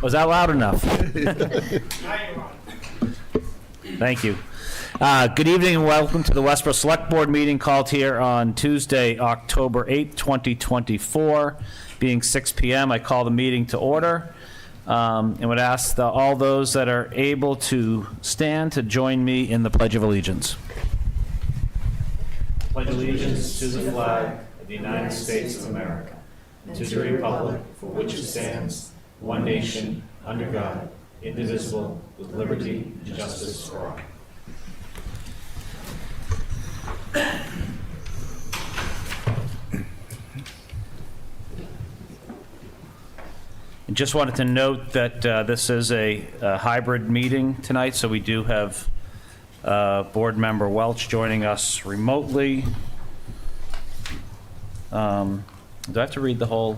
Was that loud enough? Thank you. Good evening and welcome to the Westborough Select Board meeting called here on Tuesday, October 8th, 2024. Being 6 p.m., I call the meeting to order and would ask all those that are able to stand to join me in the Pledge of Allegiance. Pledge allegiance to the flag of the United States of America, and to the republic for which it stands, one nation, under God, indivisible, with liberty and justice for all. And just wanted to note that this is a hybrid meeting tonight, so we do have Board Member Welch joining us remotely. Do I have to read the whole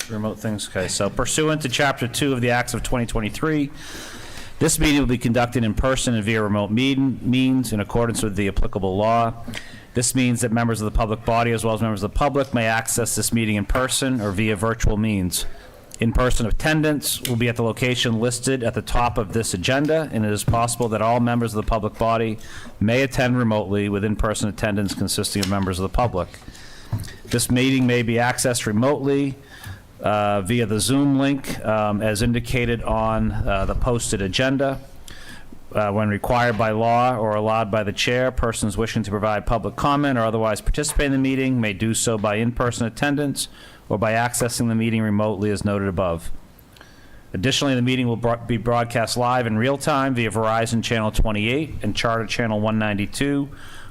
remote things? Okay, so pursuant to Chapter 2 of the Acts of 2023, this meeting will be conducted in person and via remote means in accordance with the applicable law. This means that members of the public body as well as members of the public may access this meeting in person or via virtual means. In-person attendance will be at the location listed at the top of this agenda, and it is possible that all members of the public body may attend remotely with in-person attendance consisting of members of the public. This meeting may be accessed remotely via the Zoom link as indicated on the posted agenda. When required by law or allowed by the chair, persons wishing to provide public comment or otherwise participate in the meeting may do so by in-person attendance or by accessing the meeting remotely as noted above. Additionally, the meeting will be broadcast live in real time via Verizon Channel 28 and Charter Channel 192,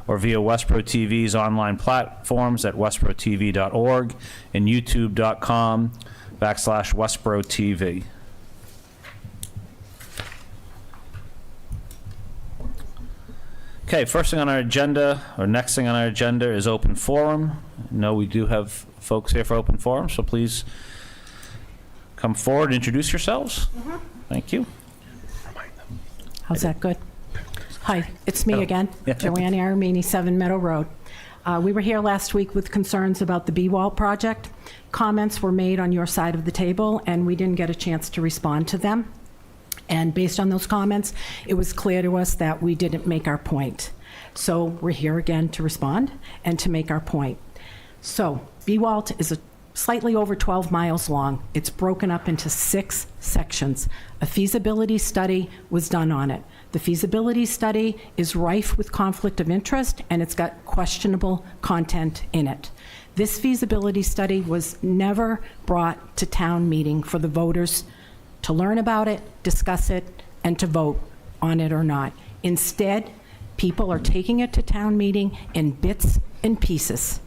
or via Westborough TV's online platforms at westboroughTV.org and youtube.com/Westborough TV. Okay, first thing on our agenda, or next thing on our agenda, is open forum. I know we do have folks here for open forum, so please come forward and introduce yourselves. Thank you. How's that good? Hi, it's me again, Yeah. Joanne Aramini, 7 Meadow Road. We were here last week with concerns about the B-Wall project. Comments were made on your side of the table, and we didn't get a chance to respond to them. And based on those comments, it was clear to us that we didn't make our point. So we're here again to respond and to make our point. So B-Wall is slightly over 12 miles long. It's broken up into 6 sections. A feasibility study was done on it. The feasibility study is rife with conflict of interest, and it's got questionable content in it. This feasibility study was never brought to town meeting for the voters to learn about it, discuss it, and to vote on it or not. Instead, people are taking it to town meeting in bits and pieces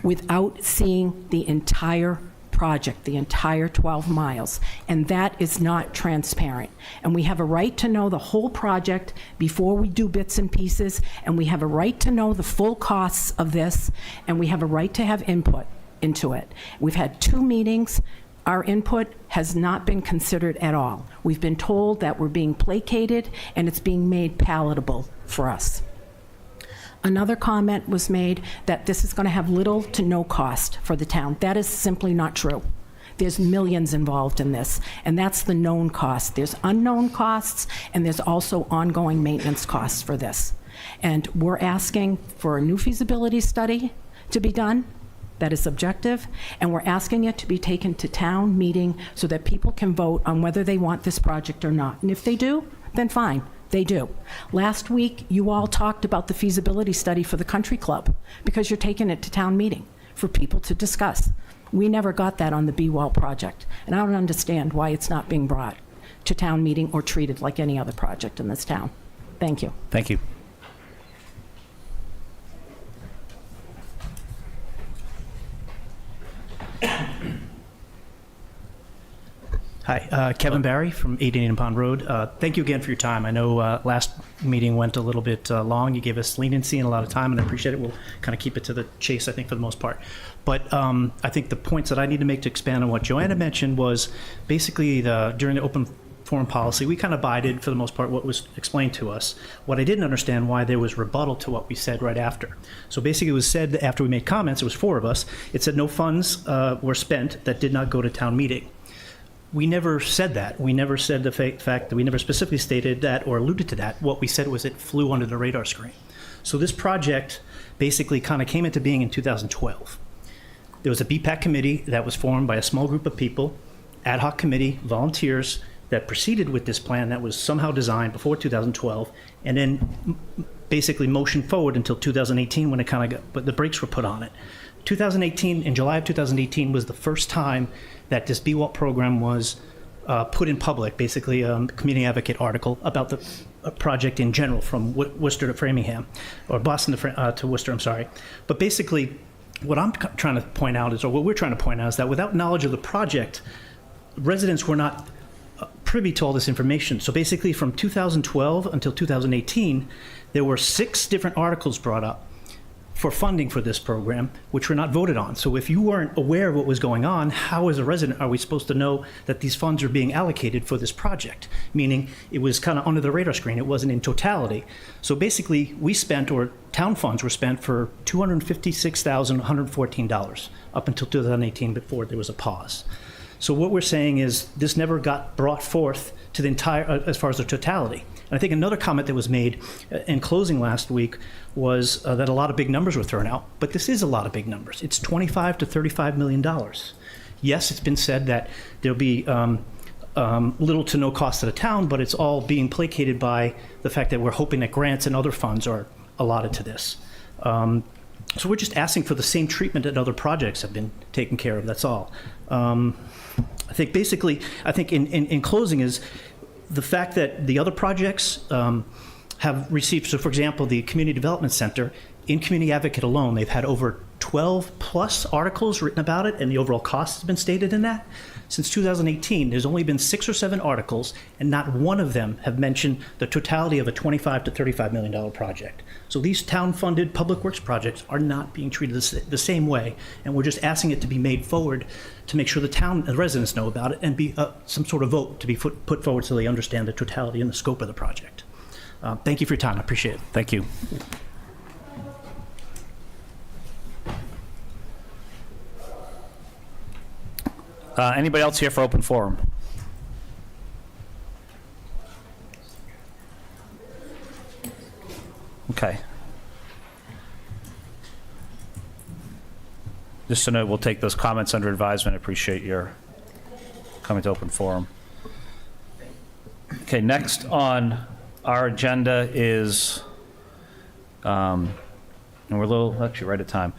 without seeing the entire project, the entire 12 miles, and that is not transparent. And we have a right to know the whole project before we do bits and pieces, and we have a right to know the full costs of this, and we have a right to have input into it. We've had 2 meetings. Our input has not been considered at all. We've been told that we're being placated and it's being made palatable for us. Another comment was made that this is going to have little to no cost for the town. That is simply not true. There's millions involved in this, and that's the known cost. There's unknown costs, and there's also ongoing maintenance costs for this. And we're asking for a new feasibility study to be done that is objective, and we're asking it to be taken to town meeting so that people can vote on whether they want this project or not. And if they do, then fine, they do. Last week, you all talked about the feasibility study for the country club because you're taking it to town meeting for people to discuss. We never got that on the B-Wall project, and I don't understand why it's not being brought to town meeting or treated like any other project in this town. Thank you. Thank you. Hi, Kevin Barry from 89 Pond Road. Thank you again for your time. I know last meeting went a little bit long. You gave us leniency and a lot of time, and I appreciate it. We'll kind of keep it to the chase, I think, for the most part. But I think the points that I need to make to expand on what Joanna mentioned was basically during the open foreign policy, we kind of abided, for the most part, what was explained to us. What I didn't understand, why there was rebuttal to what we said right after. So basically it was said after we made comments, it was 4 of us, it said no funds were spent that did not go to town meeting. We never said that. We never said the fact that we never specifically stated that or alluded to that. What we said was it flew under the radar screen. So this project basically kind of came into being in 2012. There was a BPAC committee that was formed by a small group of people, ad hoc committee, volunteers, that proceeded with this plan that was somehow designed before 2012, and then basically motioned forward until 2018 when it kind of got, but the brakes were put on it. 2018, in July of 2018, was the first time that this BWALT program was put in public, basically a community advocate article about the project in general, from Worcester to Framingham, or Boston to Worcester, I'm sorry. But basically, what I'm trying to point out is, or what we're trying to point out is that without knowledge of the project, residents were not privy to all this information. So basically from 2012 until 2018, there were 6 different articles brought up for funding for this program, which were not voted on. So if you weren't aware of what was going on, how as a resident are we supposed to know that these funds are being allocated for this project? Meaning it was kind of under the radar screen, it wasn't in totality. So basically we spent, or town funds were spent for $256,114 up until 2018 before there was a pause. So what we're saying is this never got brought forth to the entire, as far as the totality. And I think another comment that was made in closing last week was that a lot of big numbers were thrown out, but this is a lot of big numbers. It's $25 to $35 million. Yes, it's been said that there'll be little to no cost to the town, but it's all being placated by the fact that we're hoping that grants and other funds are allotted to this. So we're just asking for the same treatment that other projects have been taken care of, that's all. I think basically, in closing is the fact that the other projects have received, so for example, the Community Development Center, in Community Advocate alone, they've had over 12 plus articles written about it, and the overall cost has been stated in that. Since 2018, there's only been 6 or 7 articles, and not one of them have mentioned the totality of a $25 to $35 million project. So these town-funded public works projects are not being treated the same way, and we're just asking it to be made forward to make sure the town and residents know about it, and be some sort of vote to be put forward so they understand the totality and the scope of the project. Thank you for your time. I appreciate it. Thank you. Anybody else here for open forum? Okay. Just so know, we'll take those comments under advisement. Appreciate your coming to open forum. Okay, next on our agenda is, and we're a little, actually right at time,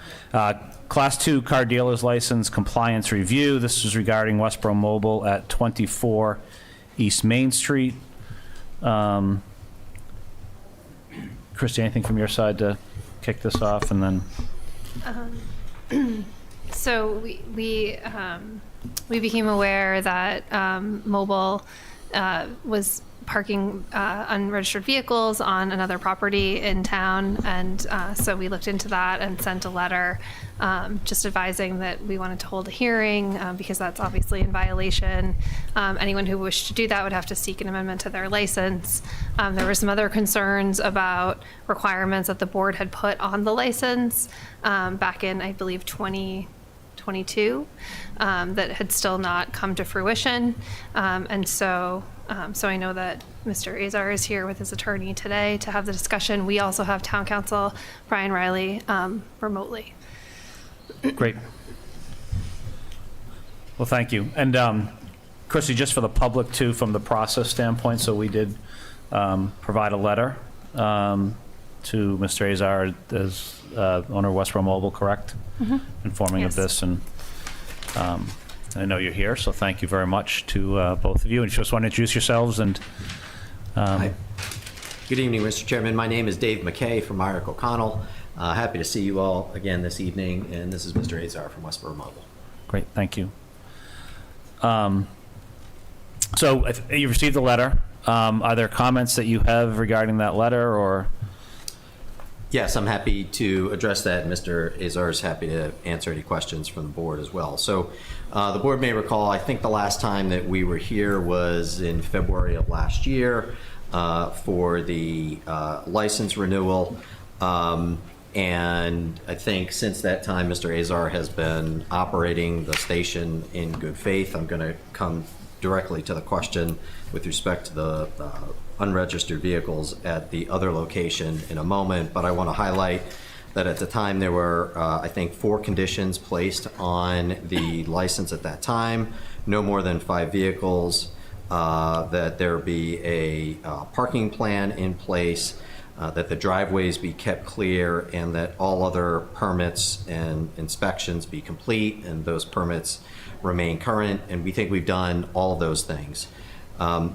Class 2 car dealer's license compliance review. This is regarding Westborough Mobile at 24 East Main Street. Christy, anything from your side to kick this off, and then? So we became aware that Mobile was parking unregistered vehicles on another property in town, and so we looked into that and sent a letter just advising that we wanted to hold a hearing because that's obviously in violation. Anyone who wished to do that would have to seek an amendment to their license. There were some other concerns about requirements that the board had put on the license back in, I believe, 2022 that had still not come to fruition, and so I know that Mr. Azar is here with his attorney today to have the discussion. We also have Town Council Brian Riley remotely. Great. Well, thank you. And Christy, just for the public too, from the process standpoint, so we did provide a letter to Mr. Azar as owner of Westborough Mobile, correct? Mm-hmm. Informing Yes. of this, and I know you're here, so thank you very much to both of you. And you just want to introduce yourselves and. Hi. Good evening, Mr. Chairman. My name is Dave McKay from Myrick O'Connell. Happy to see you all again this evening, and this is Mr. Azar from Westborough Mobile. Great, thank you. So you received the letter. Are there comments that you have regarding that letter, or? Yes, I'm happy to address that. Mr. Azar is happy to answer any questions from the board as well. So the board may recall, I think the last time that we were here was in February of last year for the license renewal. And I think since that time, Mr. Azar has been operating the station in good faith. I'm going to come directly to the question with respect to the unregistered vehicles at the other location in a moment, but I want to highlight that at the time there were, I think, 4 conditions placed on the license at that time: no more than 5 vehicles, that there be a parking plan in place, that the driveways be kept clear, and that all other permits and inspections be complete and those permits remain current. And we think we've done all of those things.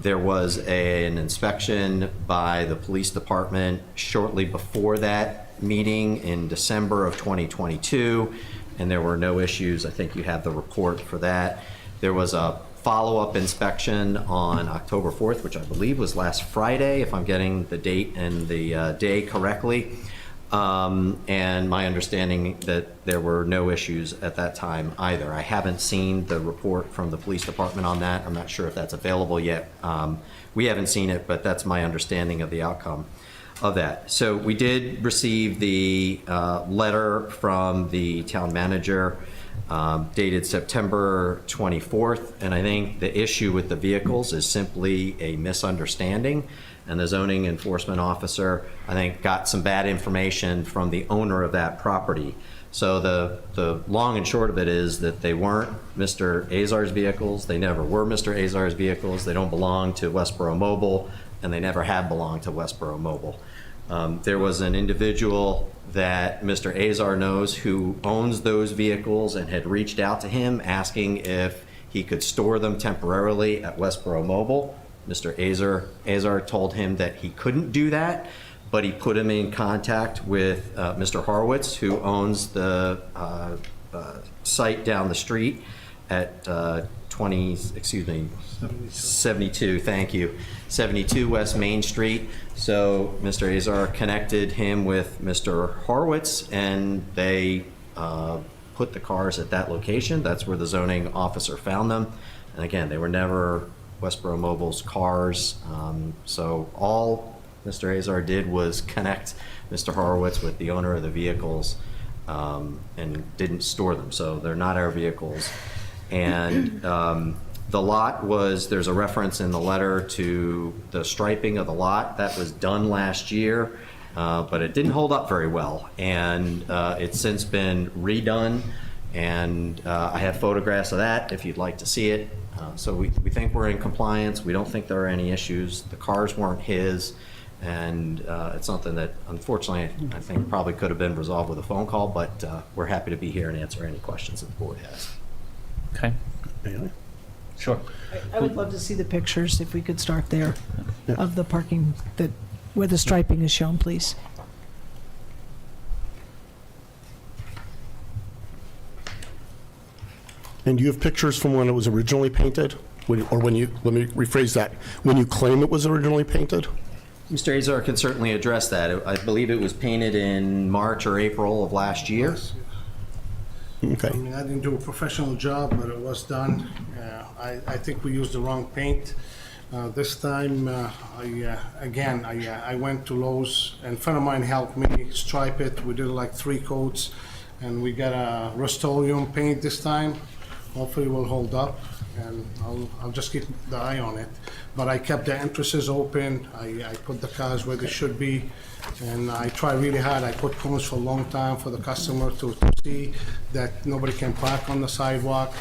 There was an inspection by the police department shortly before that meeting in December of 2022, and there were no issues. I think you have the report for that. There was a follow-up inspection on October 4th, which I believe was last Friday, if I'm getting the date and the day correctly. And my understanding that there were no issues at that time either. I haven't seen the report from the police department on that. I'm not sure if that's available yet. We haven't seen it, but that's my understanding of the outcome of that. So we did receive the letter from the town manager dated September 24th, and I think the issue with the vehicles is simply a misunderstanding, and the zoning enforcement officer, I think, got some bad information from the owner of that property. So the long and short of it is that they weren't Mr. Azar's vehicles, they never were Mr. Azar's vehicles, they don't belong to Westborough Mobile, and they never have belonged to Westborough Mobile. There was an individual that Mr. Azar knows who owns those vehicles and had reached out to him asking if he could store them temporarily at Westborough Mobile. Mr. Azar told him that he couldn't do that, but he put him in contact with Mr. Horowitz, who owns the site down the street at 72, thank you, 72 West Main Street. So Mr. Azar connected him with Mr. Horowitz, and they put the cars at that location. That's where the zoning officer found them. And again, they were never Westborough Mobile's cars. So all Mr. Azar did was connect Mr. Horowitz with the owner of the vehicles and didn't store them. So they're not our vehicles. And the lot was, there's a reference in the letter to the striping of the lot. That was done last year, but it didn't hold up very well. And it's since been redone, and I have photographs of that if you'd like to see it. So we think we're in compliance. We don't think there are any issues. The cars weren't his, and it's something that unfortunately I think probably could have been resolved with a phone call, but we're happy to be here and answer any questions that the board has. Okay. Sure. I would love to see the pictures, if we could start there, of the parking, where the striping is shown, please. And do you have pictures from when it was originally painted? Or when you, let me rephrase that, when you claim it was originally painted? Mr. Azar can certainly address that. I believe it was painted in March or April of last year. Okay. I mean, I didn't do a professional job, but it was done. I think we used the wrong paint. This time, I went to Lowe's, and a friend of mine helped me stripe it. We did like 3 coats, and we got a Rust-Oleum paint this time. Hopefully it will hold up, and I'll just keep the eye on it. But I kept the entrances open. I put the cars where they should be, and I try really hard. I put cones for a long time for the customer to see that nobody can park on the sidewalk.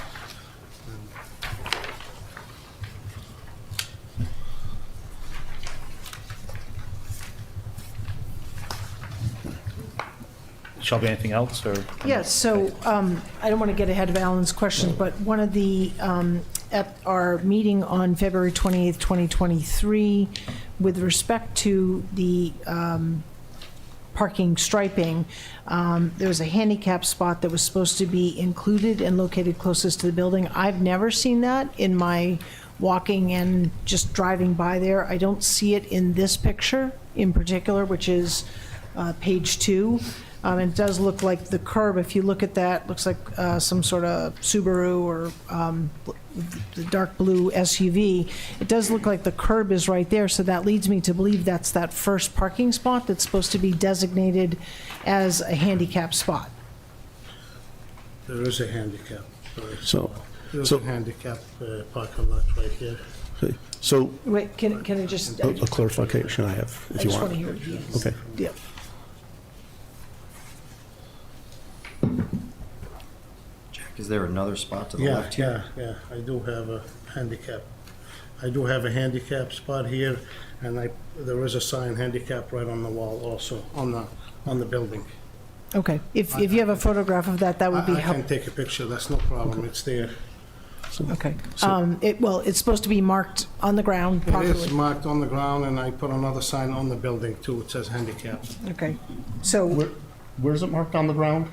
Shelby, anything else, or? Yes, so I don't want to get ahead of Alan's questions, but one of the, at our meeting on February 28th, 2023, with respect to the parking striping, there was a handicap spot that was supposed to be included and located closest to the building. I've never seen that in my walking and just driving by there. I don't see it in this picture in particular, which is page 2. It does look like the curb, if you look at that, looks like some sort of Subaru or the dark blue SUV. It does look like the curb is right there, so that leads me to believe that's that first parking spot that's supposed to be designated as a handicap spot. There is a handicap. So There's So- a handicap parking lot right here. So Wait, can I just, a clarification I have, I if you just want want. to hear it again. Okay. Yeah. Jack, is there another spot to the Yeah, left here? yeah, I do have a handicap. I do have a handicap spot here, and there is a sign handicap right on the wall also, on the building. Okay. If you have a photograph of that, that would be I can helpful. take a picture, that's no problem, it's there. Okay. It's supposed to be marked on the ground It is properly. marked on the ground, and I put another sign on the building too, it says handicap. Okay. So, Where's it marked on the ground?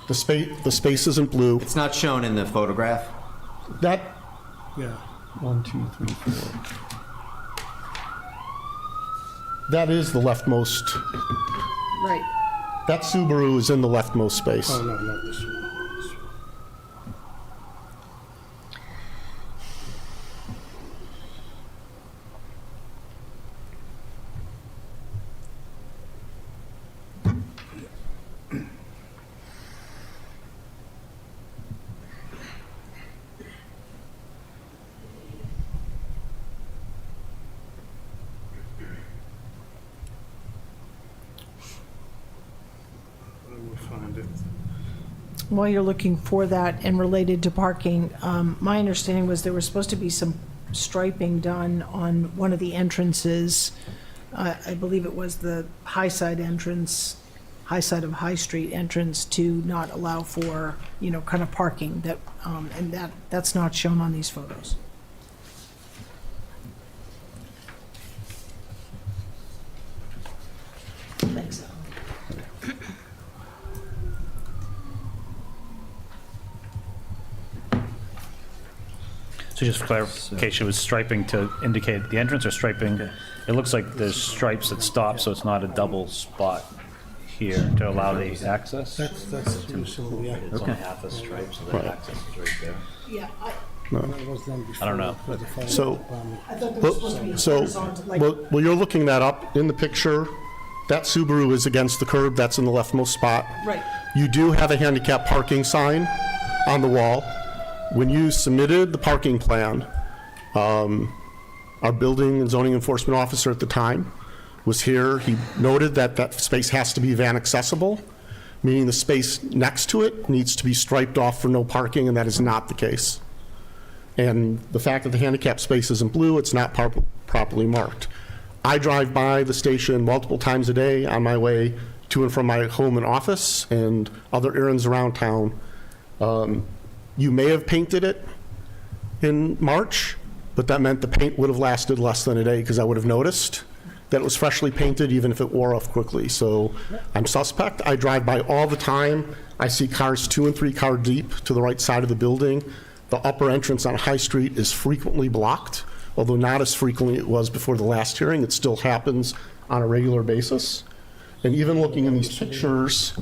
The space isn't blue. It's not shown in the photograph. That, Yeah, 1, 2, 3, 4. That is the leftmost, right. that Subaru is in the leftmost space. oh, no, not this one. We'll find it. While you're looking for that and related to parking, my understanding was there was supposed to be some striping done on one of the entrances. I believe it was the high side entrance, high side of High Street entrance, to not allow for, kind of parking that, and that's not shown on these photos. Thanks. So just for clarification, it was striping to indicate the entrance or striping? It looks like there's stripes that stop, so it's not a double spot here to allow the access? That's usually, yeah. Okay. half a stripe, so Right. access is right there. Yeah, That was done before. I don't know. with the fire So- department. I thought there was supposed to be a horizontal, like, Well, you're looking that up in the picture. That Subaru is against the curb, that's in the leftmost spot. right. You do have a handicap parking sign on the wall. When you submitted the parking plan, our building and zoning enforcement officer at the time was here. He noted that that space has to be van accessible, meaning the space next to it needs to be striped off for no parking, and that is not the case. And the fact that the handicap space isn't blue, it's not properly marked. I drive by the station multiple times a day on my way to and from my home and office and other errands around town. You may have painted it in March, but that meant the paint would have lasted less than a day because I would have noticed that it was freshly painted even if it wore off quickly. So I'm suspect. I drive by all the time. I see cars 2 and 3 car deep to the right side of the building. The upper entrance on High Street is frequently blocked, although not as frequently it was before the last hearing. It still happens on a regular basis. And even looking in these pictures,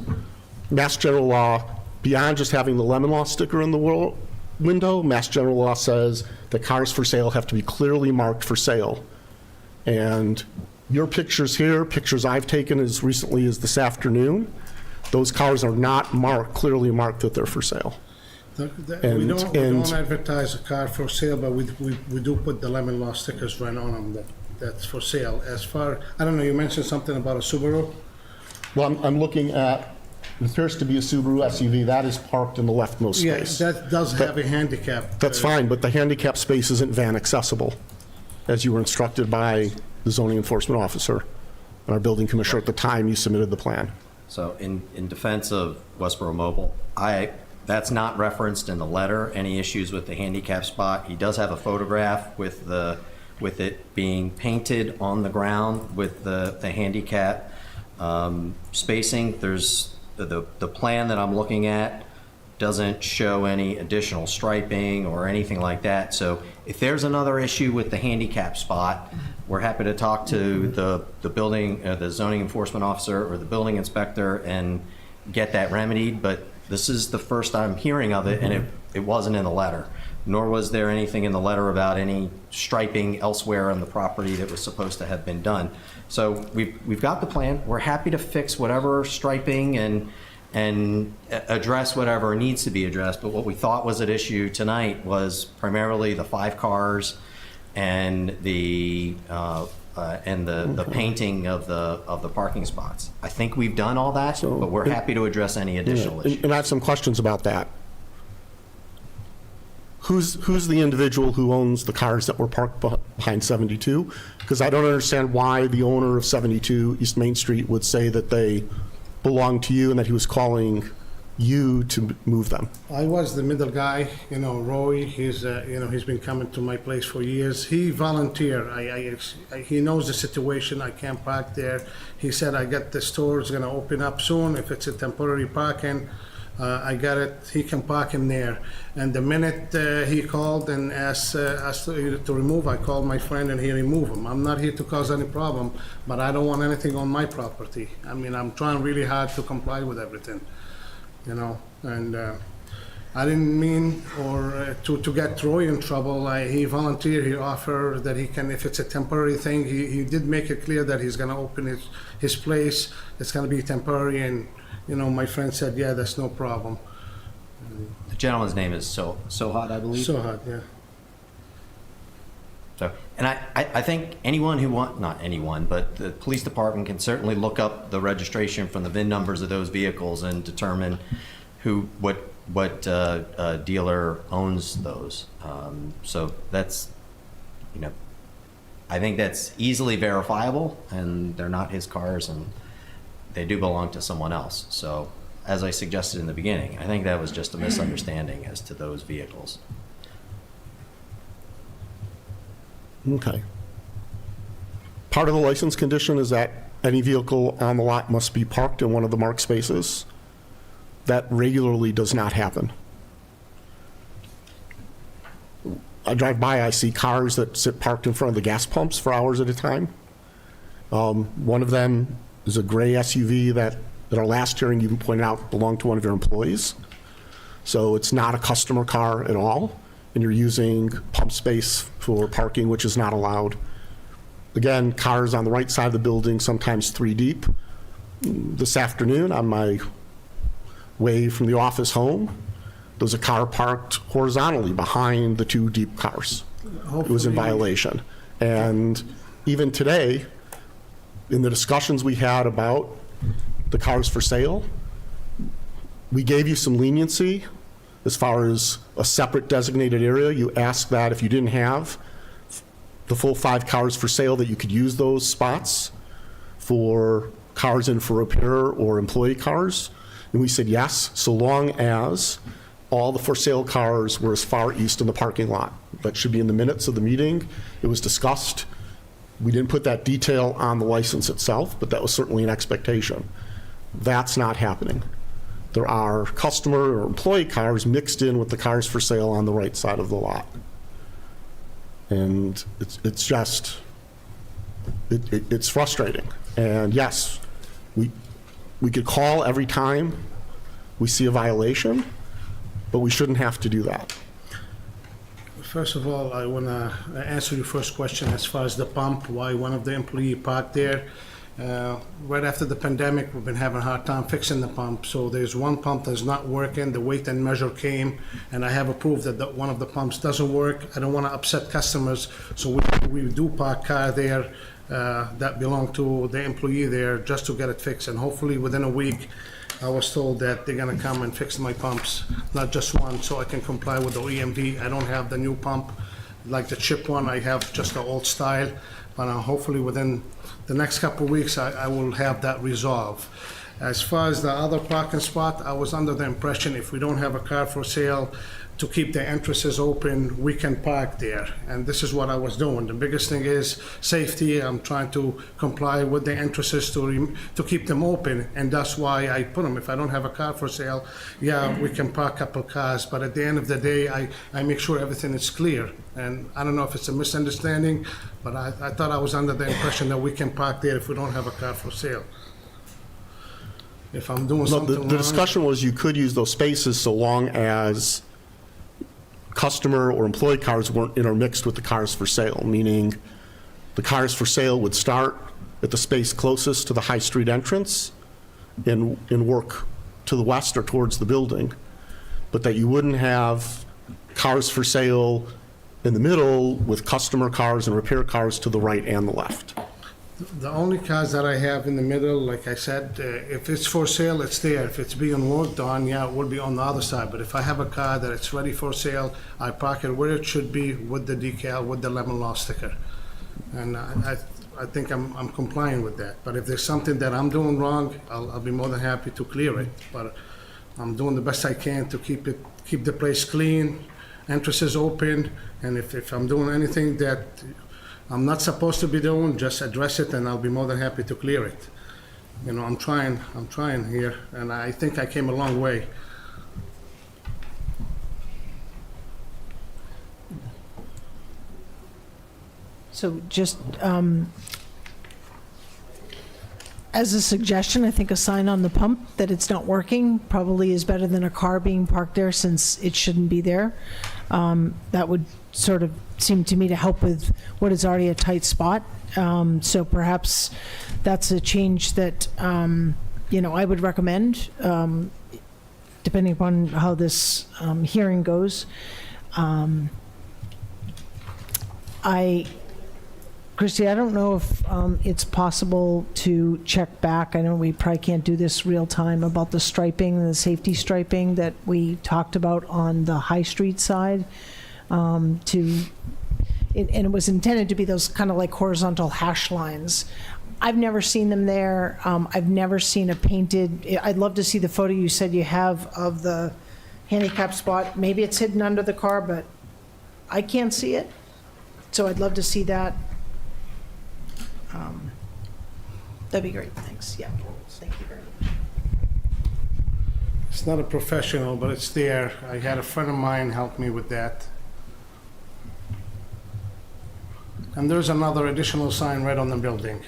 Mass General Law, beyond just having the lemon law sticker in the window, Mass General Law says that cars for sale have to be clearly marked for sale. And your pictures here, pictures I've taken as recently as this afternoon, those cars are not marked, clearly marked that they're for sale. We And- don't advertise a car for sale, but we do put the lemon law stickers right on them, that's for sale. As far, I don't know, you mentioned something about a Subaru? Well, I'm looking at, it appears to be a Subaru SUV, that is parked in the leftmost Yeah, space. that does have a handicap. That's fine, but the handicap space isn't van accessible, as you were instructed by the zoning enforcement officer and our building commissioner at the time you submitted the plan. So in defense of Westborough Mobile, that's not referenced in the letter, any issues with the handicap spot. He does have a photograph with it being painted on the ground with the handicap spacing. There's the plan that I'm looking at doesn't show any additional striping or anything like that. So if there's another issue with the handicap spot, we're happy to talk to the building, the zoning enforcement officer or the building inspector and get that remedied. But this is the first I'm hearing of it, and it wasn't in the letter, nor was there anything in the letter about any striping elsewhere on the property that was supposed to have been done. So we've got the plan. We're happy to fix whatever striping and and address whatever needs to be addressed. But what we thought was at issue tonight was primarily the 5 cars and the painting of the parking spots. I think we've done all that, but we're happy to address any additional issues. And I have some questions about that. Who's the individual who owns the cars that were parked behind 72? Because I don't understand why the owner of 72 East Main Street would say that they belong to you and that he was calling you to move them. I was the middle guy, Roy, he's been coming to my place for years. He volunteered. He knows the situation. I can't park there. He said, I got the store's gonna open up soon. If it's a temporary parking, I got it. He can park him there. And the minute he called and asked us to remove, I called my friend and he removed him. I'm not here to cause any problem, but I don't want anything on my property. I mean, I'm trying really hard to comply with everything. And I didn't mean to get Roy in trouble. He volunteered, he offered that he can, if it's a temporary thing, he did make it clear that he's gonna open his place, it's gonna be temporary, and, my friend said, yeah, that's no problem. The gentleman's name is Sohad, I believe. So, yeah. So, and I think anyone who not anyone, but the police department can certainly look up the registration from the VIN numbers of those vehicles and determine what dealer owns those. So that's, I think that's easily verifiable, and they're not his cars, and they do belong to someone else. So, as I suggested in the beginning, I think that was just a misunderstanding as to those vehicles. Okay. Part of the license condition is that any vehicle on the lot must be parked in one of the marked spaces. That regularly does not happen. I drive by, I see cars that sit parked in front of the gas pumps for hours at a time. One of them is a gray SUV that at our last hearing you pointed out belonged to one of your employees. So it's not a customer car at all, and you're using pump space for parking, which is not allowed. Again, cars on the right side of the building, sometimes 3 deep. This afternoon, on my way from the office home, there was a car parked horizontally behind the 2 deep cars. It was in violation. And even today, in the discussions we had about the cars for sale, we gave you some leniency as far as a separate designated area. You asked that if you didn't have the full 5 cars for sale, that you could use those spots for cars in for repair or employee cars. And we said yes, so long as all the for sale cars were as far east in the parking lot. That should be in the minutes of the meeting. It was discussed. We didn't put that detail on the license itself, but that was certainly an expectation. That's not happening. There are customer or employee cars mixed in with the cars for sale on the right side of the lot. And it's just, it's frustrating. And yes, we could call every time we see a violation, but we shouldn't have to do that. First of all, I want to answer your first question as far as the pump, why one of the employees parked there. Right after the pandemic, we've been having a hard time fixing the pump. So there's one pump that's not working. The weight and measure came, and I have approved that one of the pumps doesn't work. I don't want to upset customers, so we do park car there that belong to the employee there just to get it fixed. And hopefully within a week, I was told that they're gonna come and fix my pumps, not just one, so I can comply with the EMV. I don't have the new pump, like the chip one. I have just the old style, but hopefully within the next couple of weeks, I will have that resolved. As far as the other parking spot, I was under the impression if we don't have a car for sale, to keep the entrances open, we can park there. And this is what I was doing. The biggest thing is safety. I'm trying to comply with the entrances to keep them open, and that's why I put them. If I don't have a car for sale, yeah, we can park a couple cars, but at the end of the day, I make sure everything is clear. And I don't know if it's a misunderstanding, but I thought I was under the impression that we can park there if we don't have a car for sale. If I'm doing something wrong. The discussion was you could use those spaces so long as customer or employee cars weren't intermixed with the cars for sale, meaning the cars for sale would start at the space closest to the High Street entrance and work to the west or towards the building, but that you wouldn't have cars for sale in the middle with customer cars and repair cars to the right and the left. The only cars that I have in the middle, like I said, if it's for sale, it's there. If it's being worked on, yeah, it will be on the other side. But if I have a car that it's ready for sale, I park it where it should be with the decal, with the lemon law sticker. And I think I'm complying with that. But if there's something that I'm doing wrong, I'll be more than happy to clear it. But I'm doing the best I can to keep the place clean, entrances open, and if I'm doing anything that I'm not supposed to be doing, just address it, and I'll be more than happy to clear it. You know, I'm trying here, and I think I came a long way. So just as a suggestion, I think a sign on the pump that it's not working probably is better than a car being parked there, since it shouldn't be there. That would sort of seem to me to help with what is already a tight spot. So perhaps that's a change that, I would recommend, depending upon how this hearing goes. Christy, I don't know if it's possible to check back. I know we probably can't do this real time about the striping, the safety striping that we talked about on the High Street side. And it was intended to be those kind of like horizontal hash lines. I've never seen them there. I've never seen a painted, I'd love to see the photo you said you have of the handicap spot. Maybe it's hidden under the car, but I can't see it. So I'd love to see that. That'd be great, thanks, yeah, thank you very much. It's not a professional, but it's there. I had a friend of mine help me with that. And there's another additional sign right on the building.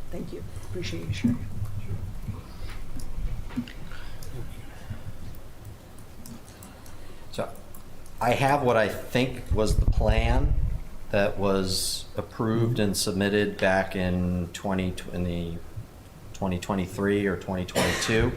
Thank you, appreciate you sharing. So I have what I think was the plan that was approved and submitted back in 2023 or 2022.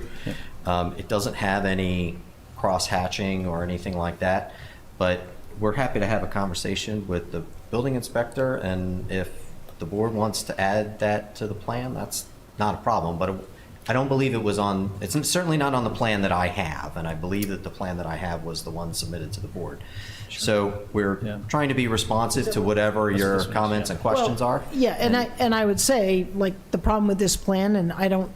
It doesn't have any cross-hatching or anything like that, but we're happy to have a conversation with the building inspector, and if the board wants to add that to the plan, that's not a problem, but I don't believe it was on, it's certainly not on the plan that I have, and I believe that the plan that I have was the one submitted to the board. So we're trying to be responsive to whatever your comments and questions are. Yeah, and I would say, like, the problem with this plan, and I don't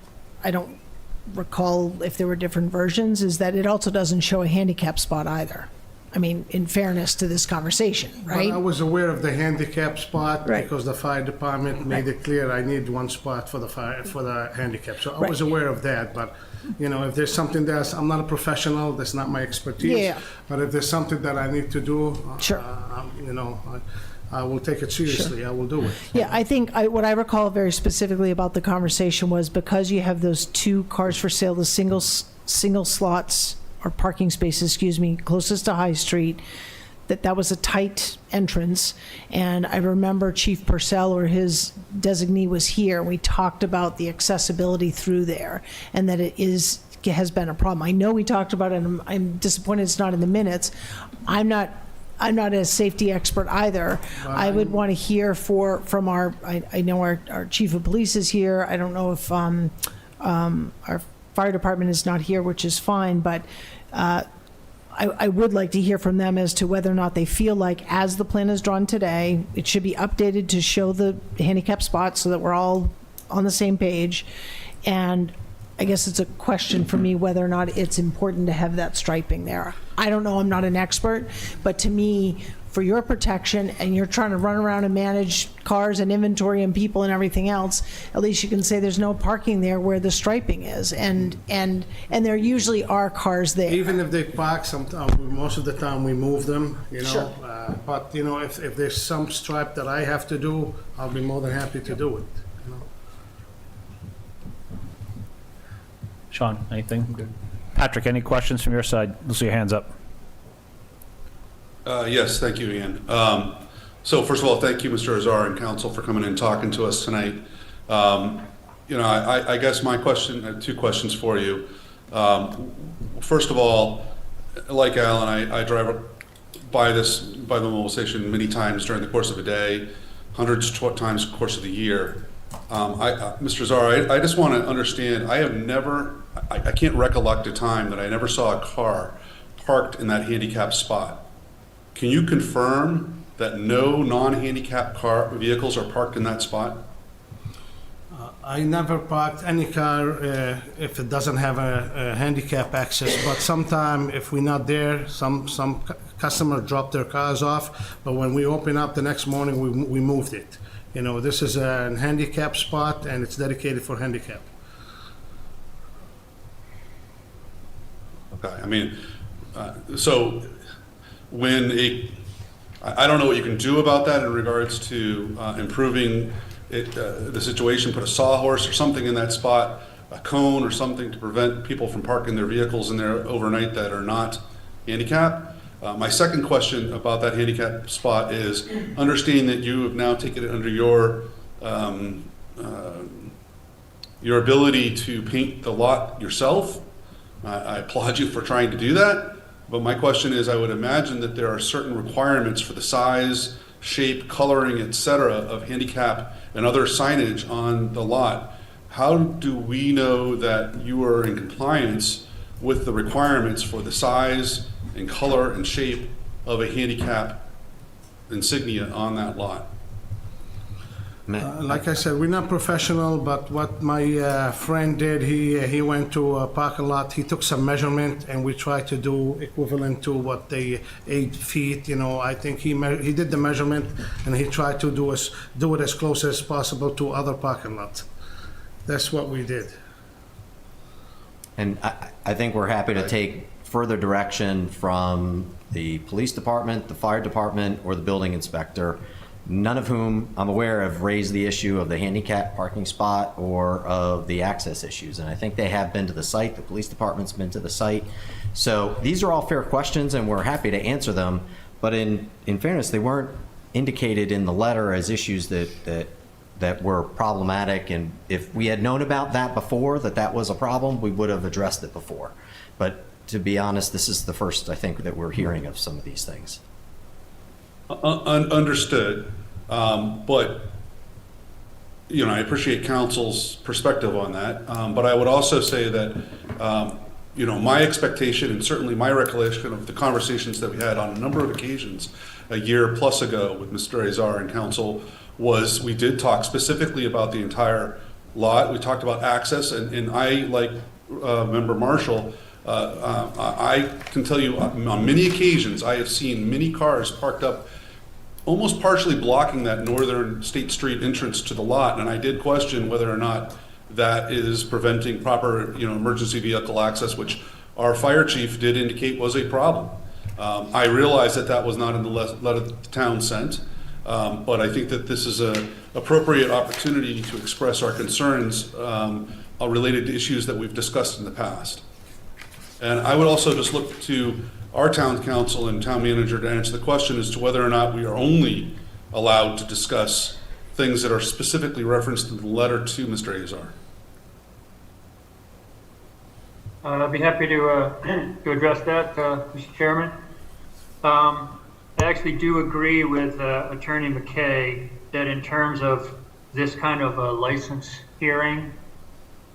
recall if there were different versions, is that it also doesn't show a handicap spot either. I mean, in fairness to this conversation, right? Well, I was aware of the handicap spot Right. because the fire department made it clear I need one spot for the handicap. So I was aware of that, but, if there's something that's, I'm not a professional, that's not my expertise. Yeah. But if there's something that I need to do, Sure. I will take it seriously. I will do it. Yeah, I think what I recall very specifically about the conversation was because you have those two cars for sale, the single slots, or parking spaces, closest to High Street, that was a tight entrance. And I remember Chief Purcell, or his designee, was here, and we talked about the accessibility through there, and that it has been a problem. I know we talked about it, and I'm disappointed it's not in the minutes. I'm not a safety expert either. I would want to hear from our, I know our chief of police is here. I don't know if our fire department is not here, which is fine, but I would like to hear from them as to whether or not they feel like, as the plan is drawn today, it should be updated to show the handicap spots so that we're all on the same page. And I guess it's a question for me whether or not it's important to have that striping there. I don't know, I'm not an expert, but to me, for your protection, and you're trying to run around and manage cars and inventory and people and everything else, at least you can say there's no parking there where the striping is, and there usually are cars there. Even if they park, most of the time we move them, Sure. But, if there's some stripe that I have to do, I'll be more than happy to do it. Sean, anything? Patrick, any questions from your side? Let's see your hands up. Yes, thank you, Ian. So first of all, thank you, Mr. Azar and council, for coming in and talking to us tonight. You know, I guess my question, I have two questions for you. First of all, like Alan, I drive by the mobile station many times during the course of a day, hundreds of times in the course of the year. Mr. Azar, I just want to understand, I can't recollect a time that I never saw a car parked in that handicap spot. Can you confirm that no non-handicap vehicles are parked in that spot? I never parked any car if it doesn't have a handicap access, but sometime if we're not there, some customer drop their cars off, but when we open up the next morning, we moved it. You know, this is a handicap spot and it's dedicated for handicap. Okay, I mean, so when I don't know what you can do about that in regards to improving the situation, put a sawhorse or something in that spot, a cone or something to prevent people from parking their vehicles in there overnight that are not handicapped. My second question about that handicap spot is, understanding that you have now taken it under your ability to paint the lot yourself. I applaud you for trying to do that, but my question is, I would imagine that there are certain requirements for the size, shape, coloring, etc. of handicap and other signage on the lot. How do we know that you are in compliance with the requirements for the size and color and shape of a handicap insignia on that lot? Like I said, we're not professional, but what my friend did, he went to a parking lot, he took some measurement, and we tried to do equivalent to what they 8 feet. You know, I think he did the measurement, and he tried to do it as close as possible to other parking lots. That's what we did. And I think we're happy to take further direction from the police department, the fire department, or the building inspector, none of whom I'm aware have raised the issue of the handicap parking spot or of the access issues. And I think they have been to the site. The police department's been to the site. So these are all fair questions, and we're happy to answer them. But in fairness, they weren't indicated in the letter as issues that were problematic. And if we had known about that before, that was a problem, we would have addressed it before. But to be honest, this is the first, I think, that we're hearing of some of these things. Understood, but you know, I appreciate council's perspective on that. But I would also say that you know, my expectation and certainly my recollection of the conversations that we had on a number of occasions a year plus ago with Mr. Azar and council was we did talk specifically about the entire lot. We talked about access, and I, like Member Marshall, I can tell you on many occasions I have seen many cars parked up almost partially blocking that northern State Street entrance to the lot, and I did question whether or not that is preventing proper, you know, emergency vehicle access, which our fire chief did indicate was a problem. I realize that was not in the letter the town sent, but I think that this is an appropriate opportunity to express our concerns related to issues that we've discussed in the past. And I would also just look to our town council and town manager to answer the question as to whether or not we are only allowed to discuss things that are specifically referenced in the letter to Mr. Azar. I'd be happy to address that, Mr. Chairman. I actually do agree with Attorney McKay that in terms of this kind of a license hearing,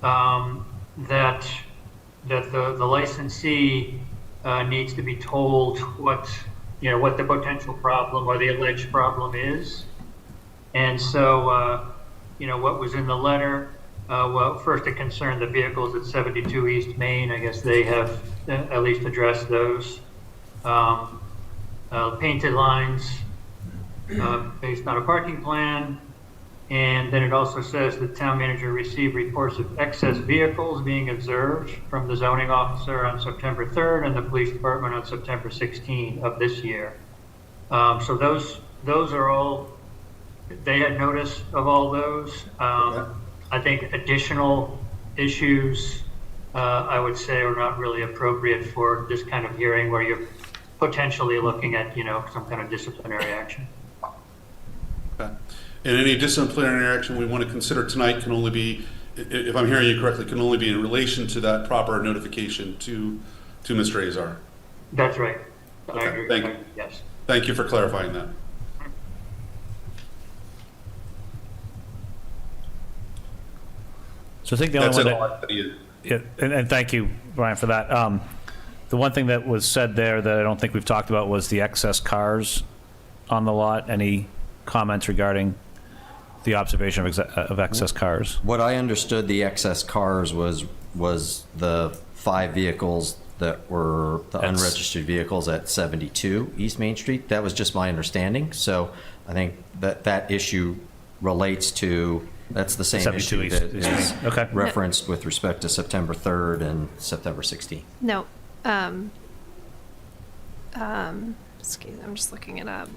that the licensee needs to be told what the potential problem or the alleged problem is. And so, what was in the letter, well, first it concerned the vehicles at 72 East Main. I guess they have at least addressed those. Painted lines based on a parking plan. And then it also says the town manager received reports of excess vehicles being observed from the zoning officer on September 3rd and the police department on September 16th of this year. So those are all, they had notice of all those. I think additional issues, I would say, are not really appropriate for this kind of hearing where you're potentially looking at, some kind of disciplinary action. Okay. And any disciplinary action we want to consider tonight can only be if I'm hearing you correctly, can only be in relation to that proper notification to Mr. Azar. That's right. I Okay, agree. thank you. Yes. Thank you for clarifying that. So I think the That's only it. one that, yeah, and thank you, Brian, for that. The one thing that was said there that I don't think we've talked about was the excess cars on the lot. Any comments regarding the observation of excess cars? What I understood the excess cars was the 5 vehicles that were the That's- unregistered vehicles at 72 East Main Street. That was just my understanding. So I think that issue relates to, that's the same 72 issue East- that East is Main. Okay. referenced with respect to September 3rd and September 16th. No. Excuse me, I'm just looking it up.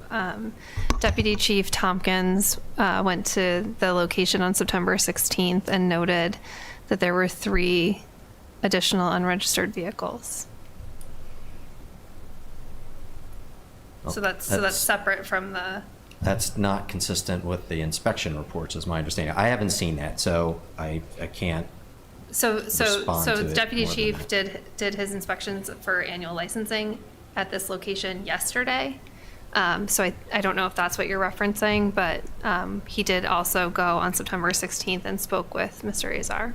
Deputy Chief Tompkins went to the location on September 16th and noted that there were 3 additional unregistered vehicles. So that's separate from the. That's not consistent with the inspection reports, is my understanding. I haven't seen that, so I can't. So Respond to it Deputy more than Chief that. did his inspections for annual licensing at this location yesterday. So I don't know if that's what you're referencing, but he did also go on September 16th and spoke with Mr. Azar.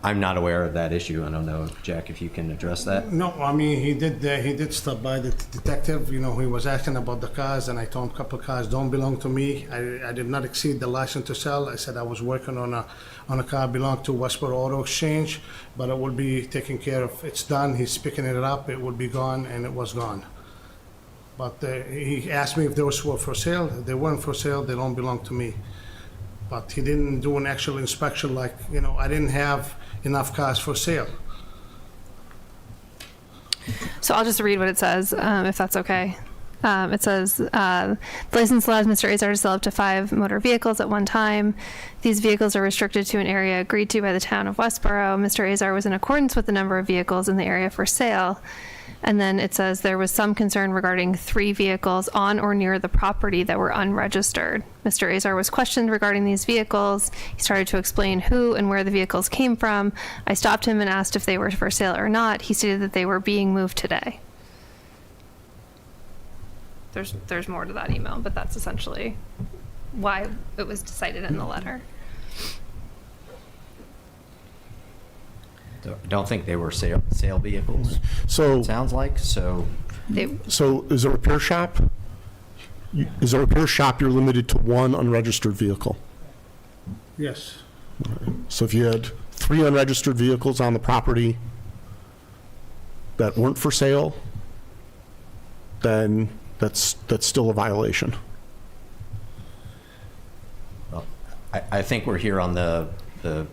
I'm not aware of that issue. I don't know, Jack, if you can address that. No, I mean, he did stop by the detective, he was asking about the cars, and I told him a couple of cars don't belong to me. I did not exceed the license to sell. I said I was working on a car belonged to Westborough Auto Exchange, but it will be taken care of. It's done, he's picking it up, it will be gone, and it was gone. But he asked me if those were for sale. If they weren't for sale, they don't belong to me. But he didn't do an actual inspection like, I didn't have enough cars for sale. So I'll just read what it says, if that's okay. It says, the license allows Mr. Azar to sell up to 5 motor vehicles at one time. These vehicles are restricted to an area agreed to by the town of Westborough. Mr. Azar was in accordance with the number of vehicles in the area for sale. And then it says there was some concern regarding 3 vehicles on or near the property that were unregistered. Mr. Azar was questioned regarding these vehicles. He started to explain who and where the vehicles came from. I stopped him and asked if they were for sale or not. He stated that they were being moved today. There's more to that email, but that's essentially why it was decided in the letter. Don't think they were sale vehicles, So, sounds like, so. so is a repair shop, you're limited to 1 unregistered vehicle? Yes. So if you had 3 unregistered vehicles on the property that weren't for sale, then that's still a violation. Well, I think we're here on the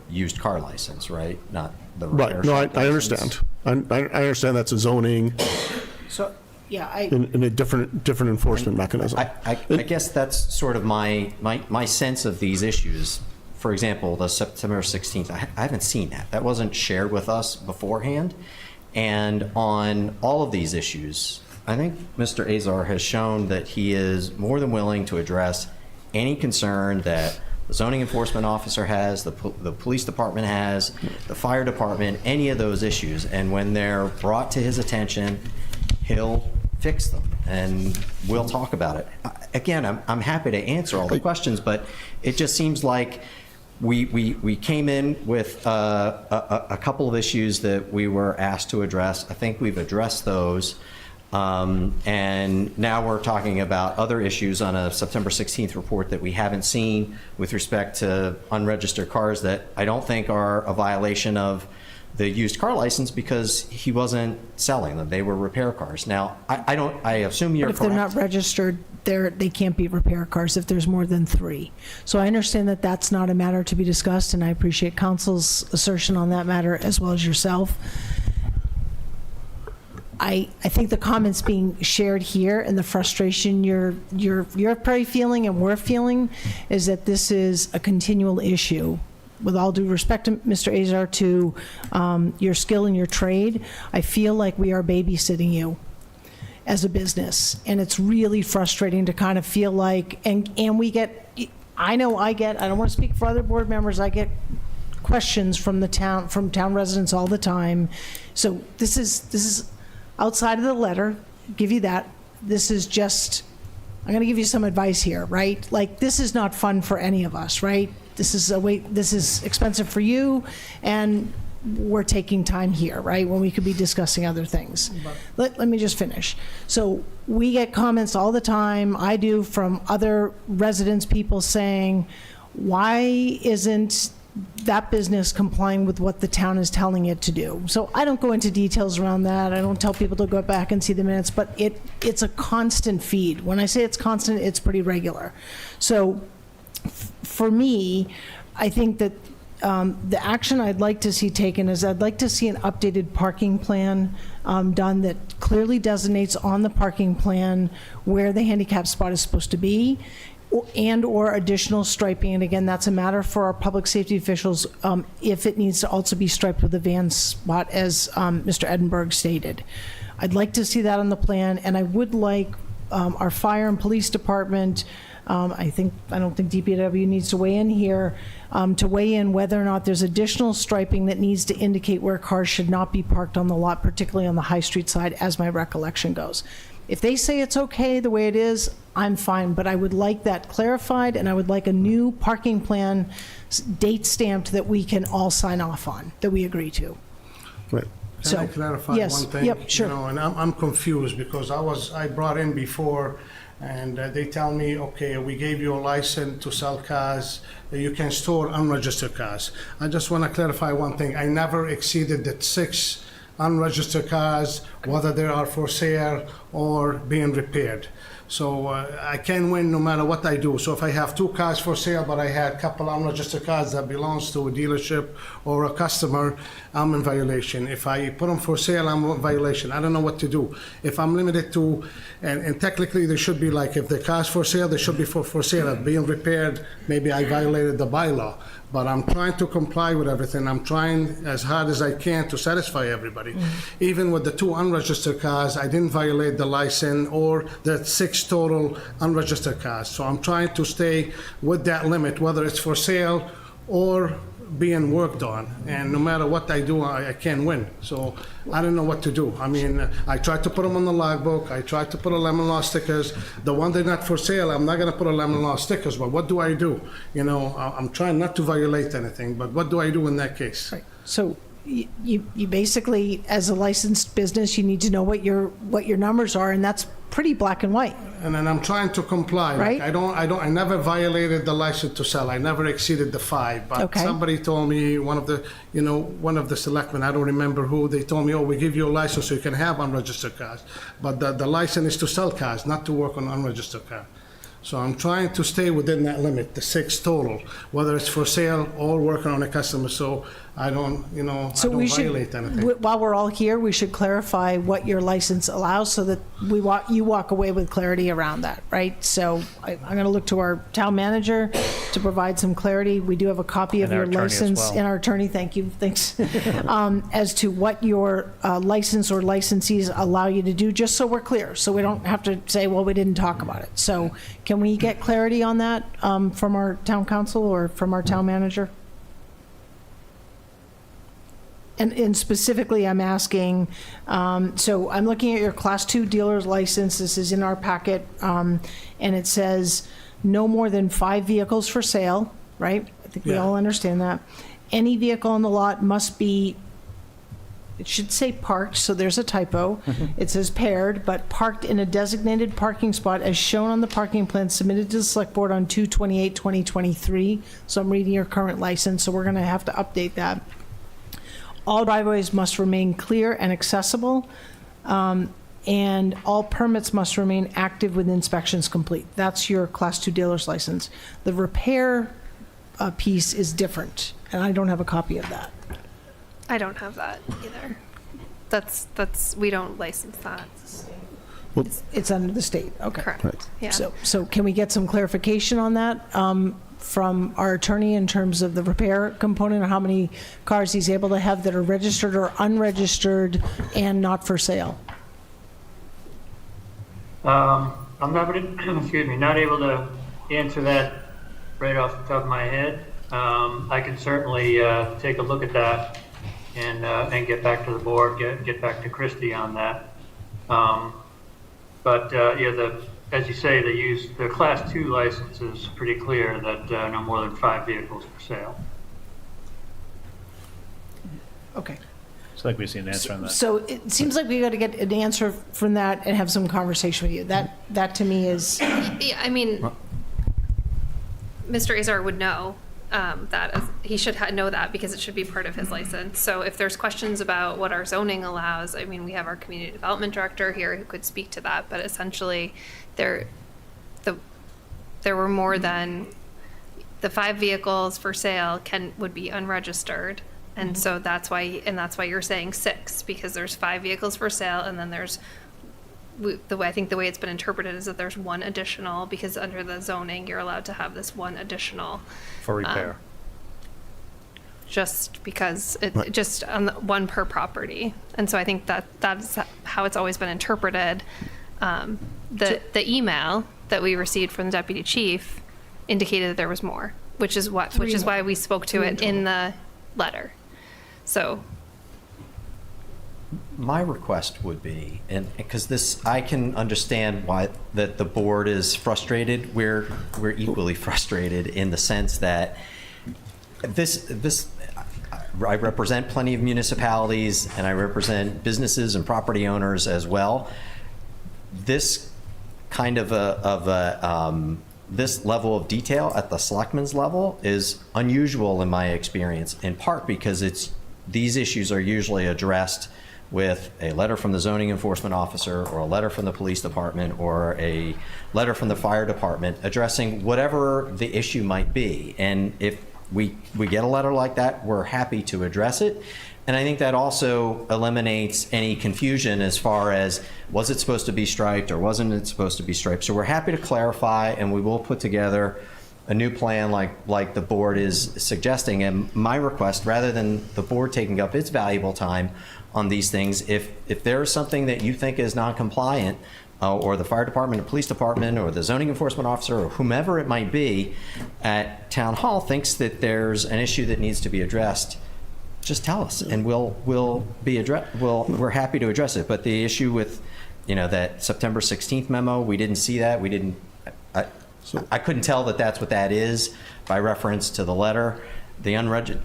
used car license, right? Not the repair Right, no, I shop license. understand. I understand that's a zoning So, yeah, in a different enforcement mechanism. I guess that's sort of my sense of these issues. For example, the September 16th, I haven't seen that. That wasn't shared with us beforehand. And on all of these issues, I think Mr. Azar has shown that he is more than willing to address any concern that the zoning enforcement officer has, the police department has, the fire department, any of those issues. And when they're brought to his attention, he'll fix them, and we'll talk about it. Again, I'm happy to answer all the questions, but it just seems like we came in with a couple of issues that we were asked to address. I think we've addressed those. And now we're talking about other issues on a September 16th report that we haven't seen with respect to unregistered cars that I don't think are a violation of the used car license because he wasn't selling them. They were repair cars. Now, I assume you're but if correct. they're not registered, they can't be repair cars if there's more than 3. So I understand that that's not a matter to be discussed, and I appreciate council's assertion on that matter as well as yourself. I think the comments being shared here and the frustration you're probably feeling and we're feeling is that this is a continual issue. With all due respect to Mr. Azar, to your skill and your trade, I feel like we are babysitting you as a business, and it's really frustrating to kind of feel like, and we get, I know I don't want to speak for other board members, I get questions from town residents all the time. So this is outside of the letter, give you that. This is just, I'm going to give you some advice here, right? Like, this is not fun for any of us, right? This is expensive for you, and we're taking time here, right, when we could be discussing other things. Let me just finish. So we get comments all the time, I do, from other residents, people saying, why isn't that business complying with what the town is telling it to do? So I don't go into details around that. I don't tell people to go back and see the minutes, but it's a constant feed. When I say it's constant, it's pretty regular. So for me, I think that the action I'd like to see taken is I'd like to see an updated parking plan done that clearly designates on the parking plan where the handicap spot is supposed to be, and/or additional striping. And again, that's a matter for our public safety officials, if it needs to also be striped with a van spot, as Mr. Edinburgh stated. I'd like to see that on the plan, and I would like our fire and police department, I don't think DPW needs to weigh in here, to weigh in whether or not there's additional striping that needs to indicate where cars should not be parked on the lot, particularly on the High Street side, as my recollection goes. If they say it's okay the way it is, I'm fine, but I would like that clarified, and I would like a new parking plan date stamped that we can all sign off on, that we agree to. Right. Can I clarify yes, one thing? yep, sure. You know, and I'm confused because I brought in before, and they tell me, okay, we gave you a license to sell cars, you can store unregistered cars. I just want to clarify one thing. I never exceeded the 6 unregistered cars, whether they are for sale or being repaired. So I can win no matter what I do. So if I have 2 cars for sale, but I had a couple unregistered cars that belongs to a dealership or a customer, I'm in violation. If I put them for sale, I'm in violation. I don't know what to do. If I'm limited to, and technically they should be like, if the car's for sale, they should be for sale. If being repaired, maybe I violated the bylaw. But I'm trying to comply with everything. I'm trying as hard as I can to satisfy everybody. Even with the 2 unregistered cars, I didn't violate the license or the 6 total unregistered cars. So I'm trying to stay with that limit, whether it's for sale or being worked on. And no matter what I do, I can't win. So I don't know what to do. I mean, I tried to put them on the logbook. I tried to put a lemon law stickers. The one that's not for sale, I'm not going to put a lemon law stickers. But what do I do? You know, I'm trying not to violate anything. But what do I do in that case? Right. So you basically, as a licensed business, you need to know what your numbers are, and that's pretty black and white. And then I'm trying to comply. Right. Like I never violated the license to sell. I never exceeded the 5. But Okay. somebody told me, one of the selectmen, I don't remember who, they told me, oh, we give you a license so you can have unregistered cars. But the license is to sell cars, not to work on unregistered cars. So I'm trying to stay within that limit, the 6 total, whether it's for sale or working on a customer, so I don't, So I don't we should, violate anything. while we're all here, we should clarify what your license allows so that you walk away with clarity around that, right? So I'm going to look to our town manager to provide some clarity. We do have a copy of And our your attorney as license. well. And our attorney, thank you, thanks. As to what your license or licensees allow you to do, just so we're clear, so we don't have to say, well, we didn't talk about it. So can we get clarity on that from our town council or from our town manager? And specifically, I'm asking, so I'm looking at your Class 2 dealer's license. This is in our packet, and it says no more than 5 vehicles for sale, right? I think we Yeah. all understand that. Any vehicle on the lot must be, it should say parked, so there's a typo. It says paired, but parked in a designated parking spot as shown on the parking plan submitted to the select board on 2/28/2023. So I'm reading your current license, so we're going to have to update that. All driveways must remain clear and accessible, and all permits must remain active with inspections complete. That's your Class 2 dealer's license. The repair piece is different, and I don't have a copy of that. I don't have that either. We don't license that. It's under the state, okay. Correct. Yeah. So can we get some clarification on that from our attorney in terms of the repair component, or how many cars he's able to have that are registered or unregistered and not for sale? I'm not, not able to answer that right off the top of my head. I can certainly take a look at that and get back to the board, get back to Christie on that. As you say, the Class 2 license is pretty clear that no more than 5 vehicles for sale. Okay. It's like we've seen an answer on that. So it seems like we got to get an answer from that and have some conversation with you. That to me is, Yeah, I mean, Mr. Azar would know he should know that because it should be part of his license. So if there's questions about what our zoning allows, I mean, we have our community development director here who could speak to that. But essentially, there were more than the 5 vehicles for sale would be unregistered. And so that's why you're saying 6, because there's 5 vehicles for sale, and then there's I think the way it's been interpreted is that there's 1 additional, because under the zoning you're allowed to have this 1 additional For repair. just because just on 1 per property. And so I think that's how it's always been interpreted. The email that we received from the deputy chief indicated that there was more, which is why we spoke to it in the letter. So My request would be, and because I can understand why that the board is frustrated. We're equally frustrated in the sense that I represent plenty of municipalities and I represent businesses and property owners as well. This kind of this level of detail at the selectman's level is unusual in my experience, in part because these issues are usually addressed with a letter from the zoning enforcement officer or a letter from the police department or a letter from the fire department addressing whatever the issue might be. And if we get a letter like that, we're happy to address it. And I think that also eliminates any confusion as far as, was it supposed to be striped or wasn't it supposed to be striped? So we're happy to clarify, and we will put together a new plan like the board is suggesting. And my request, rather than the board taking up its valuable time on these things, if there's something that you think is non-compliant, or the fire department or police department or the zoning enforcement officer or whomever it might be at town hall thinks that there's an issue that needs to be addressed, just tell us, and we're happy to address it. But the issue with, that September 16th memo, we didn't see that. I couldn't tell that that's what that is by reference to the letter. The unregistered,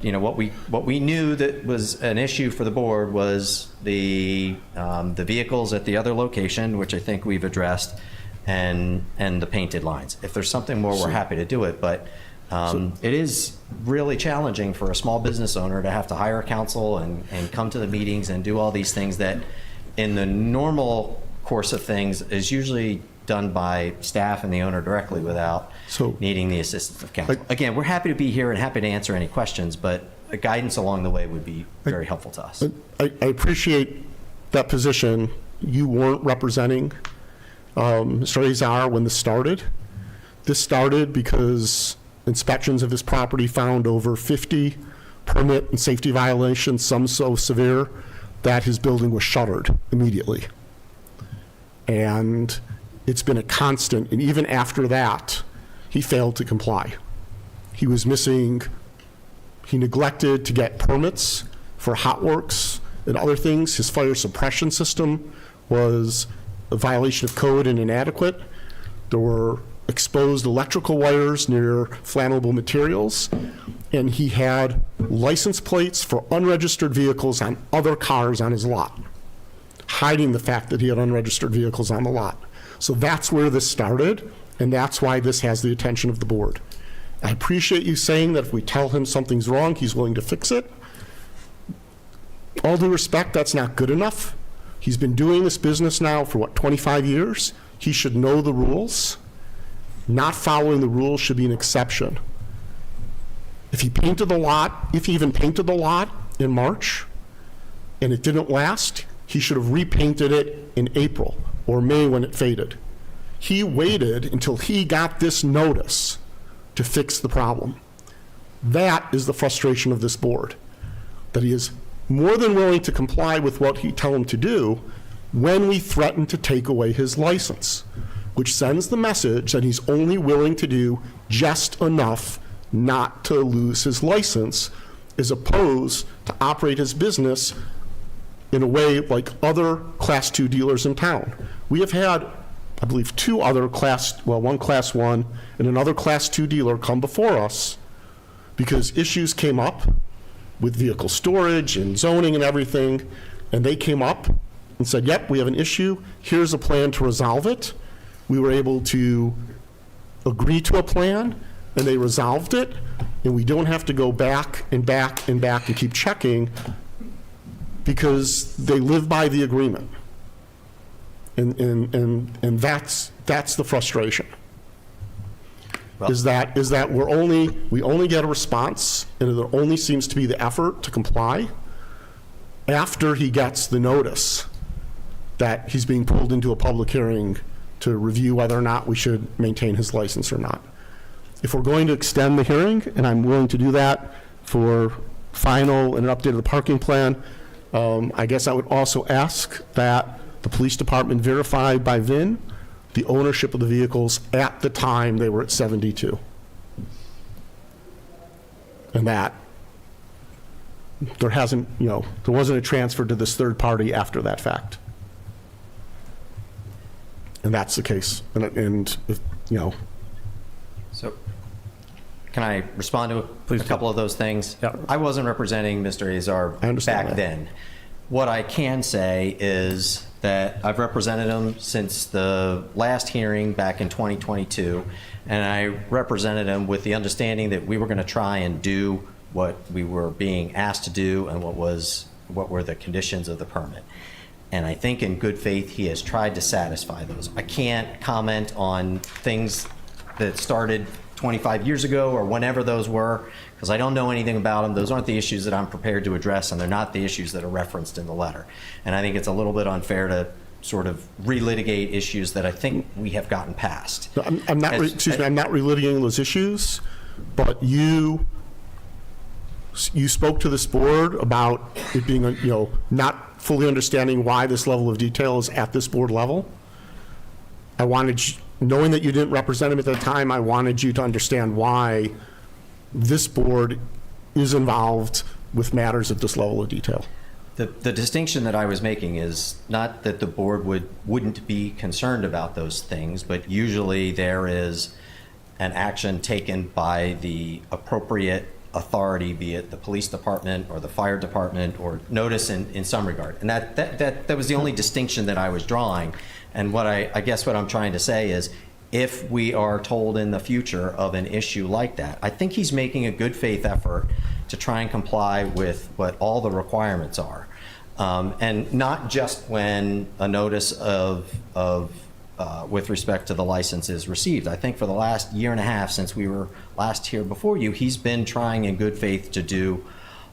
what we knew that was an issue for the board was the vehicles at the other location, which I think we've addressed, and the painted lines. If there's something more, we're happy to do it. But it is really challenging for a small business owner to have to hire counsel and come to the meetings and do all these things that in the normal course of things is usually done by staff and the owner directly without needing the assistance of counsel. Again, we're happy to be here and happy to answer any questions, but guidance along the way would be very helpful to us. I appreciate that position. You weren't representing Mr. Azar when this started. This started because inspections of his property found over 50 permit and safety violations, some so severe that his building was shuttered immediately. And it's been a constant, and even after that, he failed to comply. He neglected to get permits for hot works and other things. His fire suppression system was a violation of code and inadequate. There were exposed electrical wires near flammable materials, and he had license plates for unregistered vehicles on other cars on his lot, hiding the fact that he had unregistered vehicles on the lot. So that's where this started, and that's why this has the attention of the board. I appreciate you saying that if we tell him something's wrong, he's willing to fix it. All due respect, that's not good enough. He's been doing this business now for, 25 years? He should know the rules. Not following the rules should be an exception. If he even painted the lot in March, and it didn't last, he should have repainted it in April or May when it faded. He waited until he got this notice to fix the problem. That is the frustration of this board, that he is more than willing to comply with what we tell him to do when we threaten to take away his license, which sends the message that he's only willing to do just enough not to lose his license, as opposed to operate his business in a way like other Class 2 dealers in town. We have had, I believe, two other one Class 1 and another Class 2 dealer come before us because issues came up with vehicle storage and zoning and everything, and they came up and said, yep, we have an issue, here's a plan to resolve it. We were able to agree to a plan, and they resolved it, and we don't have to go back and back and back and keep checking because they live by the agreement. And that's the frustration. Well- Is that we only get a response, and there only seems to be the effort to comply after he gets the notice that he's being pulled into a public hearing to review whether or not we should maintain his license or not. If we're going to extend the hearing, and I'm willing to do that for final and an update of the parking plan, I guess I would also ask that the police department verify by VIN the ownership of the vehicles at the time they were at 72. And that there wasn't a transfer to this third party after that fact. And that's the case. And if, So, can I respond to Please a do. couple of those things? Yep. I wasn't representing Mr. Azar I understand back that. then. What I can say is that I've represented him since the last hearing back in 2022, and I represented him with the understanding that we were going to try and do what we were being asked to do and what were the conditions of the permit. And I think in good faith, he has tried to satisfy those. I can't comment on things that started 25 years ago or whenever those were, because I don't know anything about them. Those aren't the issues that I'm prepared to address, and they're not the issues that are referenced in the letter. And I think it's a little bit unfair to sort of relitigate issues that I think we have gotten past. I'm not relitigating those issues, but you spoke to this board about it being, not fully understanding why this level of detail is at this board level. Knowing that you didn't represent him at the time, I wanted you to understand why this board is involved with matters at this level of detail. The distinction that I was making is not that the board wouldn't be concerned about those things, but usually there is an action taken by the appropriate authority, be it the police department or the fire department, or notice in some regard. And that was the only distinction that I was drawing. And what I guess what I'm trying to say is, if we are told in the future of an issue like that, I think he's making a good faith effort to try and comply with what all the requirements are. And not just when a notice with respect to the license is received. I think for the last year and a half since we were last here before you, he's been trying in good faith to do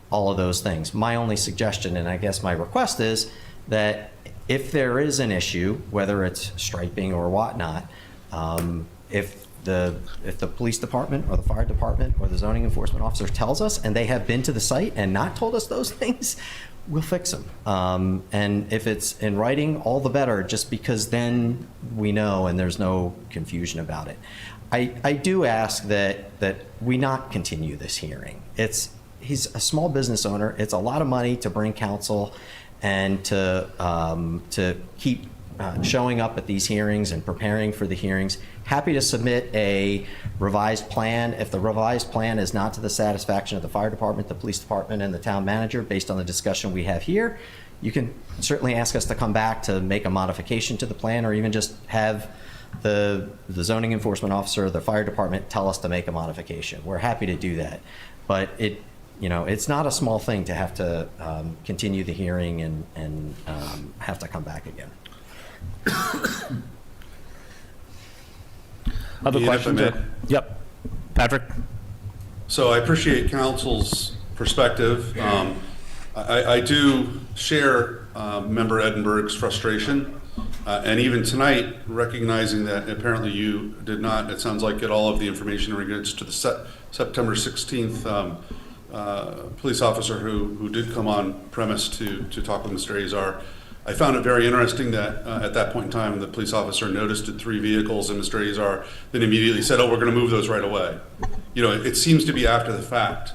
all of those things. My only suggestion, and I guess my request, is that if there is an issue, whether it's striping or whatnot, if the police department or the fire department or the zoning enforcement officer tells us and they have been to the site and not told us those things, we'll fix them. And if it's in writing, all the better, just because then we know and there's no confusion about it. I do ask that we not continue this hearing. He's a small business owner. It's a lot of money to bring counsel and to keep showing up at these hearings and preparing for the hearings. Happy to submit a revised plan. If the revised plan is not to the satisfaction of the fire department, the police department, and the town manager, based on the discussion we have here, you can certainly ask us to come back to make a modification to the plan, or even just have the zoning enforcement officer or the fire department tell us to make a modification. We're happy to do that. But it's not a small thing to have to continue the hearing and have to come back again. Other Ian, if I questions? may. Yep. Patrick? So I appreciate council's perspective. I do share Member Edinburgh's frustration. And even tonight, recognizing that apparently you did not, it sounds like, get all of the information in regards to the September 16th police officer who did come on premise to talk with Mr. Azar. I found it very interesting that at that point in time, the police officer noticed 3 vehicles, and Mr. Azar then immediately said, "Oh, we're going to move those right away." You know, it seems to be after the fact,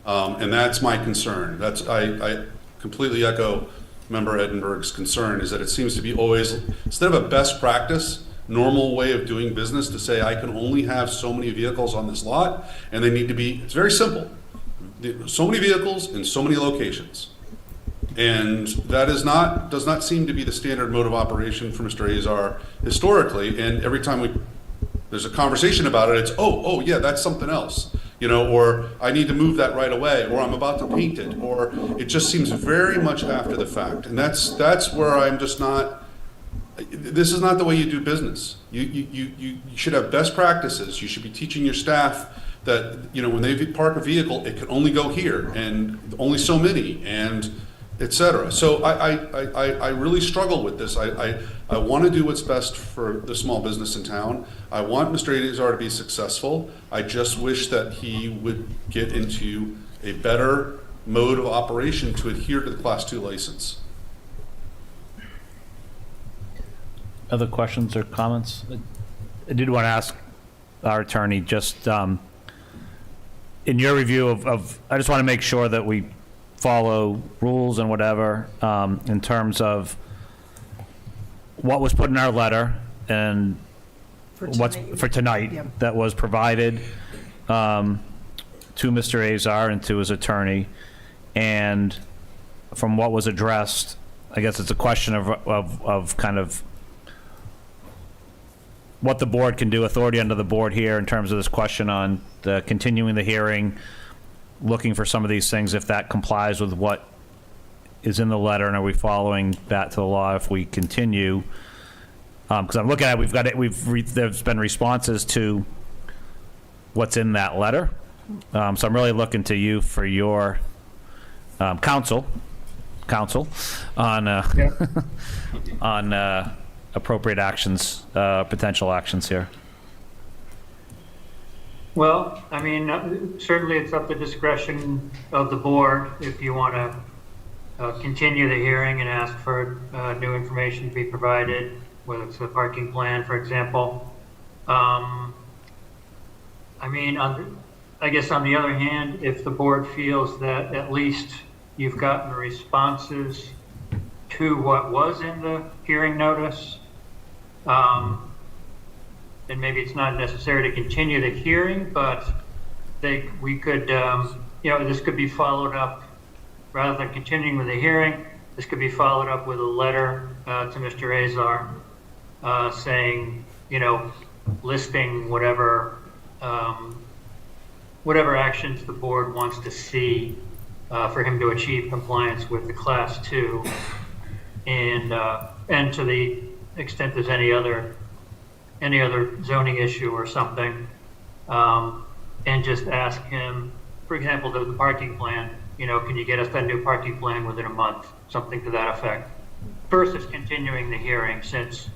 and that's my concern. I completely echo Member Edinburgh's concern, is that it seems to be always, instead of a best practice, normal way of doing business, to say I can only have so many vehicles on this lot, and they need to be, it's very simple, so many vehicles in so many locations. And that does not seem to be the standard mode of operation for Mr. Azar historically. And every time there's a conversation about it, it's, oh yeah, that's something else, you know, or I need to move that right away, or I'm about to paint it, or it just seems very much after the fact. And that's where I'm just not, this is not the way you do business. You should have best practices. You should be teaching your staff that, you know, when they park a vehicle, it can only go here, and only so many, and et cetera. So I really struggle with this. I want to do what's best for the small business in town. I want Mr. Azar to be successful. I just wish that he would get into a better mode of operation to adhere to the Class 2 license. Other questions or comments? I did want to ask our attorney, just in your review of I just want to make sure that we follow rules and whatever, in terms of what was put in our letter and what's for tonight Yep. that was provided to Mr. Azar and to his attorney, and from what was addressed, I guess it's a question of kind of what the board can do, authority under the board here in terms of this question on the continuing the hearing, looking for some of these things, if that complies with what is in the letter, and are we following that to the law if we continue? Because I'm looking at it, there's been responses to what's in that letter. So I'm really looking to you for your counsel on on appropriate actions, potential actions here. Well, I mean, certainly it's up to discretion of the board if you want to continue the hearing and ask for new information to be provided, whether it's a parking plan, for example. I mean, I guess on the other hand, if the board feels that at least you've gotten responses to what was in the hearing notice, then maybe it's not necessary to continue the hearing, but we could, you know, this could be followed up, rather than continuing with the hearing, this could be followed up with a letter to Mr. Azar saying, you know, listing whatever actions the board wants to see for him to achieve compliance with the Class 2, and to the extent there's any other zoning issue or something, and just ask him, for example, the parking plan, you know, can you get us that new parking plan within a month, something to that effect, versus continuing the hearing, since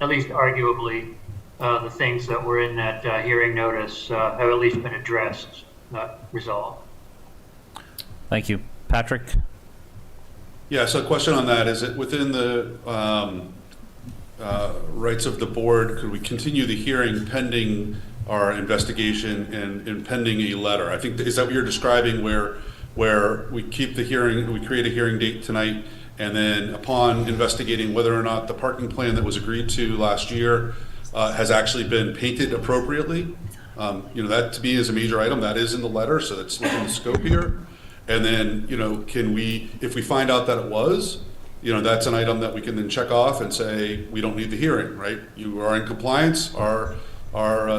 at least arguably the things that were in that hearing notice have at least been addressed, not resolved. Thank you. Patrick? Yeah, so a question on that, is it within the rights of the board, could we continue the hearing pending our investigation and pending a letter? I think, is that what you're describing, where we keep the hearing, we create a hearing date tonight, and then upon investigating whether or not the parking plan that was agreed to last year has actually been painted appropriately? You know, that to me is a major item. That is in the letter, so that's within the scope here. And then, you know, can we, if we find out that it was, you know, that's an item that we can then check off and say, we don't need the hearing, right? You are in compliance. Our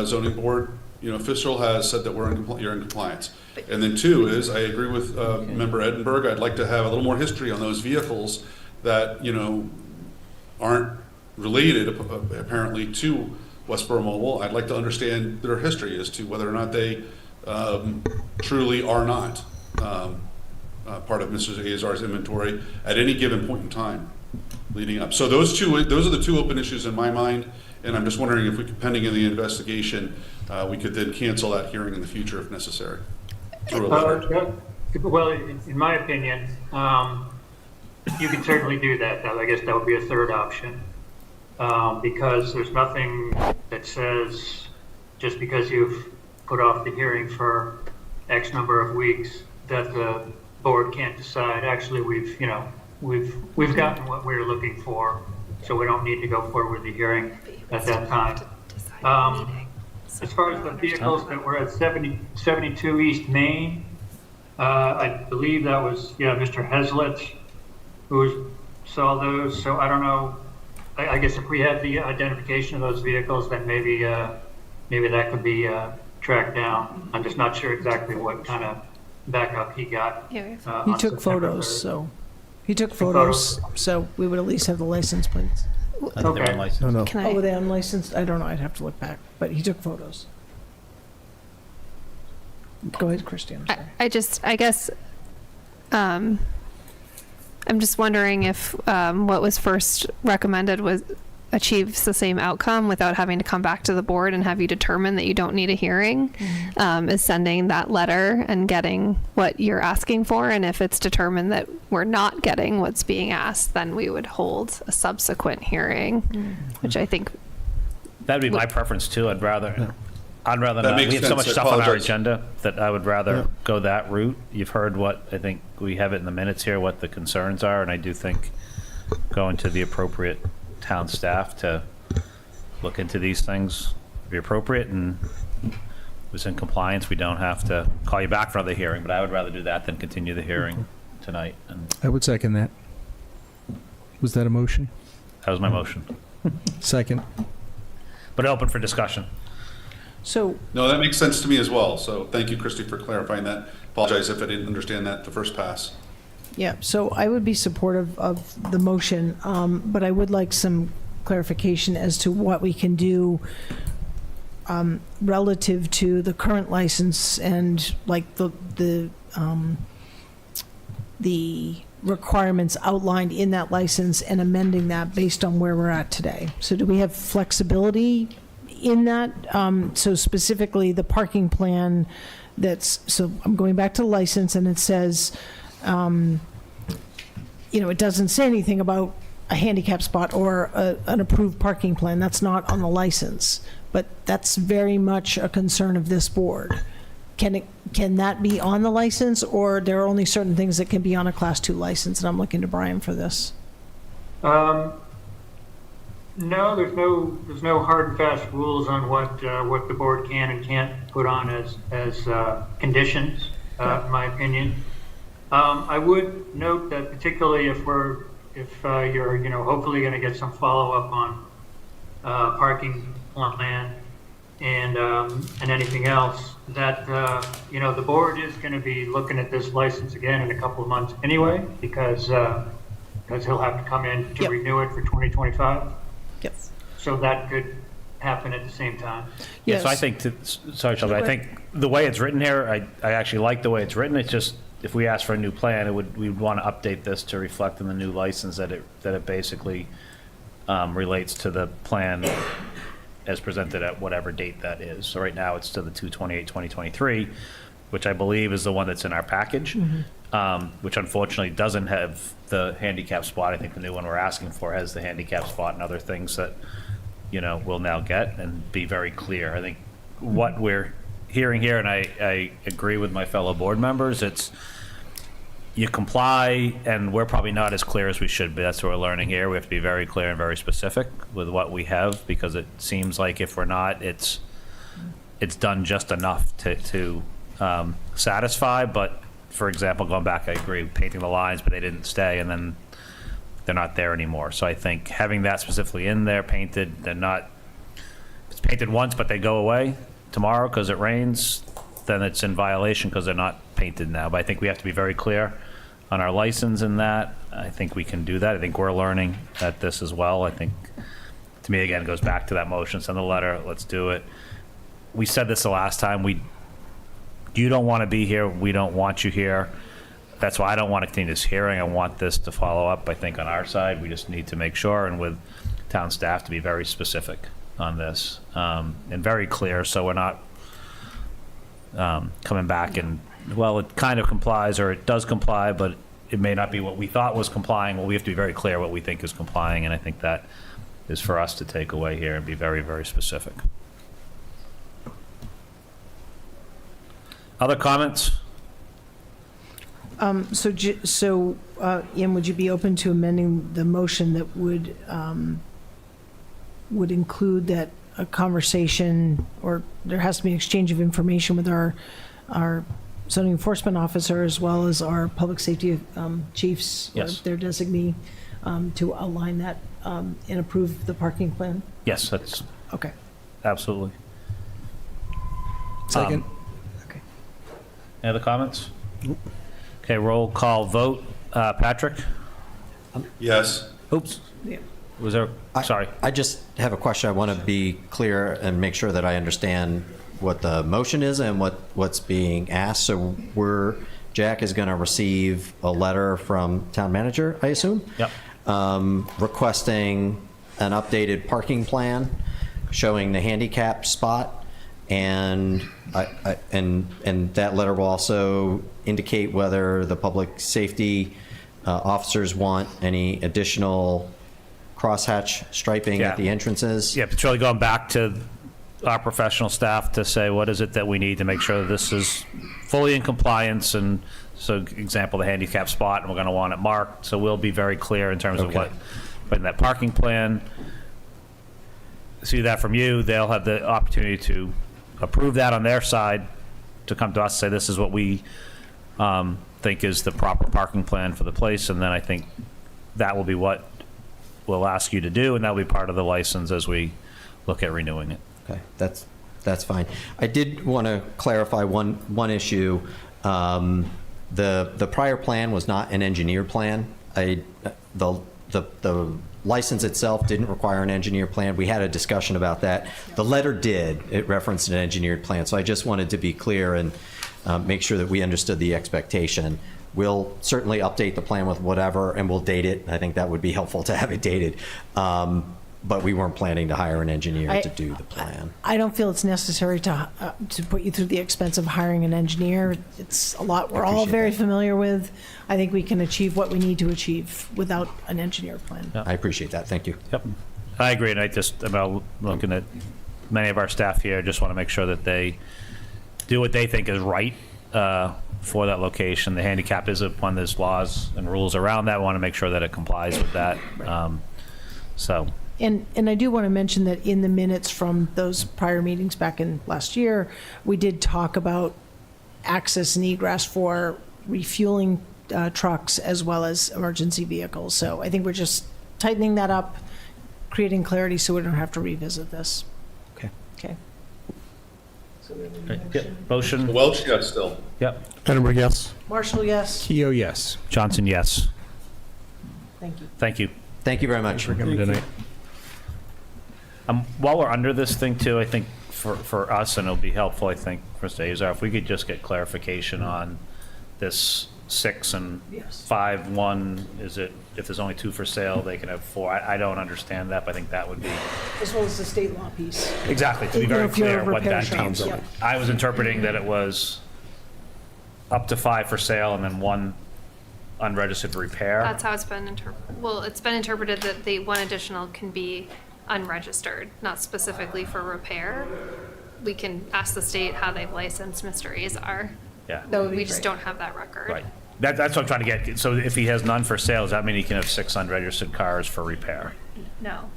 zoning board, you know, official has said that you're in compliance. And then 2 is, I agree with Member Edinburgh. I'd like to have a little more history on those vehicles that, you know, aren't related apparently to Westborough Mobile. I'd like to understand their history as to whether or not they truly are not part of Mr. Azar's inventory at any given point in time leading up. So those are the 2 open issues in my mind, and I'm just wondering if we could, pending in the investigation, we could then cancel that hearing in the future if necessary through a letter. Well, in my opinion, you can certainly do that. I guess that would be a third option. Because there's nothing that says just because you've put off the hearing for X number of weeks that the board can't decide. Actually, we've gotten what we're looking for, so we don't need to go forward with the hearing at that time. As far as the vehicles that were at 72 East Main, I believe that was, Mr. Heslett who saw those. So I don't know. I guess if we had the identification of those vehicles, then maybe that could be tracked down. I'm just not sure exactly what kind of backup he got. Yeah, He on took September photos, 3rd. so, he took photos, so we would at least have the license plates. I think they're Okay. unlicensed. Can Oh, were I, they unlicensed? I don't know, I'd have to look back, but he took photos. Go ahead, Christie, I'm sorry. I guess, I'm just wondering if what was first recommended was achieves the same outcome without having to come back to the board and have you determine that you don't need a hearing, is sending that letter and getting what you're asking for. And if it's determined that we're not getting what's being asked, then we would hold a subsequent hearing, which I think, That'd be my preference too. I'd rather That not. makes We have so sense. much I stuff on our apologize. agenda that I would rather go that route. You've heard what, I think we have it in the minutes here, what the concerns are, and I do think going to the appropriate town staff to look into these things would be appropriate, and if it's in compliance, we don't have to call you back for another hearing, but I would rather do that than continue the hearing tonight, and I would second that. Was that a motion? that was my motion. Second. But open for discussion. So, No, that makes sense to me as well. So thank you, Christie, for clarifying that. Apologize if I didn't understand that the first pass. yeah, so I would be supportive of the motion, but I would like some clarification as to what we can do relative to the current license and like the requirements outlined in that license and amending that based on where we're at today. So do we have flexibility in that? So specifically the parking plan so I'm going back to the license and it says, it doesn't say anything about a handicap spot or an approved parking plan. That's not on the license, but that's very much a concern of this board. Can that be on the license, or there are only certain things that can be on a Class 2 license? And I'm looking to Brian for this. No, there's no hard and fast rules on what the board can and can't put on as conditions, in my opinion. I would note that particularly if you're hopefully going to get some follow up on parking plan and anything else, that the board is going to be looking at this license again in a couple of months anyway, because he'll have to come in to Yep. renew it for 2025. Yep. So that could happen at the same time. Yeah, so I Yes. think, sorry, Shelby, I think the way it's written here, I actually like the way it's written. It's just, if we ask for a new plan, we would want to update this to reflect in the new license that it basically relates to the plan as presented at whatever date that is. So right now, it's to the 2/28/2023, which I believe is the one that's in our package, which unfortunately doesn't have the handicap spot. I think the new one we're asking for has the handicap spot and other things that, we'll now get and be very clear. I think what we're hearing here, and I agree with my fellow board members, it's you comply, and we're probably not as clear as we should be. That's what we're learning here. We have to be very clear and very specific with what we have, because it seems like if we're not, it's done just enough to satisfy. But for example, going back, I agree, painting the lines, but they didn't stay, and then they're not there anymore. So I think having that specifically in there, painted, it's painted once, but they go away tomorrow because it rains, then it's in violation because they're not painted now. But I think we have to be very clear on our license in that. I think we can do that. I think we're learning at this as well. I think, to me, again, it goes back to that motion, send the letter, let's do it. We said this the last time, you don't want to be here, we don't want you here. That's why I don't want to continue this hearing. I want this to follow up, I think, on our side. We just need to make sure, and with town staff, to be very specific on this, and very clear, so we're not coming back and, well, it kind of complies, or it does comply, but it may not be what we thought was complying. Well, we have to be very clear what we think is complying, and I think that is for us to take away here and be very, very specific. Other comments? So, Ian, would you be open to amending the motion that would include that a conversation, or there has to be an exchange of information with our zoning enforcement officer as well as our public safety chiefs, or Yes. their designee, to align that and approve the parking plan? Yes, that's Okay. absolutely. Second. Any other comments? Okay, roll call vote. Patrick? Yes. Oops. Yeah. Was there, sorry. I just have a question. I want to be clear and make sure that I understand what the motion is and what's being asked. So Jack is going to receive a letter from town manager, I assume? Yep. Requesting an updated parking plan showing the handicap spot, and and that letter will also indicate whether the public safety officers want any additional crosshatch striping at the entrances. Yeah, it's really going back to our professional staff to say, what is it that we need to make sure that this is fully in compliance? And so, example, the handicap spot, and we're going to want it marked. So we'll be very clear in terms of Okay. what, but in that parking plan, see that from you, they'll have the opportunity to approve that on their side, to come to us, say this is what we think is the proper parking plan for the place. And then I think that will be what we'll ask you to do, and that'll be part of the license as we look at renewing it. Okay, that's fine. I did want to clarify one issue. The prior plan was not an engineer plan. The license itself didn't require an engineer plan. We had a discussion about that. The letter did. It referenced an engineered plan. So I just wanted to be clear and make sure that we understood the expectation. We'll certainly update the plan with whatever, and we'll date it. I think that would be helpful to have it dated. But we weren't planning to hire an engineer to do the plan. I don't feel it's necessary to put you through the expense of hiring an engineer. It's a lot we're all appreciate very that. familiar with. I think we can achieve what we need to achieve without an engineer plan. I appreciate that. Thank you. Yep, I agree, and I just, about looking at many of our staff here, just want to make sure that they do what they think is right for that location. The handicap is one, there's laws and rules around that. We want to make sure that it complies with that. So, And I do want to mention that in the minutes from those prior meetings back in last year, we did talk about access and egress for refueling trucks as well as emergency vehicles. So I think we're just tightening that up, creating clarity so we don't have to revisit this. Okay. Okay. yep, motion, Welch, yes, still. yep. Edinburgh, yes. Marshall, yes. Keo, yes. Johnson, yes. Thank you. Thank you. Thank you very much. For coming tonight. While we're under this thing too, I think for us, and it'll be helpful, I think, for Mr. Azar, if we could just get clarification on this 6 and Yes. 5, 1, is it, if there's only 2 for sale, they can have 4? I don't understand that, but I think that would be, As well as the state law piece. exactly, to be You know, very if you're a clear what repair that shop, means. yep. I was interpreting that it was up to 5 for sale and then 1 unregistered repair. That's how it's been interpreted. Well, it's been interpreted that the one additional can be unregistered, not specifically for repair. We can ask the state how they've licensed Mr. Azar. Yeah, That would be We just great. don't have that record. right. That's what I'm trying to get. So if he has none for sale, does that mean he can have 6 unregistered cars for repair? No.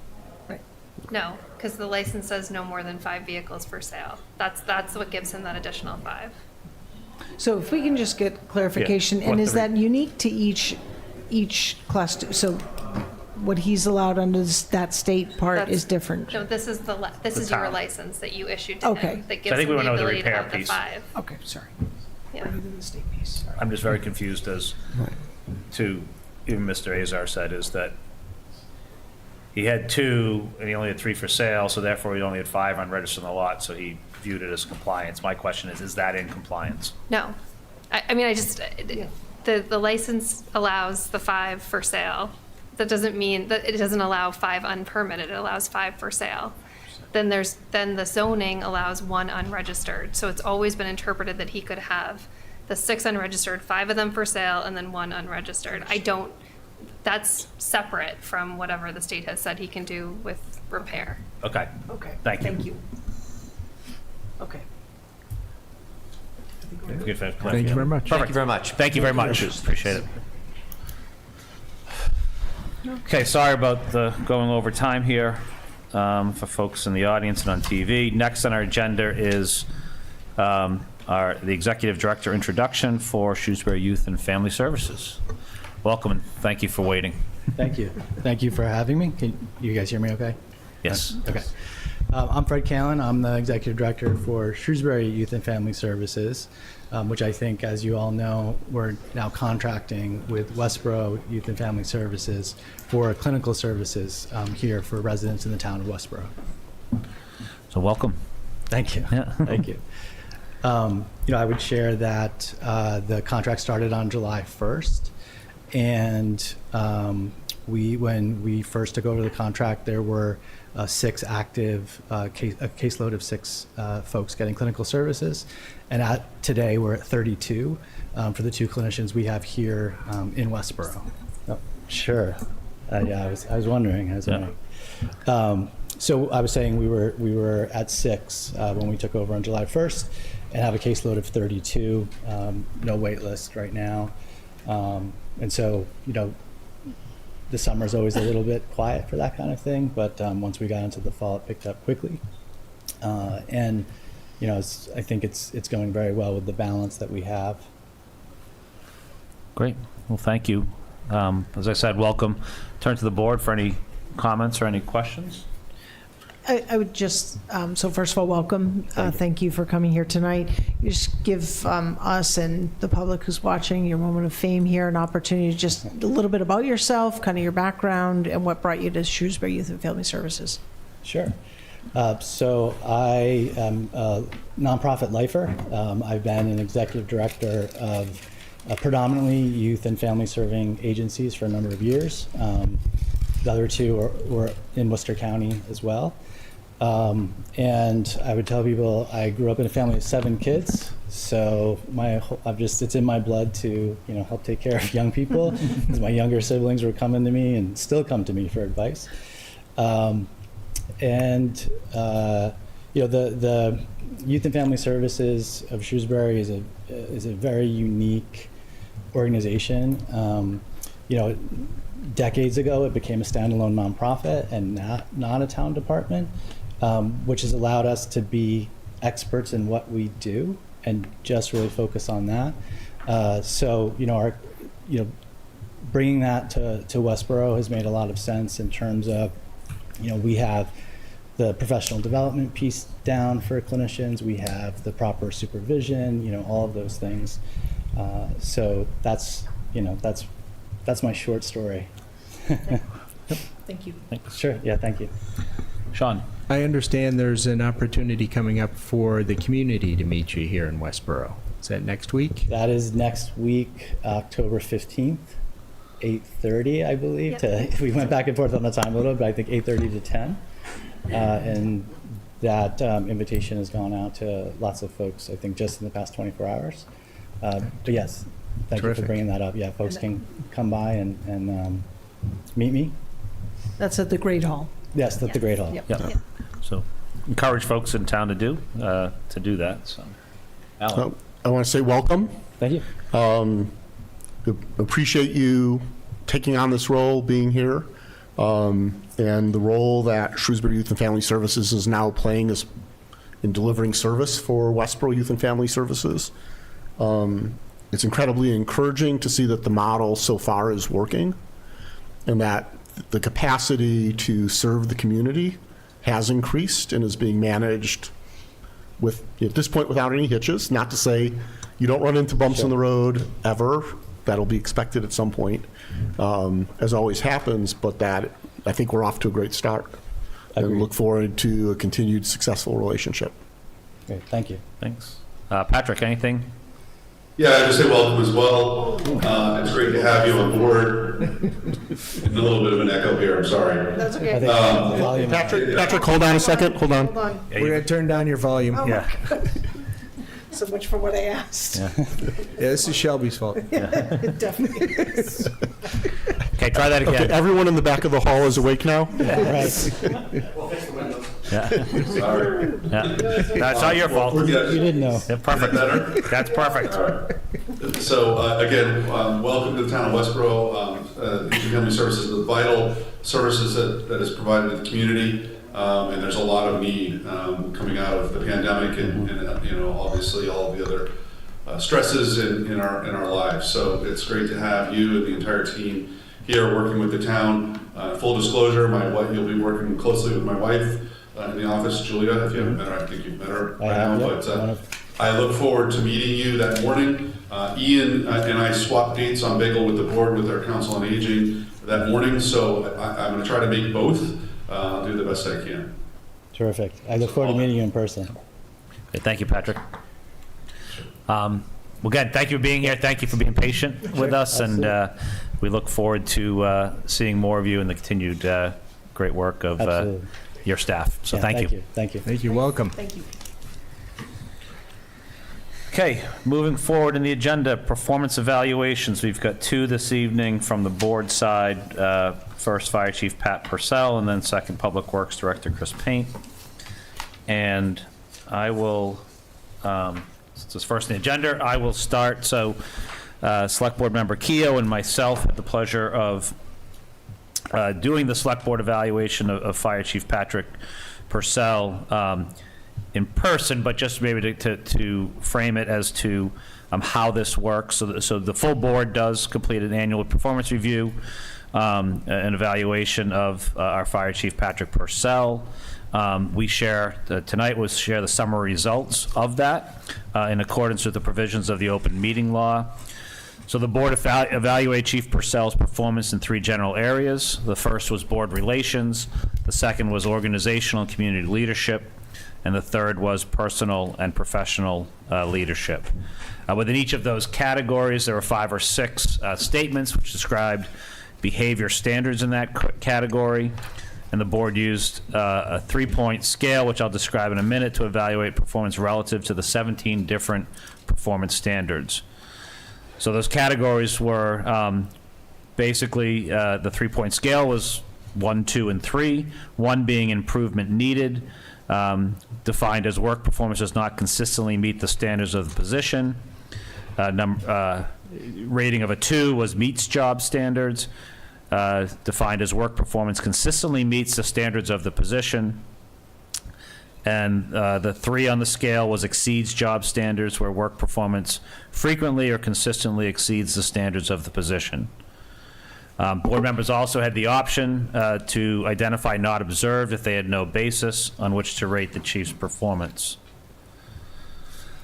Right. No, because the license says no more than 5 vehicles for sale. That's what gives him that additional 5. So if we can just get clarification, Yeah, and what is the that unique to each class? So what he's allowed under that state part That's- is different? No, this is this The is your town. license that you issued to Okay. him that So I gives think him we the wanna know the ability to repair have the piece. 5. Okay, sorry. Yeah. Rather than the state piece, sorry. I'm just very confused as to, even Mr. Azar said, is that he had 2 and he only had 3 for sale, so therefore he only had 5 unregistered in the lot, so he viewed it as compliance. My question is that in compliance? No. I mean, I just, the license allows the 5 for sale. That doesn't mean, that it doesn't allow 5 unpermitted, it allows 5 for sale. Then the zoning allows 1 unregistered. So it's always been interpreted that he could have the 6 unregistered, 5 of them for sale, and then 1 unregistered. That's separate from whatever the state has said he can do with repair. Okay. Okay. Thank you. Thank you. Okay. Good for Thank you very much. Thank you very much. Thank you very much. Appreciate it. Okay, sorry about the going over time here for folks in the audience and on TV. Next on our agenda is the Executive Director introduction for Shrewsbury Youth and Family Services. Welcome and thank you for waiting. Thank you. Thank you for having me. Can you guys hear me okay? Yes. Okay. I'm Fred Callen. I'm the Executive Director for Shrewsbury Youth and Family Services, which I think, as you all know, we're now contracting with Westborough Youth and Family Services for clinical services here for residents in the town of Westborough. So welcome. Thank you. Yeah. Thank you. I would share that the contract started on July 1st, and when we first took over the contract, there were 6 active, a caseload of 6 folks getting clinical services. And today we're at 32 for the 2 clinicians we have here in Westborough. Oh, sure. Yeah, I was wondering. So I was saying we were at 6 when we took over on July 1st and have a caseload of 32, no wait list right now. And so, the summer's always a little bit quiet for that kind of thing, but once we got into the fall, it picked up quickly. And I think it's going very well with the balance that we have. Great. Well, thank you. As I said, welcome. Turn to the board for any comments or any questions. I would just, so first of all, welcome. Thank you for coming here tonight. You just give us and the public who's watching your moment of fame here an opportunity to just a little bit about yourself, kind of your background, and what brought you to Shrewsbury Youth and Family Services. Sure. So I am a nonprofit lifer. I've been an executive director of predominantly youth and family serving agencies for a number of years. The other 2 were in Worcester County as well. And I would tell people I grew up in a family of 7 kids, so it's in my blood to help take care of young people. Because my younger siblings were coming to me and still come to me for advice. The Youth and Family Services of Shrewsbury is a very unique organization. Decades ago, it became a standalone nonprofit and not a town department, which has allowed us to be experts in what we do and just really focus on that. Bringing that to Westborough has made a lot of sense in terms of, we have the professional development piece down for clinicians, we have the proper supervision, all of those things. So that's my short story. Thank you. Sure. Yeah, thank you. Sean. I understand there's an opportunity coming up for the community to meet you here in Westborough. Is that next week? That is next week, October 15th, 8:30, I believe. Yep. We went back and forth on the time a little, but I think 8:30 to 10. And that invitation has gone out to lots of folks, I think, just in the past 24 hours. But yes, thank you for bringing that up. Yeah, folks can come by and meet me. That's at the Great Hall. Yes, at the Great Hall. Yep. Yep. So encourage folks in town to do that. So, Alan. I want to say welcome. Thank you. Appreciate you taking on this role, being here, and the role that Shrewsbury Youth and Family Services is now playing is in delivering service for Westborough Youth and Family Services. It's incredibly encouraging to see that the model so far is working and that the capacity to serve the community has increased and is being managed at this point without any hitches. Not to say you don't run into bumps in the road ever. That'll be expected at some point, as always happens, but that I think we're off to a great start. And look forward to a continued successful relationship. Great, thank you. Thanks. Patrick, anything? Yeah, I just say welcome as well. It's great to have you on board. A little bit of an echo here, I'm sorry. That's okay. Patrick, hold on a second. Hold on. We're going to turn down your volume. Yeah. So much for what I asked. Yeah, this is Shelby's fault. It definitely is. Okay, try that Okay, again. everyone in the back of the hall is awake now? Right. Yeah. Sorry. Yeah. No, it's not your fault. We're good. You didn't know. Yeah, perfect. Better? That's perfect. So again, welcome to the town of Westborough. Aging Family Services, the vital services that is provided to the community, and there's a lot of need coming out of the pandemic and obviously all of the other stresses in our lives. So it's great to have you and the entire team here working with the town. Full disclosure, you'll be working closely with my wife in the office, Julia. If you haven't met her, I think you've met her by now. But I look forward to meeting you that morning. Ian and I swapped dates on Bagel with the board with our Council on Aging that morning, so I'm going to try to make both. I'll do the best I can. Terrific. I look forward to meeting you in person. Okay, thank you, Patrick. Well, again, thank you for being here. Thank you for being patient with us, and we look forward to seeing more of you in the continued great work of your staff. So Yeah, thank you. Thank you. Thank you, welcome. Thank you. Okay, moving forward in the agenda, performance evaluations. We've got two this evening from the board side. First, Fire Chief Pat Purcell, and then second, Public Works Director Chris Paint. And I will, since it's first in the agenda, I will start. So Select Board Member Keough and myself had the pleasure of doing the Select Board evaluation of Fire Chief Patrick Purcell in person, but just maybe to frame it as to how this works. So the full board does complete an annual performance review, an evaluation of our Fire Chief Patrick Purcell. We share, tonight we'll share the summary results of that in accordance with the provisions of the open meeting law. So the board evaluated Chief Purcell's performance in three general areas. The first was board relations, the second was organizational and community leadership, and the third was personal and professional leadership. Within each of those categories, there were 5 or 6 statements which described behavior standards in that category, and the board used a 3-point scale, which I'll describe in a minute, to evaluate performance relative to the 17 different performance standards. So those categories were basically the 3-point scale was 1, 2, and 3, 1 being improvement needed, defined as work performance does not consistently meet the standards of the position. Rating of a 2 was meets job standards, defined as work performance consistently meets the standards of the position. And the 3 on the scale was exceeds job standards, where work performance frequently or consistently exceeds the standards of the position. Board members also had the option to identify not observed if they had no basis on which to rate the chief's performance.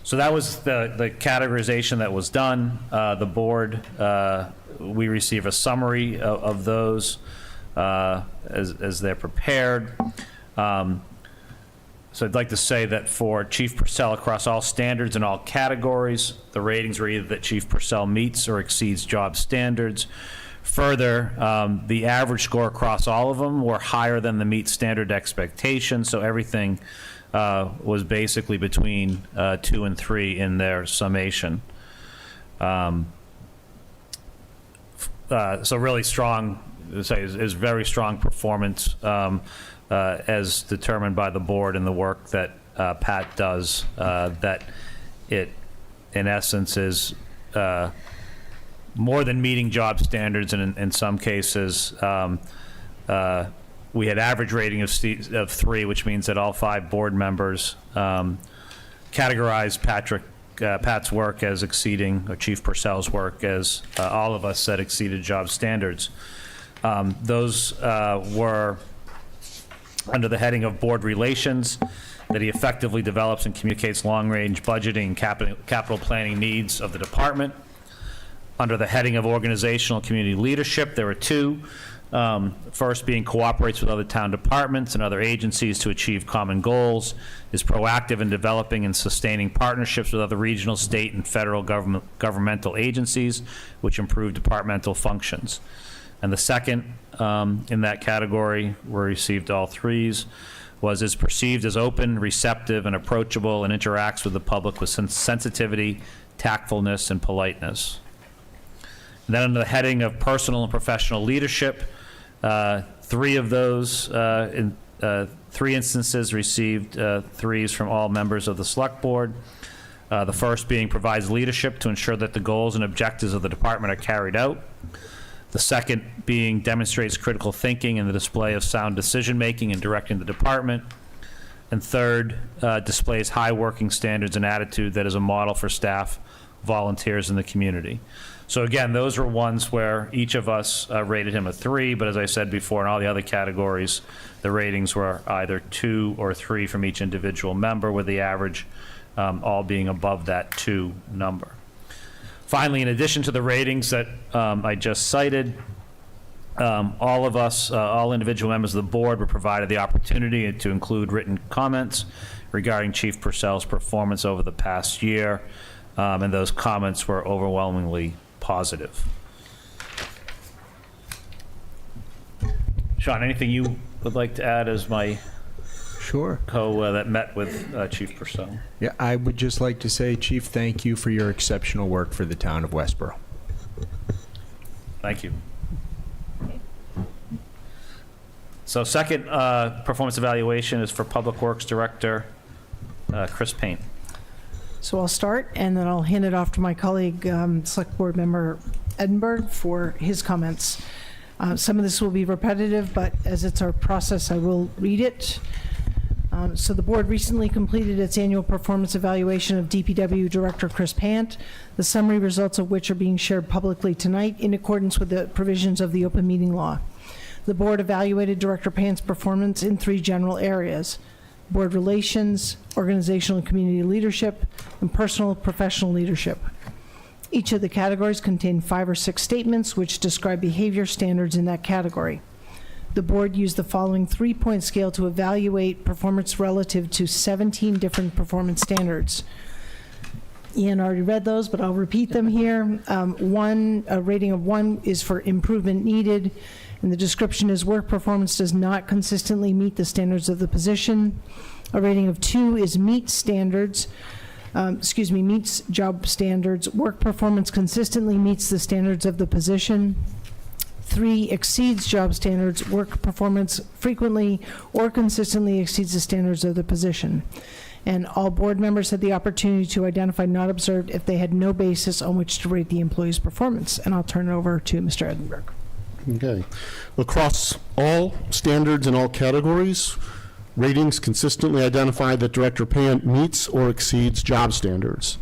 So that was the categorization that was done. The board, we receive a summary of those as they're prepared. So I'd like to say that for Chief Purcell across all standards and all categories, the ratings were either that Chief Purcell meets or exceeds job standards. Further, the average score across all of them were higher than the meet standard expectation, so everything was basically between 2 and 3 in their summation. So really strong, is very strong performance as determined by the board and the work that Pat does, that it, in essence, is more than meeting job standards, and in some cases, we had average rating of 3, which means that all 5 board members categorized Pat's work as exceeding, or Chief Purcell's work as all of us said exceeded job standards. Those were under the heading of board relations, that he effectively develops and communicates long-range budgeting and capital planning needs of the department. Under the heading of organizational community leadership, there were 2. First being cooperates with other town departments and other agencies to achieve common goals, is proactive in developing and sustaining partnerships with other regional, state, and federal governmental agencies, which improve departmental functions. And the second in that category, where received all 3s, is perceived as open, receptive, and approachable, and interacts with the public with sensitivity, tactfulness, and politeness. And then under the heading of personal and professional leadership, three of those, in 3 instances received 3s from all members of the Select Board. The first being provides leadership to ensure that the goals and objectives of the department are carried out. The second being demonstrates critical thinking and the display of sound decision-making in directing the department. And third, displays high working standards and attitude that is a model for staff, volunteers, in the community. So again, those were ones where each of us rated him a 3, but as I said before, in all the other categories, the ratings were either 2 or 3 from each individual member, with the average all being above that 2 number. Finally, in addition to the ratings that I just cited, all of us, all individual members of the board were provided the opportunity to include written comments regarding Chief Purcell's performance over the past year, and those comments were overwhelmingly positive. Sean, anything you would like to add as my Sure. that met with Chief Purcell? Yeah, I would just like to say, Chief, thank you for your exceptional work for the town of Westborough. Thank you. So second performance evaluation is for Public Works Director Chris Payne. So I'll start, and then I'll hand it off to my colleague, Select Board Member Edinburgh, for his comments. Some of this will be repetitive, but as it's our process, I will read it. So the board recently completed its annual performance evaluation of DPW Director Chris Pant, the summary results of which are being shared publicly tonight in accordance with the provisions of the open meeting law. The board evaluated Director Pant's performance in 3 general areas: board relations, organizational and community leadership, and personal professional leadership. Each of the categories contained 5 or 6 statements which describe behavior standards in that category. The board used the following 3-point scale to evaluate performance relative to 17 different performance standards. Ian already read those, but I'll repeat them here. A rating of 1 is for improvement needed, and the description is work performance does not consistently meet the standards of the position. A rating of 2 is meets job standards. Work performance consistently meets the standards of the position. 3 exceeds job standards. Work performance frequently or consistently exceeds the standards of the position. And all board members had the opportunity to identify not observed if they had no basis on which to rate the employee's performance. And I'll turn it over to Mr. Edinburgh. Okay. Across all standards and all categories, ratings consistently identify that Director Pant meets or exceeds job standards.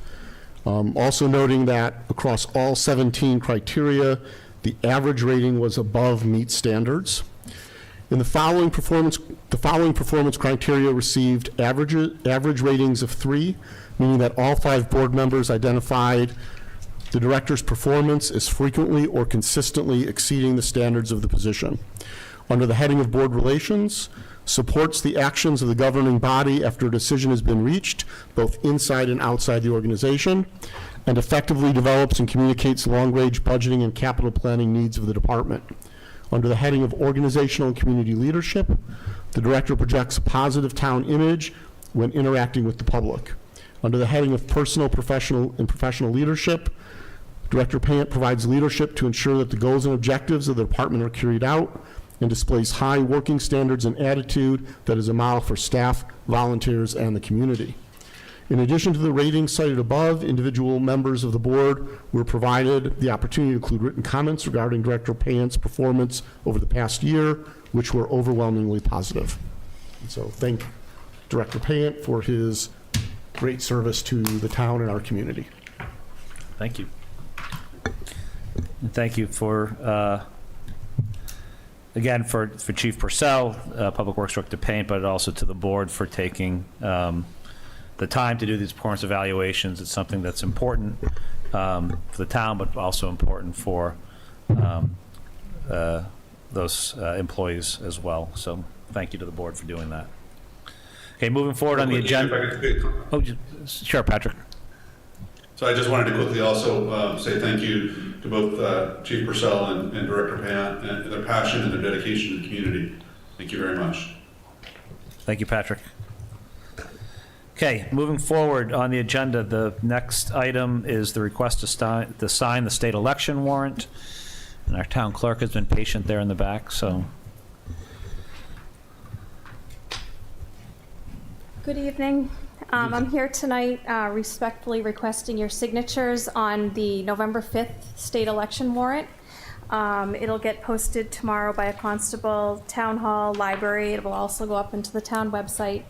Also noting that across all 17 criteria, the average rating was above meet standards. In the following performance criteria received average ratings of 3, meaning that all 5 board members identified the director's performance is frequently or consistently exceeding the standards of the position. Under the heading of board relations, supports the actions of the governing body after a decision has been reached, both inside and outside the organization, and effectively develops and communicates long-range budgeting and capital planning needs of the department. Under the heading of organizational and community leadership, the director projects a positive town image when interacting with the public. Under the heading of personal, professional leadership, Director Pant provides leadership to ensure that the goals and objectives of the department are carried out and displays high working standards and attitude that is a model for staff, volunteers, and the community. In addition to the ratings cited above, individual members of the board were provided the opportunity to include written comments regarding Director Pant's performance over the past year, which were overwhelmingly positive. And so thank Director Pant for his great service to the town and our community. Thank you. And thank you for, again, for Chief Purcell, Public Works Director Payne, but also to the board for taking the time to do these performance evaluations. It's something that's important for the town, but also important for those employees as well. So thank you to the board for doing that. Okay, moving forward on the agenda. Oh, sure, Patrick. So I just wanted to quickly also say thank you to both Chief Purcell and Director Pant and their passion and their dedication to the community. Thank you very much. Thank you, Patrick. Okay, moving forward on the agenda, the next item is the request to sign the state election warrant. And our town clerk has been patient there in the back, so. Good evening. I'm here tonight respectfully requesting your signatures on the November 5th state election warrant. It'll get posted tomorrow by a constable, town hall, library. It will also go up into the town website.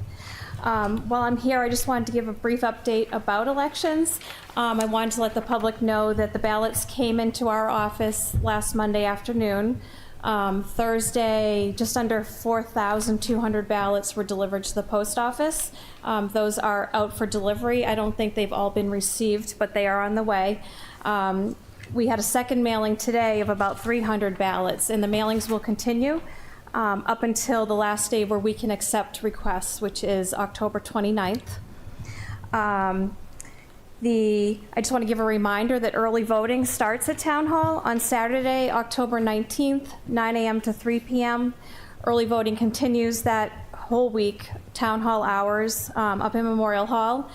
While I'm here, I just wanted to give a brief update about elections. I wanted to let the public know that the ballots came into our office last Monday afternoon. Thursday, just under 4,200 ballots were delivered to the post office. Those are out for delivery. I don't think they've all been received, but they are on the way. We had a second mailing today of about 300 ballots, and the mailings will continue up until the last day where we can accept requests, which is October 29th. I just want to give a reminder that early voting starts at Town Hall on Saturday, October 19th, 9 a.m. to 3 p.m. Early voting continues that whole week, Town Hall hours up in Memorial Hall.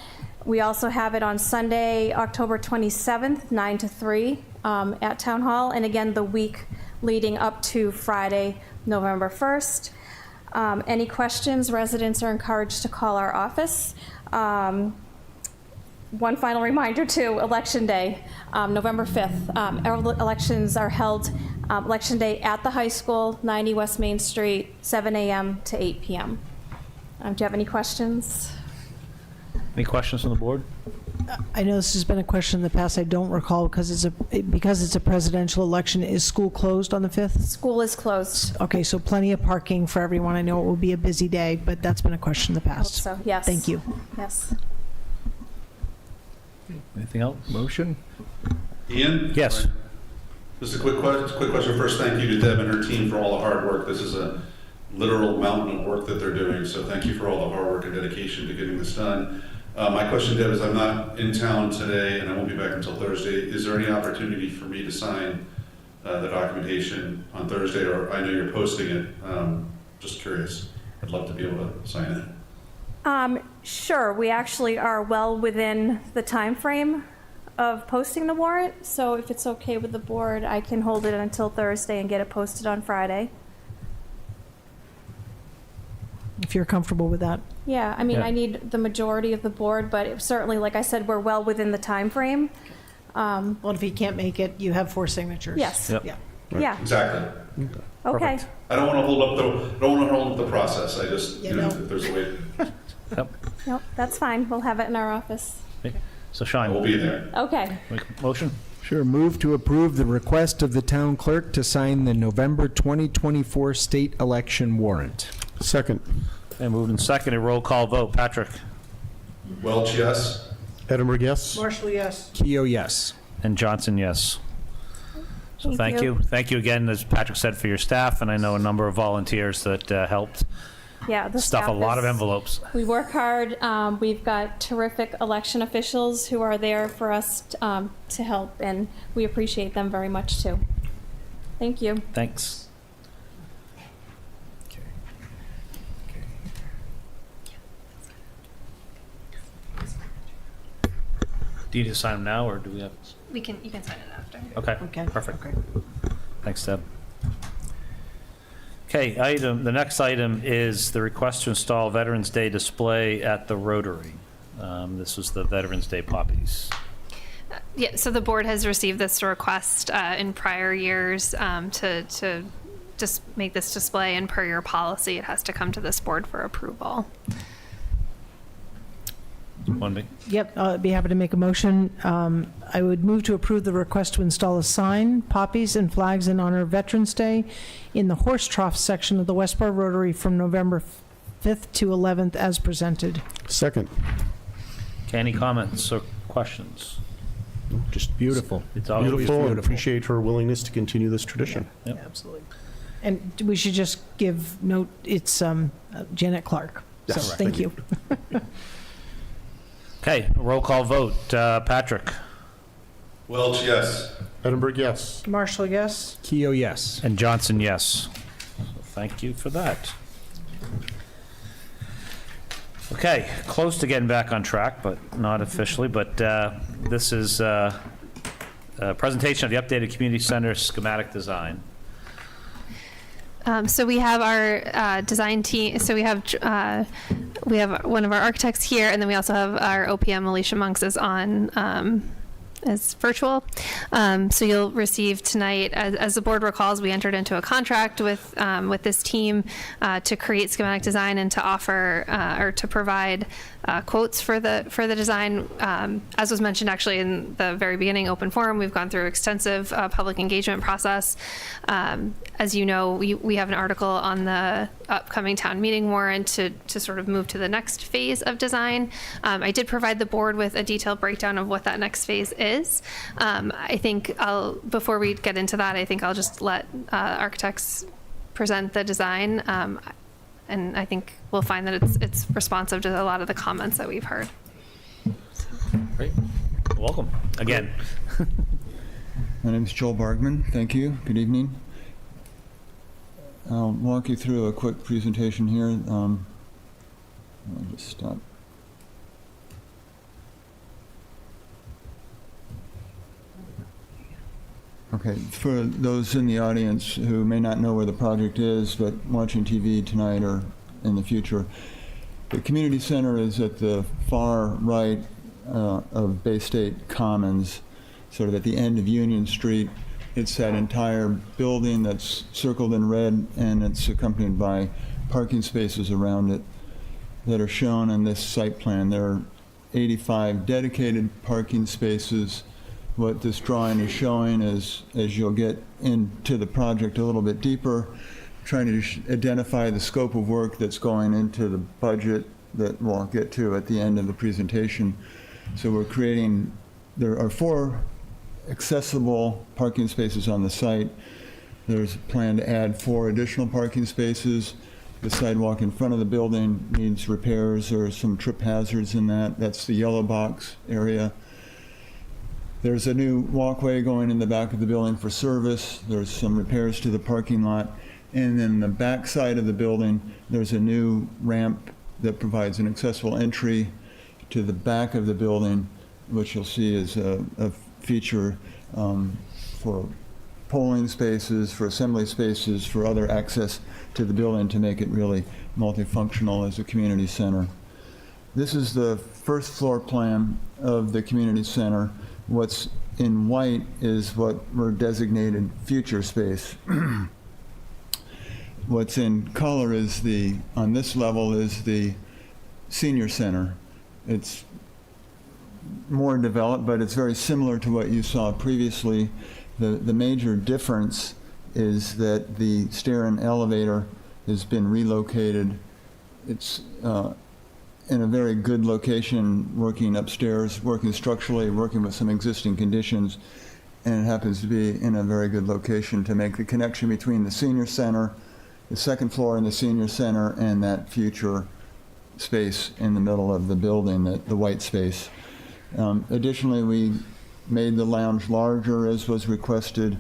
We also have it on Sunday, October 27th, 9 to 3 at Town Hall, and again the week leading up to Friday, November 1st. Any questions, residents are encouraged to call our office. One final reminder too, Election Day, November 5th. Elections are held Election Day at the high school, 90 West Main Street, 7 a.m. to 8 p.m. Do you have any questions? Any questions from the board? I know this has been a question in the past. I don't recall because it's a presidential election. Is school closed on the 5th? School is closed. Okay, so plenty of parking for everyone. I know it will be a busy day, but that's been a question in the past. So, yes. Thank you. Yes. Anything else? Motion? Ian? Yes. Just a quick question first. Thank you to Deb and her team for all the hard work. This is a literal mountain of work that they're doing, so thank you for all the hard work and dedication to getting this done. My question, Deb, is I'm not in town today and I won't be back until Thursday. Is there any opportunity for me to sign the documentation on Thursday, or I know you're posting it, just curious. I'd love to be able to sign it. Sure, we actually are well within the time frame of posting the warrant, so if it's okay with the board, I can hold it until Thursday and get it posted on Friday. If you're comfortable with that. Yeah, I mean, Yeah. I need the majority of the board, but certainly, like I said, we're well within the time frame. Well, if he can't make it, you have 4 signatures. Yes. Yep. Yeah. Yeah, Exactly. okay. Perfect. I don't want to hold up the process. I just, Yeah, you know, no. if there's a way, Yep. Nope, that's fine. We'll have it in our office. So I Sean, will be there. Okay. make a motion? Sure. Move to approve the request of the town clerk to sign the November 2024 state election warrant. Second. And moved and seconded. Roll call vote. Patrick? Welch, yes. Edinburgh, yes? Marshall, yes. Keo, yes. And Johnson, yes. So Thank thank you. you. Thank you again, as Patrick said, for your staff, and I know a number of volunteers that helped Yeah, the stuff a staff lot of is- envelopes. We work hard. We've got terrific election officials who are there for us to help, and we appreciate them very much too. Thank you. Thanks. Do you need to sign them now, or do we have? You can sign it after. Okay. Okay. Perfect. Okay. Thanks, Deb. Okay, the next item is the request to install Veterans Day display at the Rotary. This was the Veterans Day poppies. Yeah, so the board has received this request in prior years to just make this display, and per your policy, it has to come to this board for approval. Yep, I'd be happy to make a motion. I would move to approve the request to install a sign, poppies, and flags in honor of Veterans Day in the horse trough section of the Westborough Rotary from November 5th to 11th as presented. Second. Okay, any comments or questions? Just beautiful. It's always Beautiful, and beautiful. appreciate her willingness to continue this tradition. Yep. Absolutely. And we should just give note, it's Janet Clark. So Yes, thank thank you. Okay, roll call vote. Patrick? Welch, yes. Edinburgh, yes. Marshall, yes. Keo, yes. And Johnson, yes. So thank you for that. Okay, close to getting back on track, but not officially. But this is a presentation of the updated community center schematic design. So we have our design team. So we have one of our architects here, and then we also have our OPM Alicia Monks is on as virtual. So you'll receive tonight, as the board recalls, we entered into a contract with this team to create schematic design and to offer or to provide quotes for the design. As was mentioned actually in the very beginning open forum, we've gone through extensive public engagement process. As you know, we have an article on the upcoming town meeting warrant to sort of move to the next phase of design. I did provide the board with a detailed breakdown of what that next phase is. I think before we get into that, I think I'll just let architects present the design. And I think we'll find that it's responsive to a lot of the comments that we've heard. Great. Welcome again. My name is Joel Bargman. Thank you. Good evening. I'll walk you through a quick presentation here. I'll just stop. Okay, for those in the audience who may not know where the project is, but watching TV tonight or in the future, the community center is at the far right of Bay State Commons, sort of at the end of Union Street. It's that entire building that's circled in red, and it's accompanied by parking spaces around it that are shown in this site plan. There are 85 dedicated parking spaces. What this drawing is showing is, as you'll get into the project a little bit deeper, trying to identify the scope of work that's going into the budget that we'll get to at the end of the presentation. So we're creating, there are 4 accessible parking spaces on the site. There's a plan to add 4 additional parking spaces. The sidewalk in front of the building needs repairs. There are some trip hazards in that. That's the yellow box area. There's a new walkway going in the back of the building for service. There's some repairs to the parking lot. And then the back side of the building, there's a new ramp that provides an accessible entry to the back of the building, which you'll see is a feature for polling spaces, for assembly spaces, for other access to the building to make it really multifunctional as a community center. This is the first floor plan of the community center. What's in white is what we're designated future space. What's in color is on this level is the senior center. It's more developed, but it's very similar to what you saw previously. The major difference is that the stair and elevator has been relocated. It's in a very good location, working upstairs, working structurally, working with some existing conditions, and it happens to be in a very good location to make the connection between the senior center, the second floor in the senior center, and that future space in the middle of the building, the white space. Additionally, we made the lounge larger as was requested.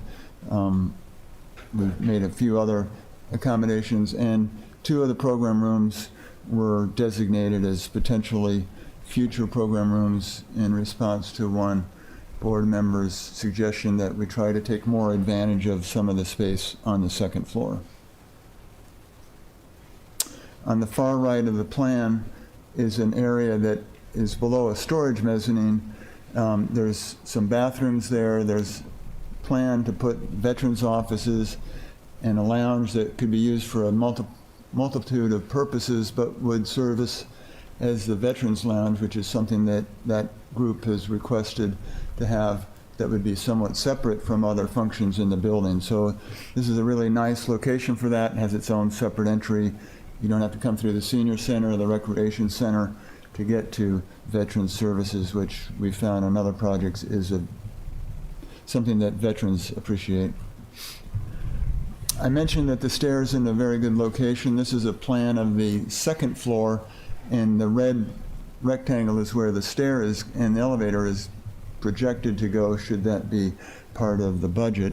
We've made a few other accommodations, and 2 of the program rooms were designated as potentially future program rooms in response to one board member's suggestion that we try to take more advantage of some of the space on the second floor. On the far right of the plan is an area that is below a storage mezzanine. There's some bathrooms there. There's a plan to put veterans' offices and a lounge that could be used for a multitude of purposes, but would service as the Veterans Lounge, which is something that group has requested to have that would be somewhat separate from other functions in the building. So this is a really nice location for that. It has its own separate entry. You don't have to come through the senior center or the recreation center to get to veterans services, which we found on other projects is something that veterans appreciate. I mentioned that the stairs in a very good location. This is a plan of the second floor, and the red rectangle is where the stair is and the elevator is projected to go, should that be part of the budget.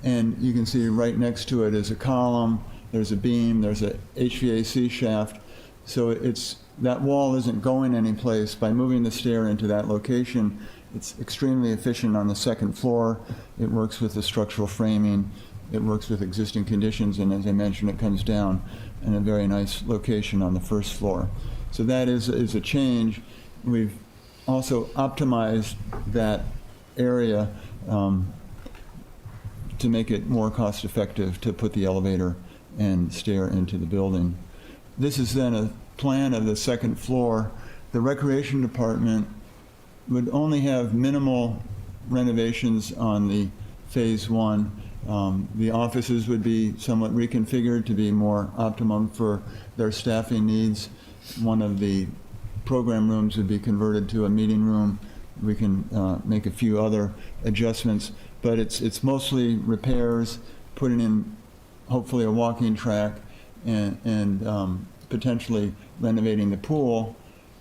And you can see right next to it is a column, there's a beam, there's a HVAC shaft. So it's that wall isn't going anyplace. By moving the stair into that location, it's extremely efficient on the second floor. It works with the structural framing. It works with existing conditions, and as I mentioned, it comes down in a very nice location on the first floor. So that is a change. We've also optimized that area to make it more cost-effective to put the elevator and stair into the building. This is then a plan of the second floor. The recreation department would only have minimal renovations on the phase one. The offices would be somewhat reconfigured to be more optimum for their staffing needs. One of the program rooms would be converted to a meeting room. We can make a few other adjustments, but it's mostly repairs, putting in hopefully a walking track, and potentially renovating the pool,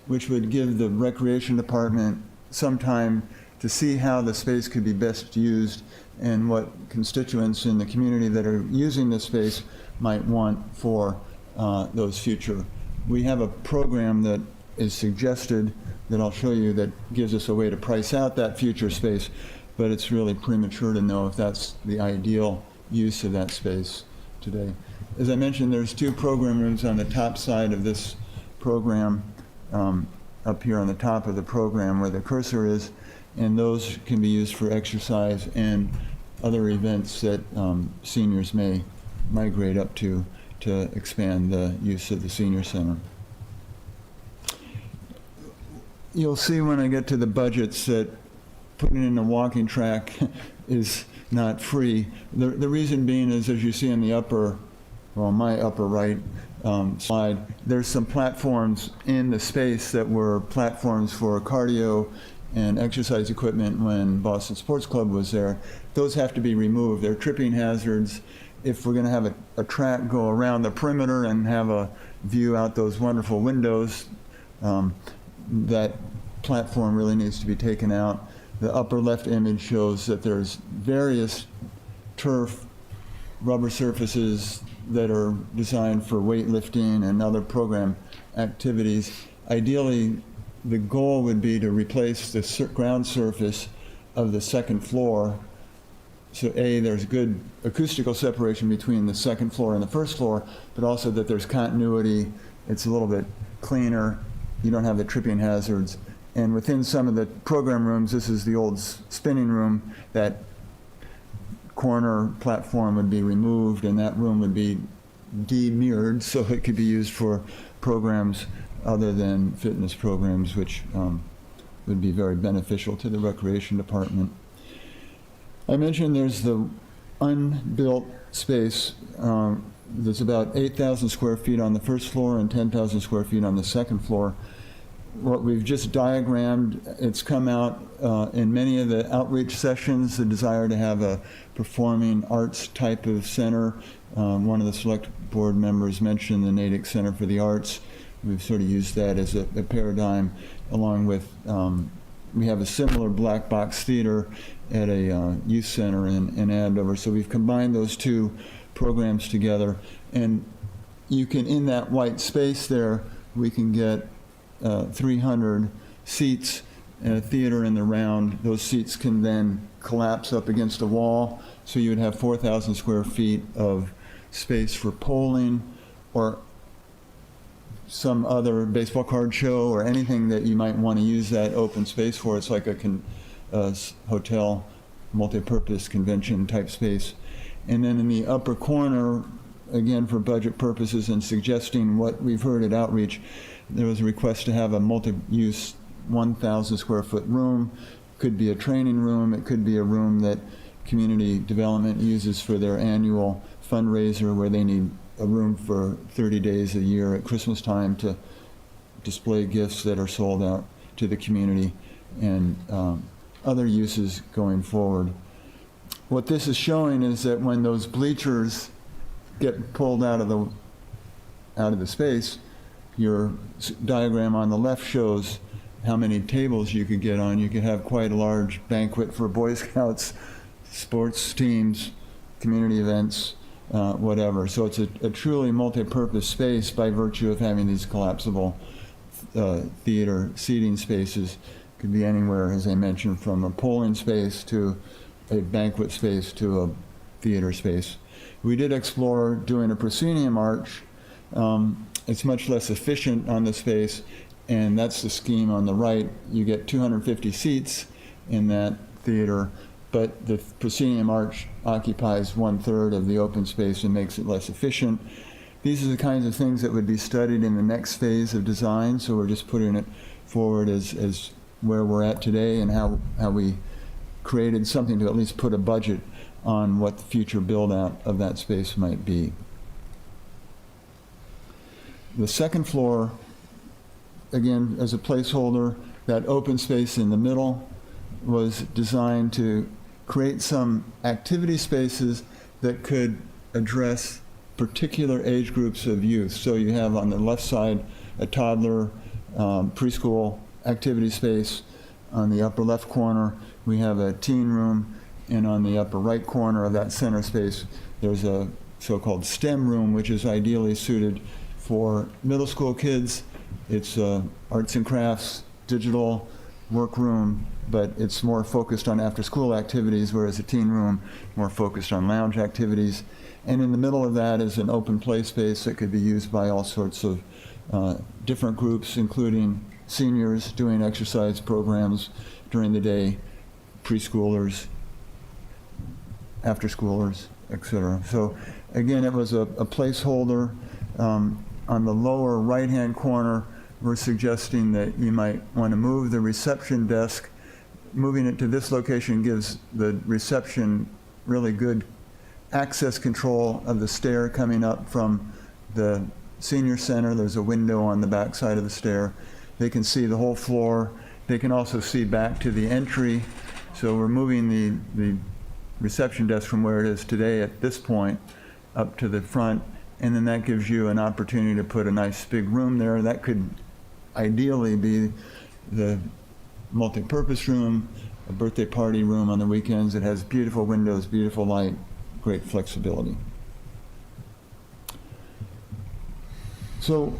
which would give the recreation department some time to see how the space could be best used and what constituents in the community that are using this space might want for those future. We have a program that is suggested that I'll show you that gives us a way to price out that future space, but it's really premature to know if that's the ideal use of that space today. As I mentioned, there's 2 program rooms on the top side of this program, up here on the top of the program where the cursor is, and those can be used for exercise and other events that seniors may migrate up to expand the use of the senior center. You'll see when I get to the budgets that putting in a walking track is not free. The reason being is, as you see in the my upper right slide, there's some platforms in the space that were platforms for cardio and exercise equipment when Boston Sports Club was there. Those have to be removed. They're tripping hazards. If we're going to have a track go around the perimeter and have a view out those wonderful windows, that platform really needs to be taken out. The upper left image shows that there's various turf, rubber surfaces that are designed for weightlifting and other program activities. Ideally, the goal would be to replace the ground surface of the second floor. So there's good acoustical separation between the second floor and the first floor, but also that there's continuity. It's a little bit cleaner. You don't have the tripping hazards. And within some of the program rooms, this is the old spinning room, that corner platform would be removed and that room would be de-mirrored so it could be used for programs other than fitness programs, which would be very beneficial to the recreation department. I mentioned there's the unbuilt space. There's about 8,000 square feet on the first floor and 10,000 square feet on the second floor. What we've just diagrammed, it's come out in many of the outreach sessions, the desire to have a performing arts type of center. One of the select board members mentioned the Natick Center for the Arts. We've sort of used that as a paradigm, along with, we have a similar black box theater at a youth center in Andover. So we've combined those 2 programs together. And you can, in that white space there, we can get 300 seats and a theater in the round. Those seats can then collapse up against a wall, so you would have 4,000 square feet of space for polling or some other baseball card show or anything that you might want to use that open space for. It's like a hotel multi-purpose convention type space. And then in the upper corner, again for budget purposes and suggesting what we've heard at outreach, there was a request to have a multi-use 1,000 square foot room. Could be a training room. It could be a room that community development uses for their annual fundraiser, where they need a room for 30 days a year at Christmas time to display gifts that are sold out to the community, and other uses going forward. What this is showing is that when those bleachers get pulled out of the space, your diagram on the left shows how many tables you could get on. You could have quite a large banquet for Boy Scouts, sports teams, community events, whatever. So it's a truly multi-purpose space by virtue of having these collapsible theater seating spaces. Could be anywhere, as I mentioned, from a polling space to a banquet space to a theater space. We did explore doing a proscenium arch. It's much less efficient on the space, and that's the scheme on the right. You get 250 seats in that theater, but the proscenium arch occupies 1/3 of the open space and makes it less efficient. These are the kinds of things that would be studied in the next phase of design, so we're just putting it forward as where we're at today and how we created something to at least put a budget on what the future build-out of that space might be. The second floor, again, as a placeholder, that open space in the middle was designed to create some activity spaces that could address particular age groups of youth. So you have on the left side a toddler preschool activity space. On the upper left corner, we have a teen room, and on the upper right corner of that center space, there's a so-called STEM room, which is ideally suited for middle school kids. It's arts and crafts, digital workroom, but it's more focused on after-school activities, whereas a teen room more focused on lounge activities. And in the middle of that is an open play space that could be used by all sorts of different groups, including seniors doing exercise programs during the day, preschoolers, after-schoolers, etc. So again, it was a placeholder. On the lower right-hand corner, we're suggesting that you might want to move the reception desk. Moving it to this location gives the reception really good access control of the stair coming up from the senior center. There's a window on the back side of the stair. They can see the whole floor. They can also see back to the entry. So we're moving the reception desk from where it is today at this point up to the front, and then that gives you an opportunity to put a nice big room there. That could ideally be the multi-purpose room, a birthday party room on the weekends. It has beautiful windows, beautiful light, great flexibility. So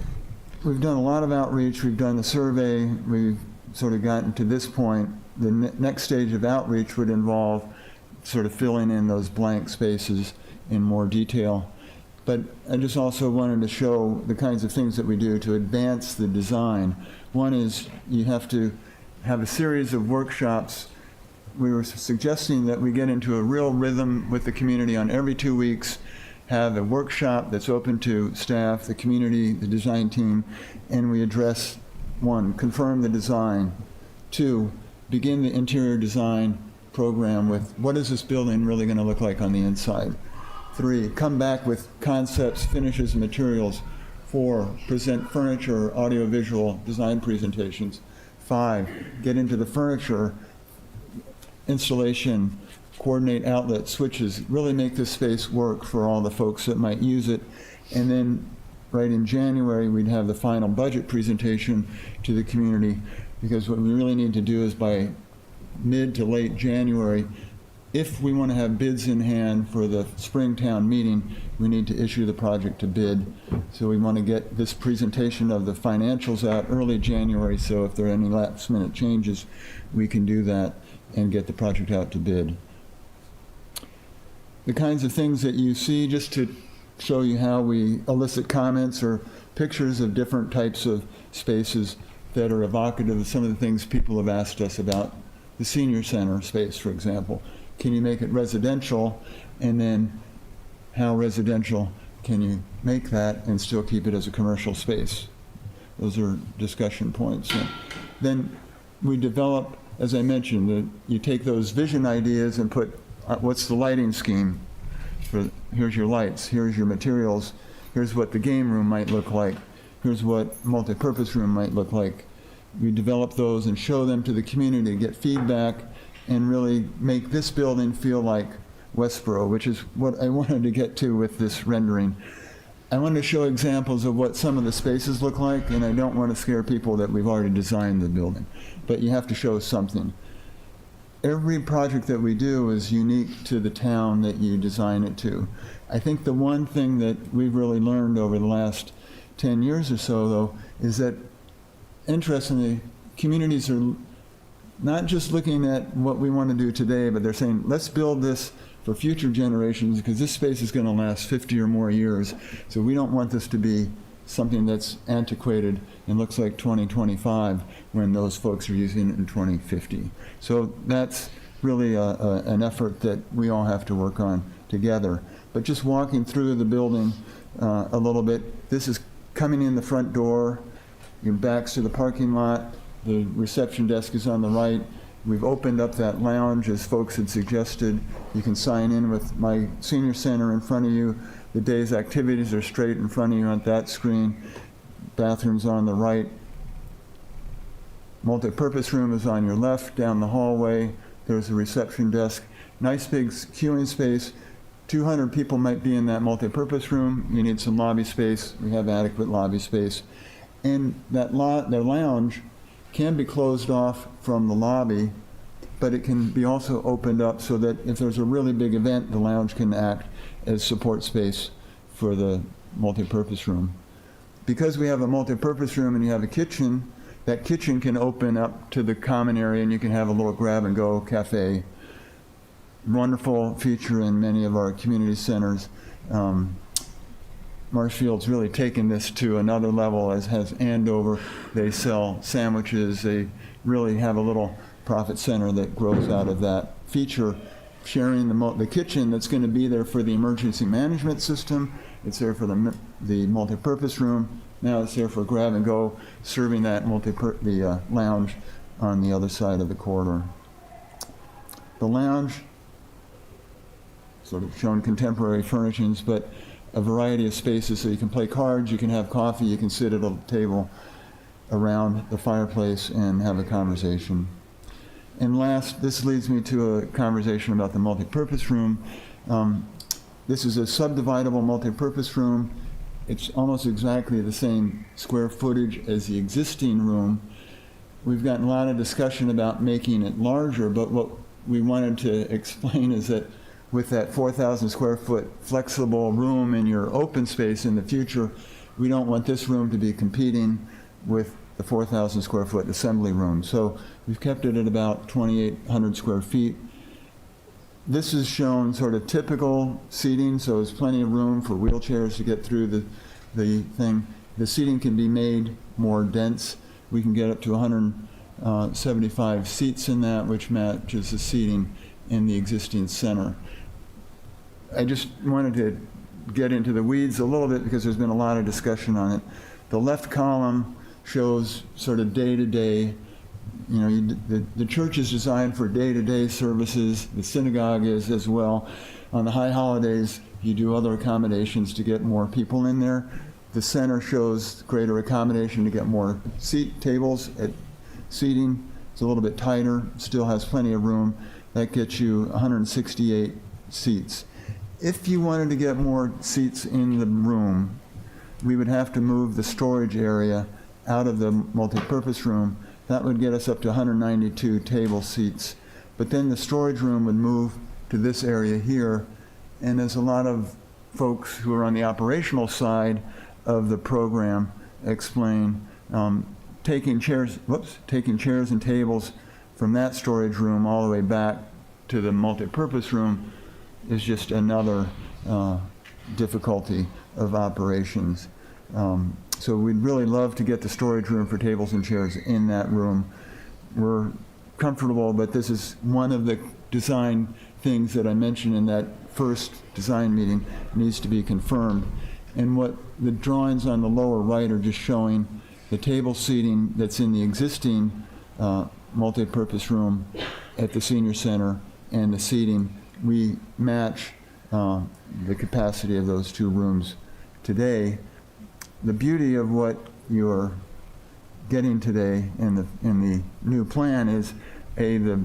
we've done a lot of outreach. We've done the survey. We've sort of gotten to this point. The next stage of outreach would involve sort of filling in those blank spaces in more detail. But I just also wanted to show the kinds of things that we do to advance the design. One is you have to have a series of workshops. We were suggesting that we get into a real rhythm with the community on every 2 weeks, have a workshop that's open to staff, the community, the design team, and we address, 1, confirm the design, 2, begin the interior design program with what is this building really going to look like on the inside. 3, come back with concepts, finishes, and materials. 4, present furniture, audiovisual design presentations. 5, get into the furniture, installation, coordinate outlets, switches, really make this space work for all the folks that might use it. And then right in January, we'd have the final budget presentation to the community, because what we really need to do is by mid to late January, if we want to have bids in hand for the Springtown meeting, we need to issue the project to bid. So we want to get this presentation of the financials out early January, so if there are any last minute changes, we can do that and get the project out to bid. The kinds of things that you see, just to show you how we elicit comments or pictures of different types of spaces that are evocative of some of the things people have asked us about. The senior center space, for example. Can you make it residential? And then how residential can you make that and still keep it as a commercial space? Those are discussion points. And then we develop, as I mentioned, that you take those vision ideas and put, what's the lighting scheme? Here's your lights, here's your materials, here's what the game room might look like, here's what multi-purpose room might look like. We develop those and show them to the community, get feedback, and really make this building feel like Westborough, which is what I wanted to get to with this rendering. I wanted to show examples of what some of the spaces look like, and I don't want to scare people that we've already designed the building, but you have to show something. Every project that we do is unique to the town that you design it to. I think the one thing that we've really learned over the last 10 years or so, though, is that interestingly, communities are not just looking at what we want to do today, but they're saying, let's build this for future generations because this space is going to last 50 or more years. So we don't want this to be something that's antiquated and looks like 2025 when those folks are using it in 2050. So that's really an effort that we all have to work on together. But just walking through the building a little bit, this is coming in the front door, your back's to the parking lot, the reception desk is on the right. We've opened up that lounge as folks had suggested. You can sign in with my senior center in front of you. The day's activities are straight in front of you on that screen. Bathrooms on the right. Multi-purpose room is on your left, down the hallway. There's a reception desk. Nice big queuing space. 200 people might be in that multi-purpose room. You need some lobby space. We have adequate lobby space. And that the lounge can be closed off from the lobby, but it can be also opened up so that if there's a really big event, the lounge can act as support space for the multi-purpose room. Because we have a multi-purpose room and you have a kitchen, that kitchen can open up to the common area and you can have a little grab-and-go cafe. Wonderful feature in many of our community centers. Marshfield's really taken this to another level, as has Andover. They sell sandwiches. They really have a little profit center that grows out of that feature, sharing the kitchen that's going to be there for the emergency management system. It's there for the multi-purpose room. Now it's there for grab and go, serving that the lounge on the other side of the corridor. The lounge, sort of shown contemporary furnishings, but a variety of spaces so you can play cards, you can have coffee, you can sit at a table around the fireplace and have a conversation. And last, this leads me to a conversation about the multi-purpose room. This is a subdividable multi-purpose room. It's almost exactly the same square footage as the existing room. We've gotten a lot of discussion about making it larger, but what we wanted to explain is that with that 4,000 square foot flexible room in your open space in the future, we don't want this room to be competing with the 4,000 square foot assembly room. So we've kept it at about 2,800 square feet. This is shown sort of typical seating, so there's plenty of room for wheelchairs to get through the thing. The seating can be made more dense. We can get up to 175 seats in that, which matches the seating in the existing center. I just wanted to get into the weeds a little bit because there's been a lot of discussion on it. The left column shows sort of day-to-day, the church is designed for day-to-day services. The synagogue is as well. On the high holidays, you do other accommodations to get more people in there. The center shows greater accommodation to get more tables at seating. It's a little bit tighter, still has plenty of room. That gets you 168 seats. If you wanted to get more seats in the room, we would have to move the storage area out of the multi-purpose room. That would get us up to 192 table seats. But then the storage room would move to this area here. And as a lot of folks who are on the operational side of the program explain, taking chairs and tables from that storage room all the way back to the multi-purpose room is just another difficulty of operations. So we'd really love to get the storage room for tables and chairs in that room. We're comfortable, but this is one of the design things that I mentioned in that first design meeting needs to be confirmed. And what the drawings on the lower right are just showing the table seating that's in the existing multi-purpose room at the senior center and the seating. We match the capacity of those two rooms today. The beauty of what you're getting today in the new plan is the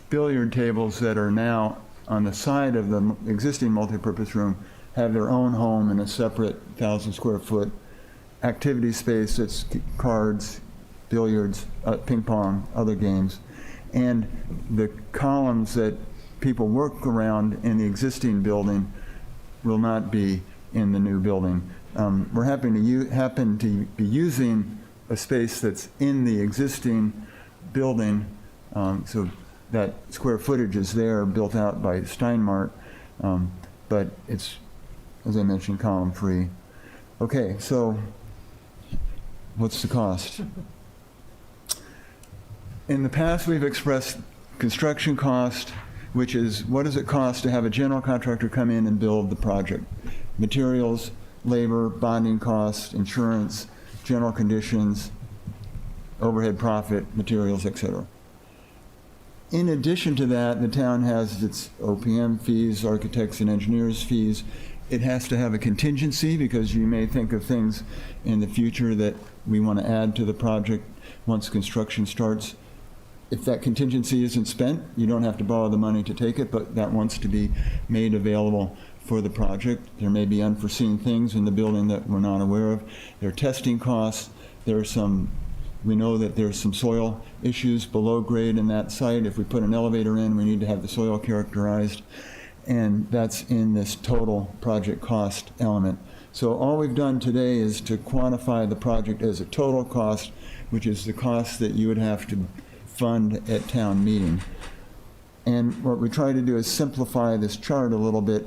billiard tables that are now on the side of the existing multi-purpose room have their own home in a separate 1,000 square foot activity space that's cards, billiards, ping pong, other games. And the columns that people work around in the existing building will not be in the new building. We're happen to be using a space that's in the existing building, so that square footage is there, built out by Steinmart, but it's, as I mentioned, column-free. Okay, so what's the cost? In the past, we've expressed construction cost, which is what does it cost to have a general contractor come in and build the project? Materials, labor, bonding costs, insurance, general conditions, overhead profit, materials, etc. In addition to that, the town has its OPM fees, architects and engineers fees. It has to have a contingency because you may think of things in the future that we want to add to the project once construction starts. If that contingency isn't spent, you don't have to borrow the money to take it, but that wants to be made available for the project. There may be unforeseen things in the building that we're not aware of. There are testing costs. We know that there's some soil issues below grade in that site. If we put an elevator in, we need to have the soil characterized, and that's in this total project cost element. So all we've done today is to quantify the project as a total cost, which is the cost that you would have to fund at town meeting. And what we try to do is simplify this chart a little bit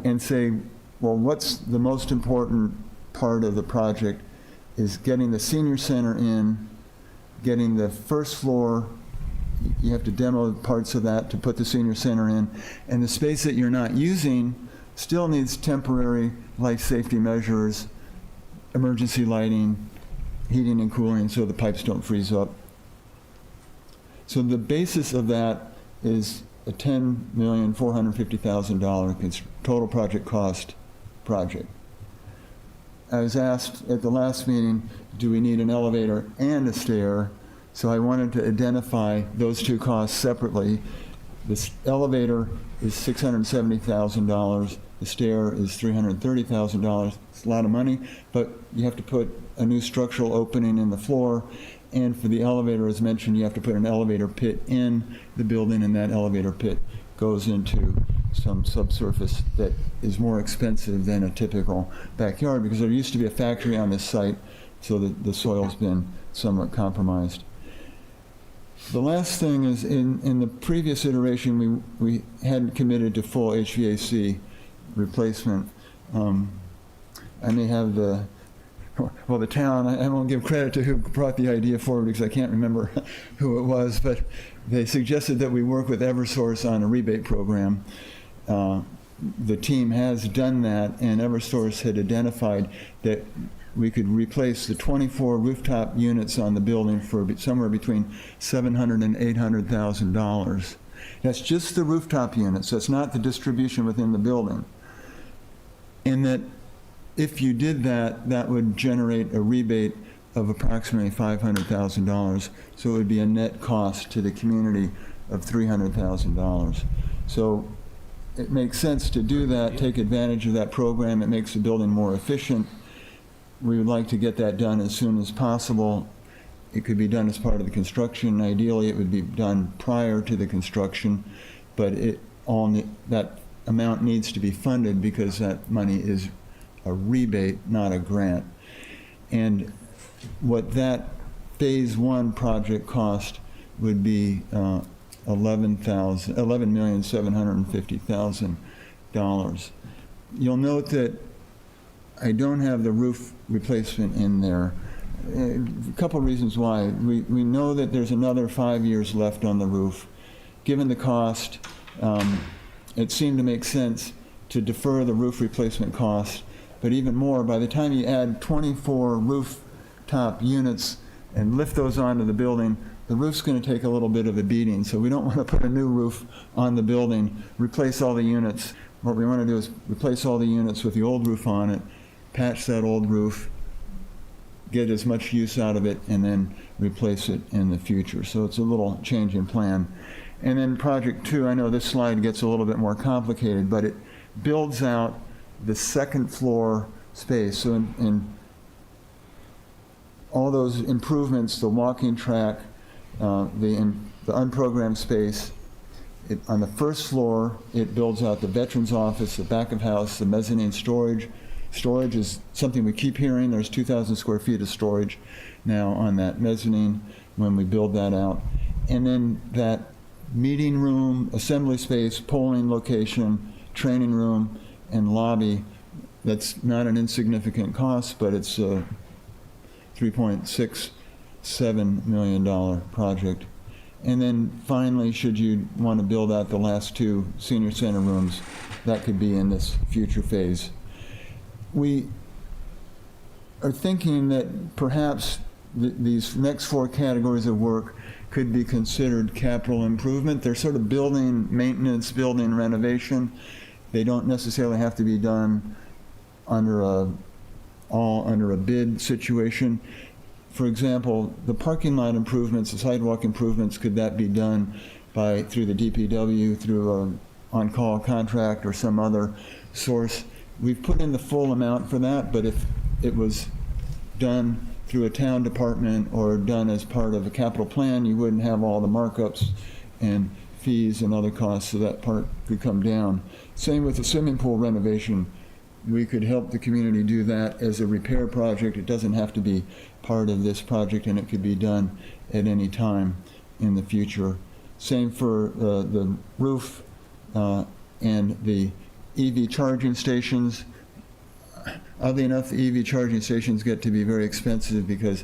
and say, well, what's the most important part of the project is getting the senior center in, getting the first floor, you have to demo parts of that to put the senior center in, and the space that you're not using still needs temporary life safety measures, emergency lighting, heating and cooling so the pipes don't freeze up. So the basis of that is a $10,450,000 total project cost project. I was asked at the last meeting, do we need an elevator and a stair? So I wanted to identify those two costs separately. This elevator is $670,000. The stair is $330,000. It's a lot of money, but you have to put a new structural opening in the floor. And for the elevator, as mentioned, you have to put an elevator pit in the building, and that elevator pit goes into some subsurface that is more expensive than a typical backyard because there used to be a factory on this site, so the soil's been somewhat compromised. The last thing is in the previous iteration, we hadn't committed to full HVAC replacement. I may have the town, I won't give credit to who brought the idea forward because I can't remember who it was, but they suggested that we work with Eversource on a rebate program. The team has done that, and Eversource had identified that we could replace the 24 rooftop units on the building for somewhere between $700,000 and $800,000. That's just the rooftop units. That's not the distribution within the building. And that if you did that, that would generate a rebate of approximately $500,000. So it would be a net cost to the community of $300,000. So it makes sense to do that, take advantage of that program. It makes the building more efficient. We would like to get that done as soon as possible. It could be done as part of the construction. Ideally, it would be done prior to the construction, but that amount needs to be funded because that money is a rebate, not a grant. And what that phase one project cost would be $11,750,000. You'll note that I don't have the roof replacement in there. A couple reasons why. We know that there's another 5 years left on the roof. Given the cost, it seemed to make sense to defer the roof replacement cost. But even more, by the time you add 24 rooftop units and lift those onto the building, the roof's going to take a little bit of a beating. So we don't want to put a new roof on the building, replace all the units. What we want to do is replace all the units with the old roof on it, patch that old roof, get as much use out of it, and then replace it in the future. So it's a little change in plan. And then project two, I know this slide gets a little bit more complicated, but it builds out the second floor space. So in all those improvements, the walking track, the unprogrammed space, on the first floor, it builds out the veterans office, the back of house, the mezzanine storage storage is something we keep hearing. There's 2,000 square feet of storage now on that mezzanine when we build that out. And then that meeting room, assembly space, polling location, training room, and lobby, that's not an insignificant cost, but it's a $3.67 million project. And then finally, should you want to build out the last 2 senior center rooms, that could be in this future phase. We are thinking that perhaps these next 4 categories of work could be considered capital improvement. They're sort of building maintenance, building renovation. They don't necessarily have to be done under all under a bid situation. For example, the parking lot improvements, the sidewalk improvements, could that be done through the DPW, through an on-call contract or some other source? We've put in the full amount for that, but if it was done through a town department or done as part of a capital plan, you wouldn't have all the markups and fees and other costs, so that part could come down. Same with the swimming pool renovation. We could help the community do that as a repair project. It doesn't have to be part of this project, and it could be done at any time in the future. Same for the roof and the EV charging stations. Oddly enough, the EV charging stations get to be very expensive because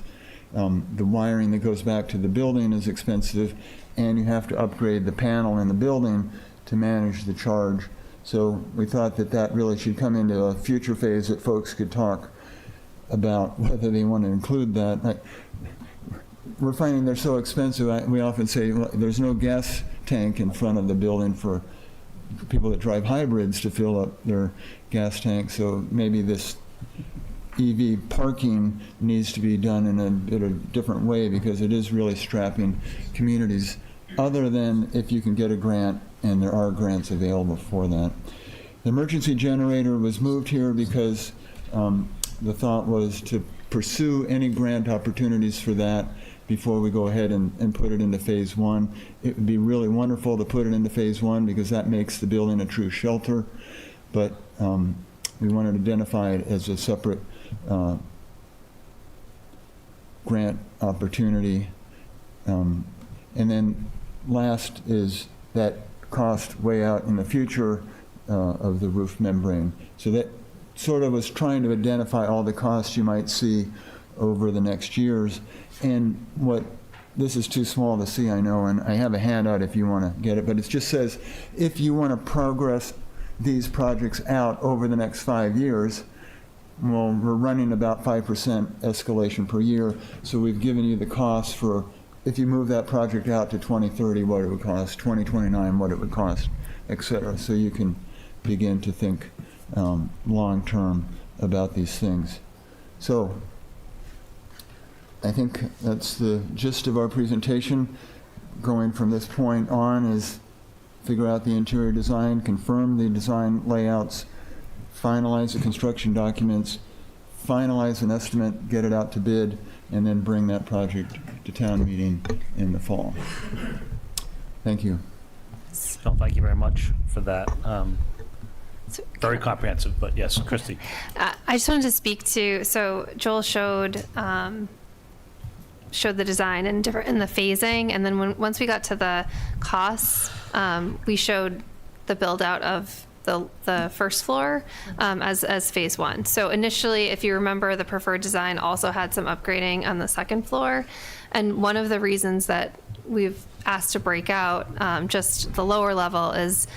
the wiring that goes back to the building is expensive, and you have to upgrade the panel in the building to manage the charge. So we thought that that really should come into a future phase that folks could talk about whether they want to include that. We're finding they're so expensive. We often say, well, there's no gas tank in front of the building for people that drive hybrids to fill up their gas tank. So maybe this EV parking needs to be done in a bit of a different way, because it is really strapping communities, other than if you can get a grant, and there are grants available for that. The emergency generator was moved here because the thought was to pursue any grant opportunities for that before we go ahead and put it into phase 1. It would be really wonderful to put it into phase 1 because that makes the building a true shelter, but we wanted to identify it as a separate grant opportunity. And then last is that cost way out in the future of the roof membrane. So that sort of was trying to identify all the costs you might see over the next years. And this is too small to see, I know, and I have a handout if you want to get it, but it just says, if you want to progress these projects out over the next 5 years, well, we're running about 5% escalation per year, so we've given you the cost for, if you move that project out to 2030, what it would cost, 2029, what it would cost, et cetera, so you can begin to think long-term about these things. So I think that's the gist of our presentation. Going from this point on is figure out the interior design, confirm the design layouts, finalize the construction documents, finalize an estimate, get it out to bid, and then bring that project to town meeting in the fall. Thank you. So thank you very much for that. Very comprehensive, but yes, Christy. I just wanted to speak to, so Joel showed the design and the phasing, and then once we got to the costs, we showed the build out of the first floor as phase 1. So initially, if you remember, the preferred design also had some upgrading on the second floor, and one of the reasons that we've asked to break out just the lower level is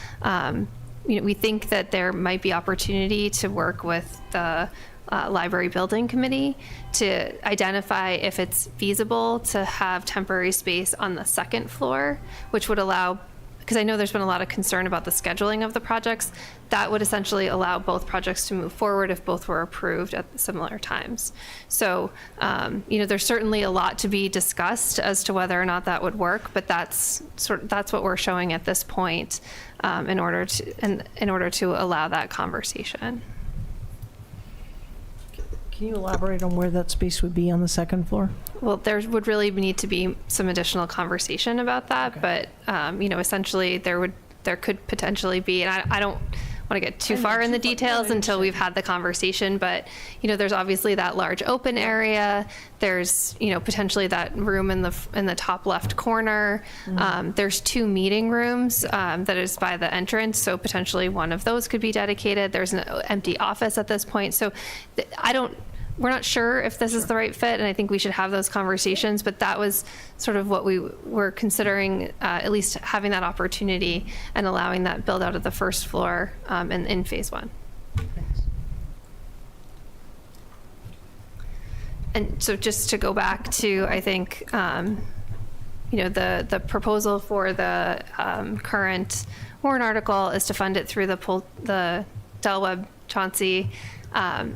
we think that there might be opportunity to work with the library building committee to identify if it's feasible to have temporary space on the second floor, which would allow, because I know there's been a lot of concern about the scheduling of the projects, that would essentially allow both projects to move forward if both were approved at similar times. So, there's certainly a lot to be discussed as to whether or not that would work, but that's what we're showing at this point in order to allow that conversation. Can you elaborate on where that space would be on the second floor? Well, there would really need to be some additional conversation about that, okay. But essentially there could potentially be, and want to get too far in the details until we've had the conversation, but, there's obviously that large open area. There's, potentially that room in the top left corner. There's 2 meeting rooms that is by the entrance, so potentially one of those could be dedicated. There's an empty office at this point. So we're not sure if this is the right fit, and I think we should have those conversations, but that was sort of what we were considering, at least having that opportunity and allowing that build out of the first floor in phase 1. And so just to go back to, I think, the proposal for the current warrant article is to fund it through the Del Webb Chauncey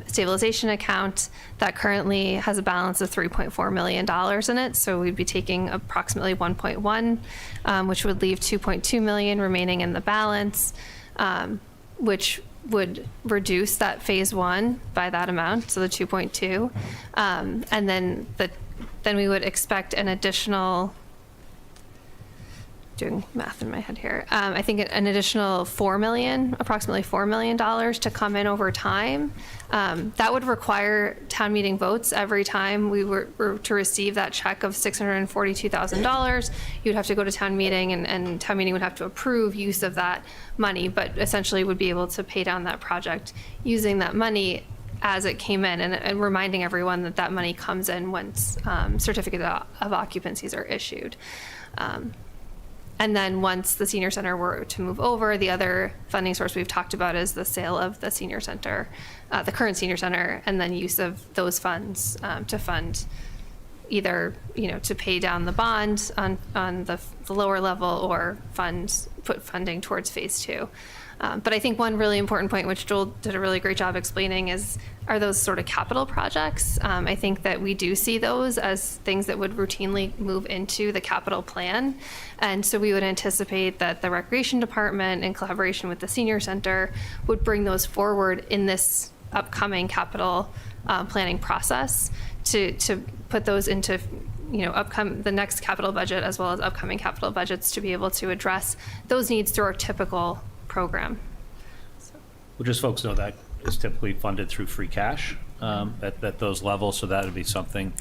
stabilization account that currently has a balance of $3.4 million in it. So we'd be taking approximately 1.1, which would leave 2.2 million remaining in the balance, which would reduce that phase 1 by that amount, so the 2.2, and then we would expect an additional, doing math in my head here, I think an additional approximately $4 million to come in over time. That would require town meeting votes every time we were to receive that check of $642,000. You'd have to go to town meeting, and town meeting would have to approve use of that money, but essentially would be able to pay down that project using that money as it came in, and reminding everyone that money comes in once certificate of occupancies are issued. And then once the senior center were to move over, the other funding source we've talked about is the sale of the senior center, the current senior center, and then use of those funds to fund either, to pay down the bond on the lower level, or put funding towards phase 2. But I think one really important point, which Joel did a really great job explaining, are those sort of capital projects. I think that we do see those as things that would routinely move into the capital plan. And so we would anticipate that the recreation department, in collaboration with the senior center, would bring those forward in this upcoming capital planning process to put those into the next capital budget, as well as upcoming capital budgets, to be able to address those needs through our typical program. Well, just folks know that is typically funded through free cash at those levels, so that would be something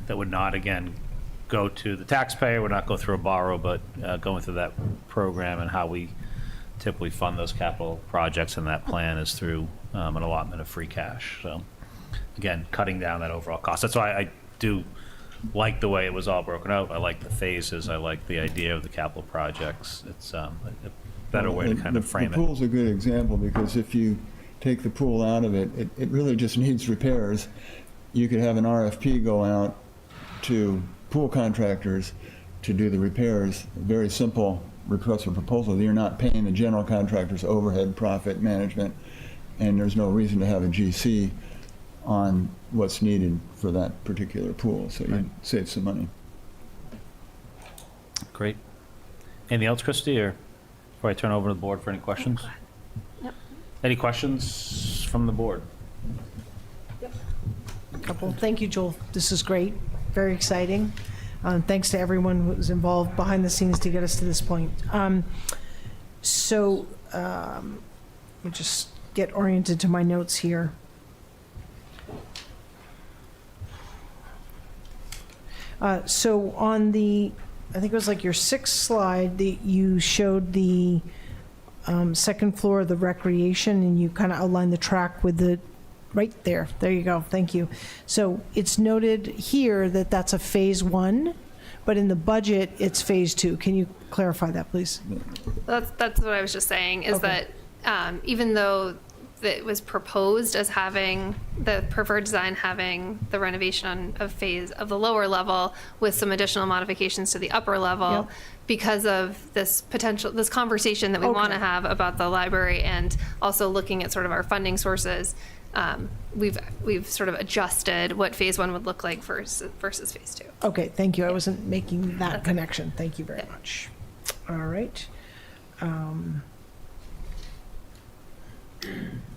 that would not, again, go to the taxpayer, would not go through a borrow, but going through that program. And how we typically fund those capital projects in that plan is through an allotment of free cash. So again, cutting down that overall cost. That's why I do like the way it was all broken out. I like the phases. I like the idea of the capital projects. It's a better way to kind of frame it. The pool's a good example, because if you take the pool out of it, it really just needs repairs. You could have an RFP go out to pool contractors to do the repairs. Very simple request for proposal. You're not paying the general contractor's overhead, profit management, and there's no reason to have a GC on what's needed for that particular pool. So you save some money. Great. Anything else, Christy, or before I turn over to the board for any questions? Yep. Any questions from the board? Couple. Thank you, Joel. This is great. Very exciting. Thanks to everyone who was involved behind the scenes to get us to this point. Let me just get oriented to my notes here. So on the, I think it was like your 6th slide, that you showed the second floor of the recreation, and you kind of outlined the track with the, right there. There you go. Thank you. So it's noted here that that's a phase 1, but in the budget, it's phase 2. Can you clarify that, please? That's what I was just saying, is that even though it was proposed as having the preferred design, having the renovation of the lower level with some additional modifications to the upper level, because of this conversation that we want to have about the library, and also looking at sort of our funding sources, we've sort of adjusted what phase 1 would look like versus phase 2. Okay, thank you. I wasn't making that connection. Thank you very much. All right.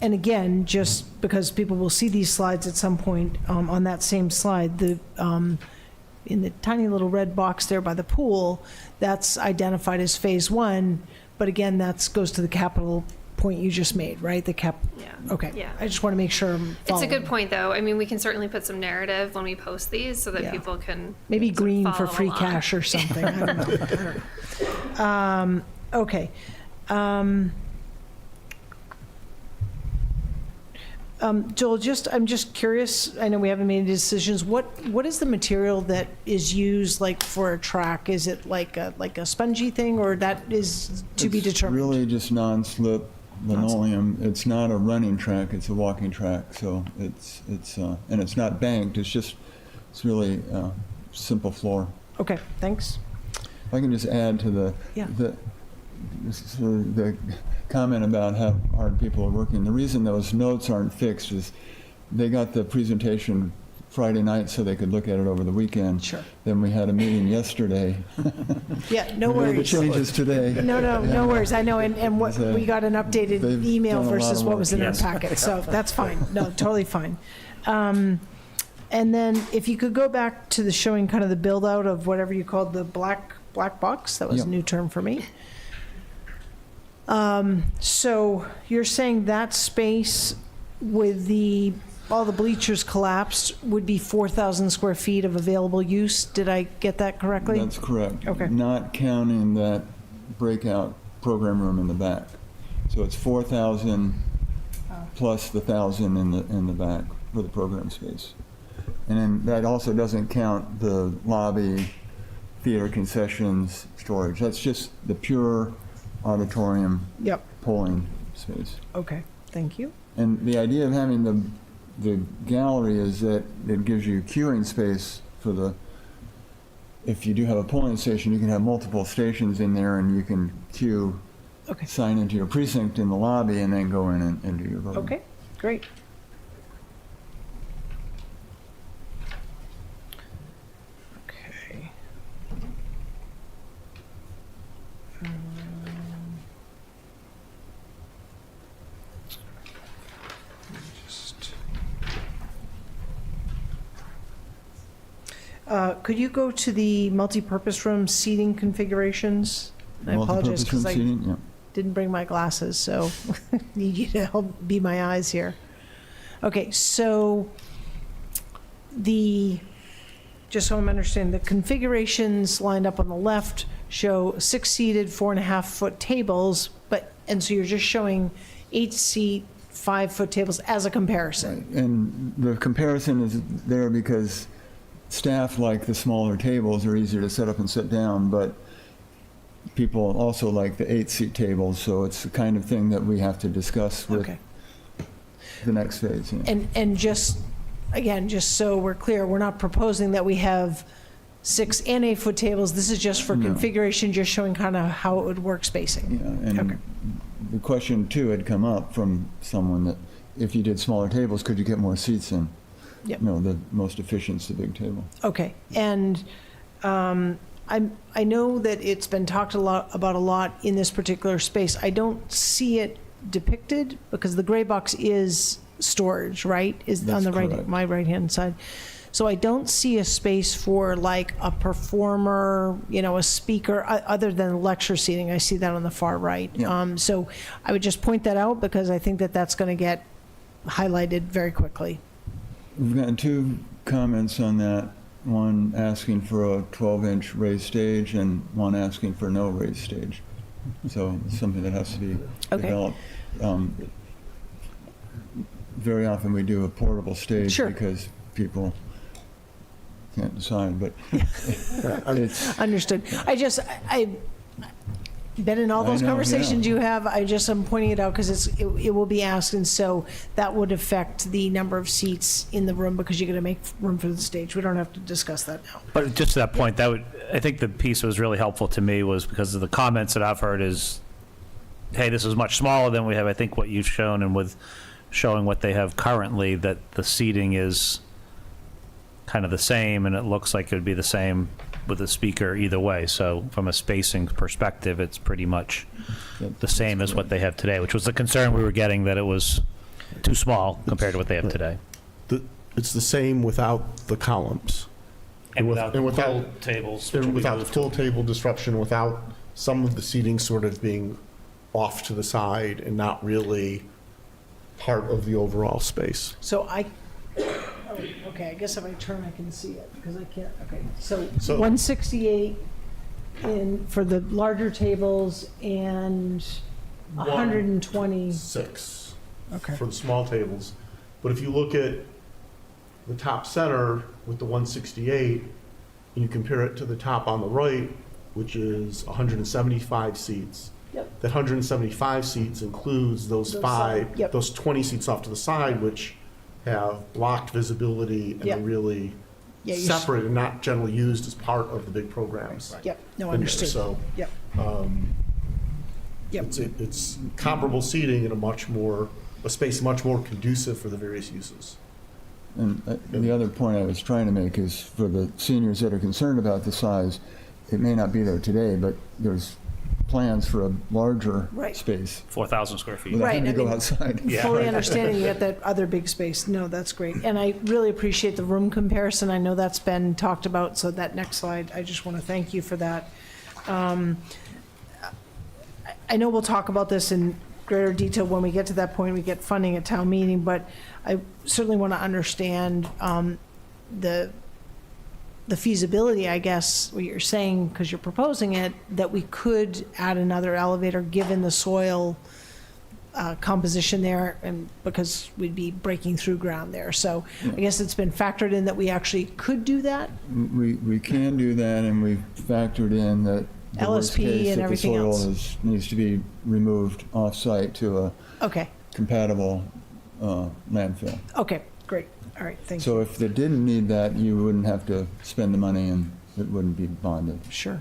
And again, just because people will see these slides at some point, on that same slide, in the tiny little red box there by the pool, that's identified as phase 1, but again, that goes to the capital point you just made, right? The cap, Yeah. okay. Yeah. I just want to make sure I'm It's a following. good point, though. I mean, we can certainly put some narrative when we post these so that Yeah. people can Maybe sort of green for follow free along. cash or something. I don't know. I don't know. Okay. Joel, I'm just curious, I know we haven't made any decisions, what is the material that is used like for a track? Is it like a spongy thing, or that is to be It's determined? really just non-slip linoleum. It's not a running track, it's a walking track, so it's and it's not banked, it's really simple floor. Okay, thanks. If I can just add to the Yeah. the comment about how hard people are working. The reason those notes aren't fixed is they got the presentation Friday night so they could look at it over the weekend. Sure. Then we had a meeting yesterday. Yeah, no We made the worries. changes today. No worries. I know, and what, So we got an updated they've email done a lot versus of what work. was in our Yes. packet, so that's fine. No, totally fine. And then if you could go back to the showing kind of the build-out of whatever you called the black box, that was Yep. a new term for me. So you're saying that space with all the bleachers collapsed would be 4,000 square feet of available use? Did I get that correctly? That's correct. Okay. Not counting that breakout program room in the back. So it's 4,000 plus the 1,000 in the back for the program space. And then that also doesn't count the lobby, theater concessions, storage. That's just the pure auditorium Yep, polling space. okay, thank you. And the idea of having the gallery is that it gives you queuing space for if you do have a polling station, you can have multiple stations in there and you can queue, Okay. sign into your precinct in the lobby and then go in and do your voting. Okay, great. Okay. Could you go to the multipurpose room seating configurations? I apologize Multipurpose room because I seating, yeah. didn't bring my glasses, so need you to help be my eyes here. Okay, so just so I'm understanding, the configurations lined up on the left show 6-seated, 4.5-foot tables, and so you're just showing 8-seat, 5-foot tables as a comparison. And the comparison is there because staff like the smaller tables are easier to set up and sit down, but people also like the 8-seat tables, so it's the kind of thing that we have to discuss with Okay. the next phase. Yeah. And just, again, just so we're clear, we're not proposing that we have 6 and 8-foot tables. This is just for No. configuration, just showing kind of how it would work spacing. Yeah, and Okay. the question too had come up from someone that if you did smaller tables, could you get more seats in? Yep. No, the most efficient's the big table. Okay, and I know that it's been talked about a lot in this particular space. I don't see it depicted because the gray box is storage, right? Is on That's the right, correct. my right-hand side. So I don't see a space for like a performer, a speaker, other than lecture seating. I see that on the far right. Yeah. So I would just point that out because I think that that's going to get highlighted very quickly. We've gotten 2 comments on that. One asking for a 12-inch raised stage and one asking for no raised stage. So it's something that has to be Okay. developed. Very often we do a portable stage Sure. because people can't decide, but it's, Understood. I've been in all I those know, conversations yeah. you have. I'm pointing it out because it will be asked, and so that would affect the number of seats in the room because you're going to make room for the stage. We don't have to discuss that now. But just to that point, I think the piece that was really helpful to me was because of the comments that I've heard is, hey, this is much smaller than we have. I think what you've shown, and with showing what they have currently, that the seating is kind of the same, and it looks like it would be the same with the speaker either way. So from a spacing perspective, it's pretty much the same as what they have today, which was the concern we were getting, that it was too small compared to what they have today. It's the same without the columns. And without tables. And without the full table disruption, without some of the seating sort of being off to the side and not really part of the overall space. So okay, I guess if I turn, I can see it, because I can't, okay. So So- 168 for the larger tables and 120. 6 Okay. for the small tables. But if you look at the top center with the 168, and you compare it to the top on the right, which is 175 seats, Yep. that 175 seats includes those Those five, side, yep. those 20 seats off to the side, which have blocked visibility and Yep. are really Yeah, you're separate and not generally used as part of the big programs. Yep, no, in there. understood. So Yep, yep. it's comparable seating in a space much more conducive for the various uses. And the other point I was trying to make is for the seniors that are concerned about the size, it may not be there today, but there's plans for a larger Right. space. 4,000 square feet. Without Right, having I to go mean, outside. Fully understanding you got that other big space. No, that's great. And I really appreciate the room comparison. I know that's been talked about, so that next slide, I just want to thank you for that. I know we'll talk about this in greater detail when we get to that point, we get funding at town meeting, but I certainly want to understand the feasibility, I guess, what you're saying, because you're proposing it, that we could add another elevator given the soil composition there, and because we'd be breaking through ground there. So I guess it's been factored in that we actually could do that? We can do that, and we've factored in that the worst LSP case, and that the everything soil else. needs to be removed off-site to a Okay, compatible landfill. okay, great. All right, thank you. So if they didn't need that, you wouldn't have to spend the money and it wouldn't be bonded. Sure.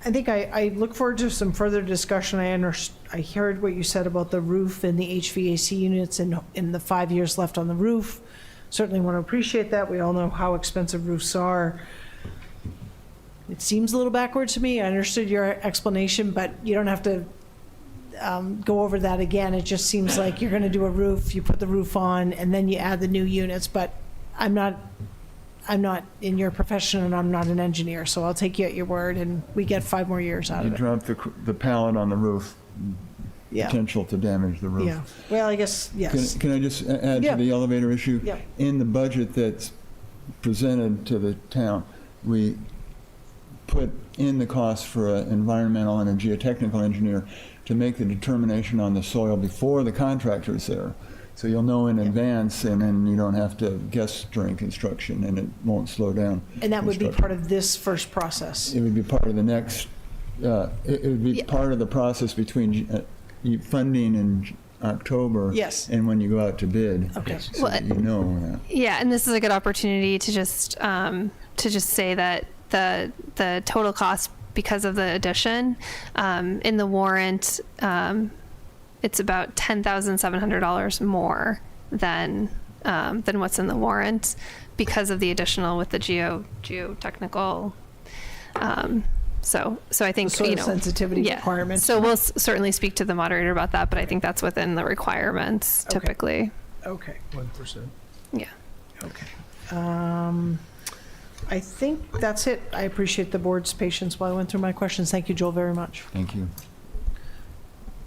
I think I look forward to some further discussion. I heard what you said about the roof and the HVAC units and in the 5 years left on the roof. Certainly want to appreciate that. We all know how expensive roofs are. It seems a little backwards to me. I understood your explanation, but you don't have to go over that again. It just seems like you're going to do a roof, you put the roof on, and then you add the new units. But I'm not in your profession, and I'm not an engineer, so I'll take you at your word, and we get 5 more years out You of it. drop the pallet on the roof, Yeah. potential to damage the roof. Yeah. Well, I guess, yes. Can I just add Yeah. to the elevator issue? Yeah. In the budget that's presented to the town, we put in the cost for an environmental and a geotechnical engineer to make the determination on the soil before the contractor's there. So you'll know in advance, and then you don't have to guess during construction, and it won't slow down. And that would be construction. part of this first process. It would be part of the next, it would be Yeah. part of the process between funding in October. Yes. And when you go out to bid. Okay. So that you know that. Yeah, and this is a good opportunity to just say that the total cost because of the addition in the warrant, it's about $10,700 more than what's in the warrant because of the additional with the geotechnical. So I think, Soil sensitivity requirements. So we'll certainly speak to the moderator about that, but I think that's within the requirements Okay. typically. Okay. 1%. Yeah. Okay. I think that's it. I appreciate the board's patience while I went through my questions. Thank you, Joel, very much. Thank you.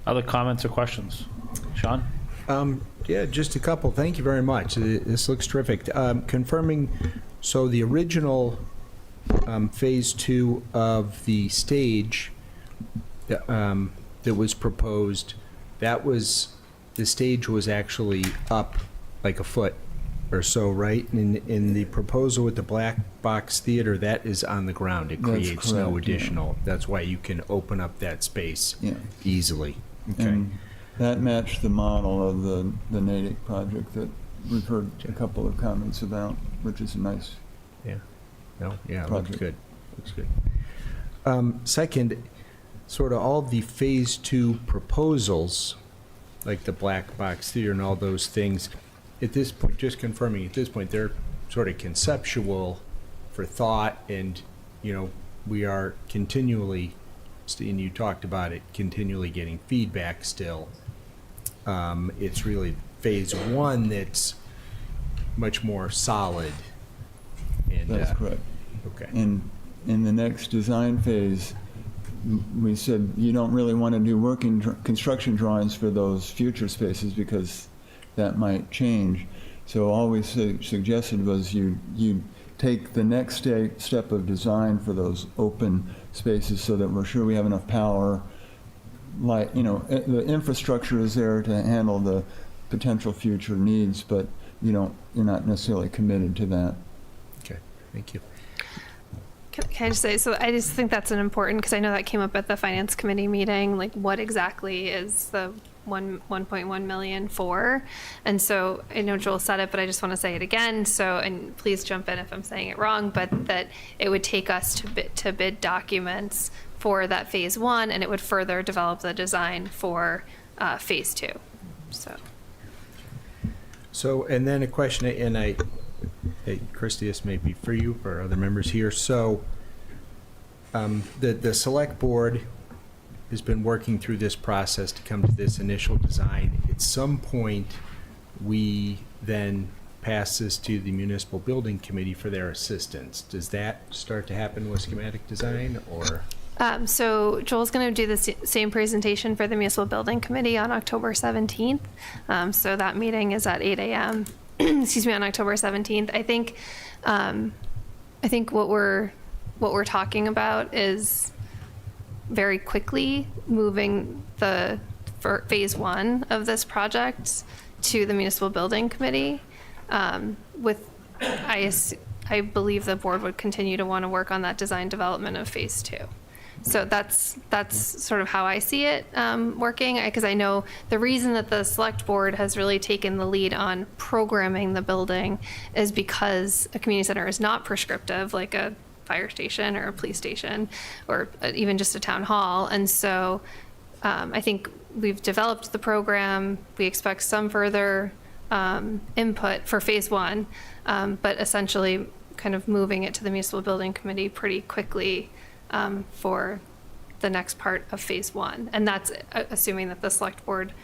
Other comments or questions? Sean? Yeah, just a couple. Thank you very much. This looks terrific. Confirming, so the original Phase 2 of the stage that was proposed, the stage was actually up like a foot or so, right? In the proposal with the black box theater, that is on the ground. It That's creates no correct, yeah. additional. That's why you can open up that space Yeah. easily. Okay. And that matched the model of the Natick project that we've heard a couple of comments about, which is a nice. Yeah. No, yeah, it looks Project. good. Looks good. Second, sort of all the Phase 2 proposals, like the black box theater and all those things, at this point, just confirming, at this point, they're sort of conceptual for thought, and, we are continually, and you talked about it, continually getting feedback still. It's really Phase 1 that's much more solid. And, That's correct. Okay. And in the next design phase, we said you don't really want to do working construction drawings for those future spaces because that might change. So all we suggested was you take the next step of design for those open spaces so that we're sure we have enough power, light, the infrastructure is there to handle the potential future needs, but you're not necessarily committed to that. Okay, thank you. Can I just say, so I just think that's an important, because I know that came up at the finance committee meeting, like what exactly is the 1.1 million for? And so I know Joel said it, but I just want to say it again. So, and please jump in if I'm saying it wrong, but that it would take us to bid documents for that phase 1, and it would further develop the design for phase 2. So, and then a question, and hey, Christie, this may be for you or other members here. So, the select board has been working through this process to come to this initial design. At some point, we then pass this to the municipal building committee for their assistance. Does that start to happen with schematic design, or? So Joel's going to do the same presentation for the municipal building committee on October 17th. So that meeting is at 8 a.m. Excuse me, on October 17th. I think what we're talking about is very quickly moving for phase 1 of this project to the municipal building committee. I believe the board would continue to want to work on that design development of phase 2. So that's sort of how I see it working, because I know the reason that the select board has really taken the lead on programming the building is because a community center is not prescriptive, like a fire station or a police station or even just a town hall. And so I think we've developed the program. We expect some further input for phase 1, but essentially kind of moving it to the municipal building committee pretty quickly for the next part of phase 1. And that's assuming that the select board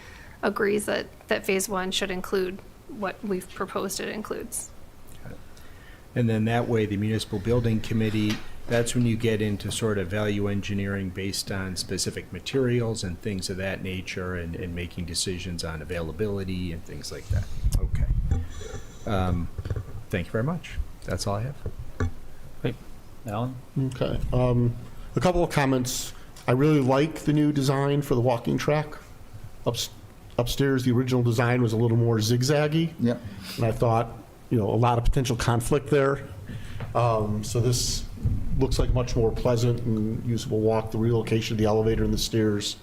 agrees that phase 1 should include what we've proposed it includes. And then that way, the municipal building committee, that's when you get into sort of value engineering based on specific materials and things of that nature, and making decisions on availability and things like that. Okay. Thank you very much. That's all I have. Great. Alan? Okay. A couple of comments. I really like the new design for the walking track. Upstairs, the original design was a little more zigzaggy. Yeah. And I thought, a lot of potential conflict there. So this looks like much more pleasant and usable walk. The relocation of the elevator and the stairs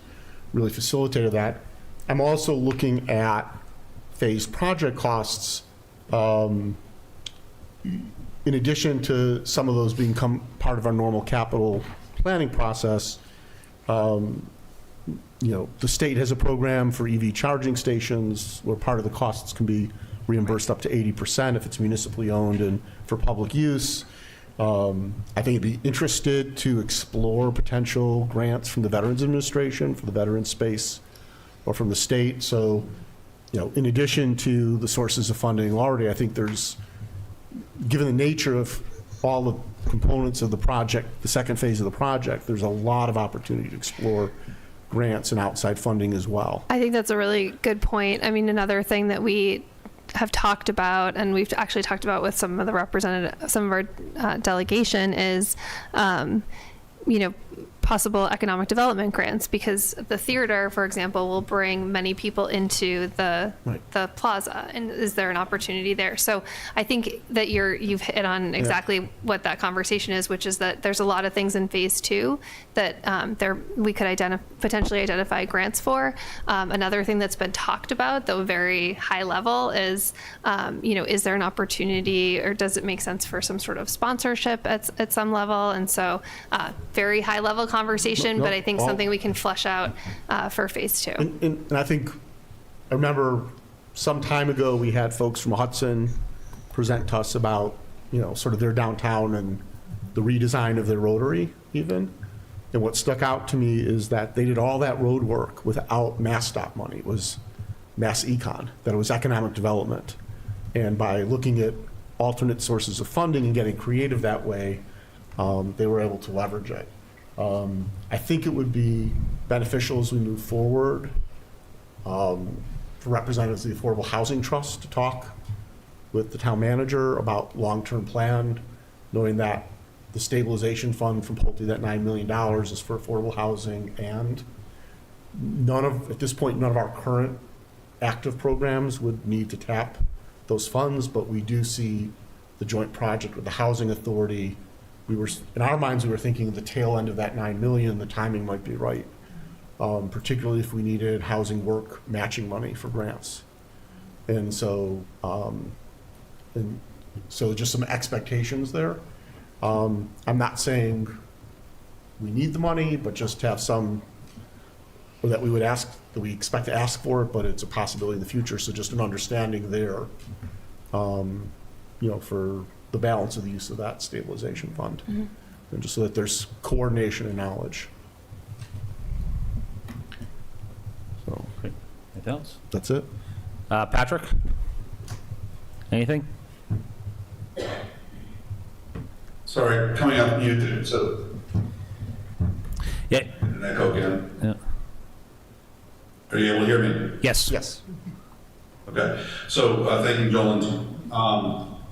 really facilitated that. I'm also looking at phased project costs. In addition to some of those become part of our normal capital planning process, the state has a program for EV charging stations where part of the costs can be reimbursed up to 80% if it's municipally owned and for public use. I think I'd be interested to explore potential grants from the Veterans Administration for the veteran space or from the state. So, in addition to the sources of funding already, I think there's, given the nature of all the components of the project, the second phase of the project, there's a lot of opportunity to explore grants and outside funding as well. I think that's a really good point. I mean, another thing that we have talked about, and we've actually talked about with some of our delegation, is possible economic development grants, because the theater, for example, will bring many people into the plaza, and is there an opportunity there? So I think that you've hit on exactly what that conversation is, which is that there's a lot of things in phase 2 that we could potentially identify grants for. Another thing that's been talked about, though very high level, is is there an opportunity, or does it make sense for some sort of sponsorship at some level? And so very high level conversation, but I think something we can flesh out for phase 2. And I think, I remember some time ago, we had folks from Hudson present to us about, sort of their downtown and the redesign of their rotary even. And what stuck out to me is that they did all that road work without MassDOT money. It was Mass Econ, that it was economic development. And by looking at alternate sources of funding and getting creative that way, they were able to leverage it. I think it would be beneficial as we move forward for representatives of the Affordable Housing Trust to talk with the town manager about long-term plan, knowing that the stabilization fund from Pulte, that $9 million is for affordable housing, and at this point, none of our current active programs would need to tap those funds, but we do see the joint project with the Housing Authority. In our minds, we were thinking the tail end of that $9 million, the timing might be right, particularly if we needed housing work matching money for grants. And so just some expectations there. I'm not saying we need the money, but just have some, or that we expect to ask for it, but it's a possibility in the future. So just an understanding there, for the balance of the use of that stabilization fund. Mm-hmm. And just so that there's coordination and knowledge. So Anything else? that's it. Patrick? Anything? Sorry, coming up mute, so Yeah. an echo again. Yeah. Are you able to hear me? Yes. Yes. Okay, so thank you, Jolan.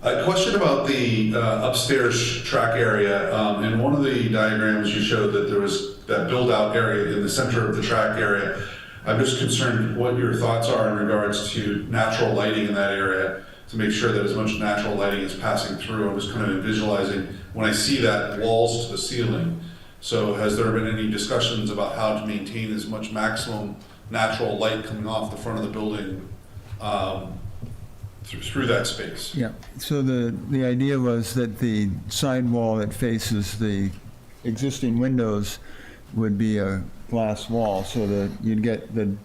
A question about the upstairs track area. In one of the diagrams, you showed that there was that build-out area in the center of the track area. I'm just concerned what your thoughts are in regards to natural lighting in that area to make sure that as much natural lighting is passing through. I'm just kind of visualizing when I see that walls to the ceiling. So has there been any discussions about how to maintain as much maximum natural light coming off the front of the building through that space? Yeah, so the idea was that the side wall that faces the existing windows would be a glass wall, so that you'd get the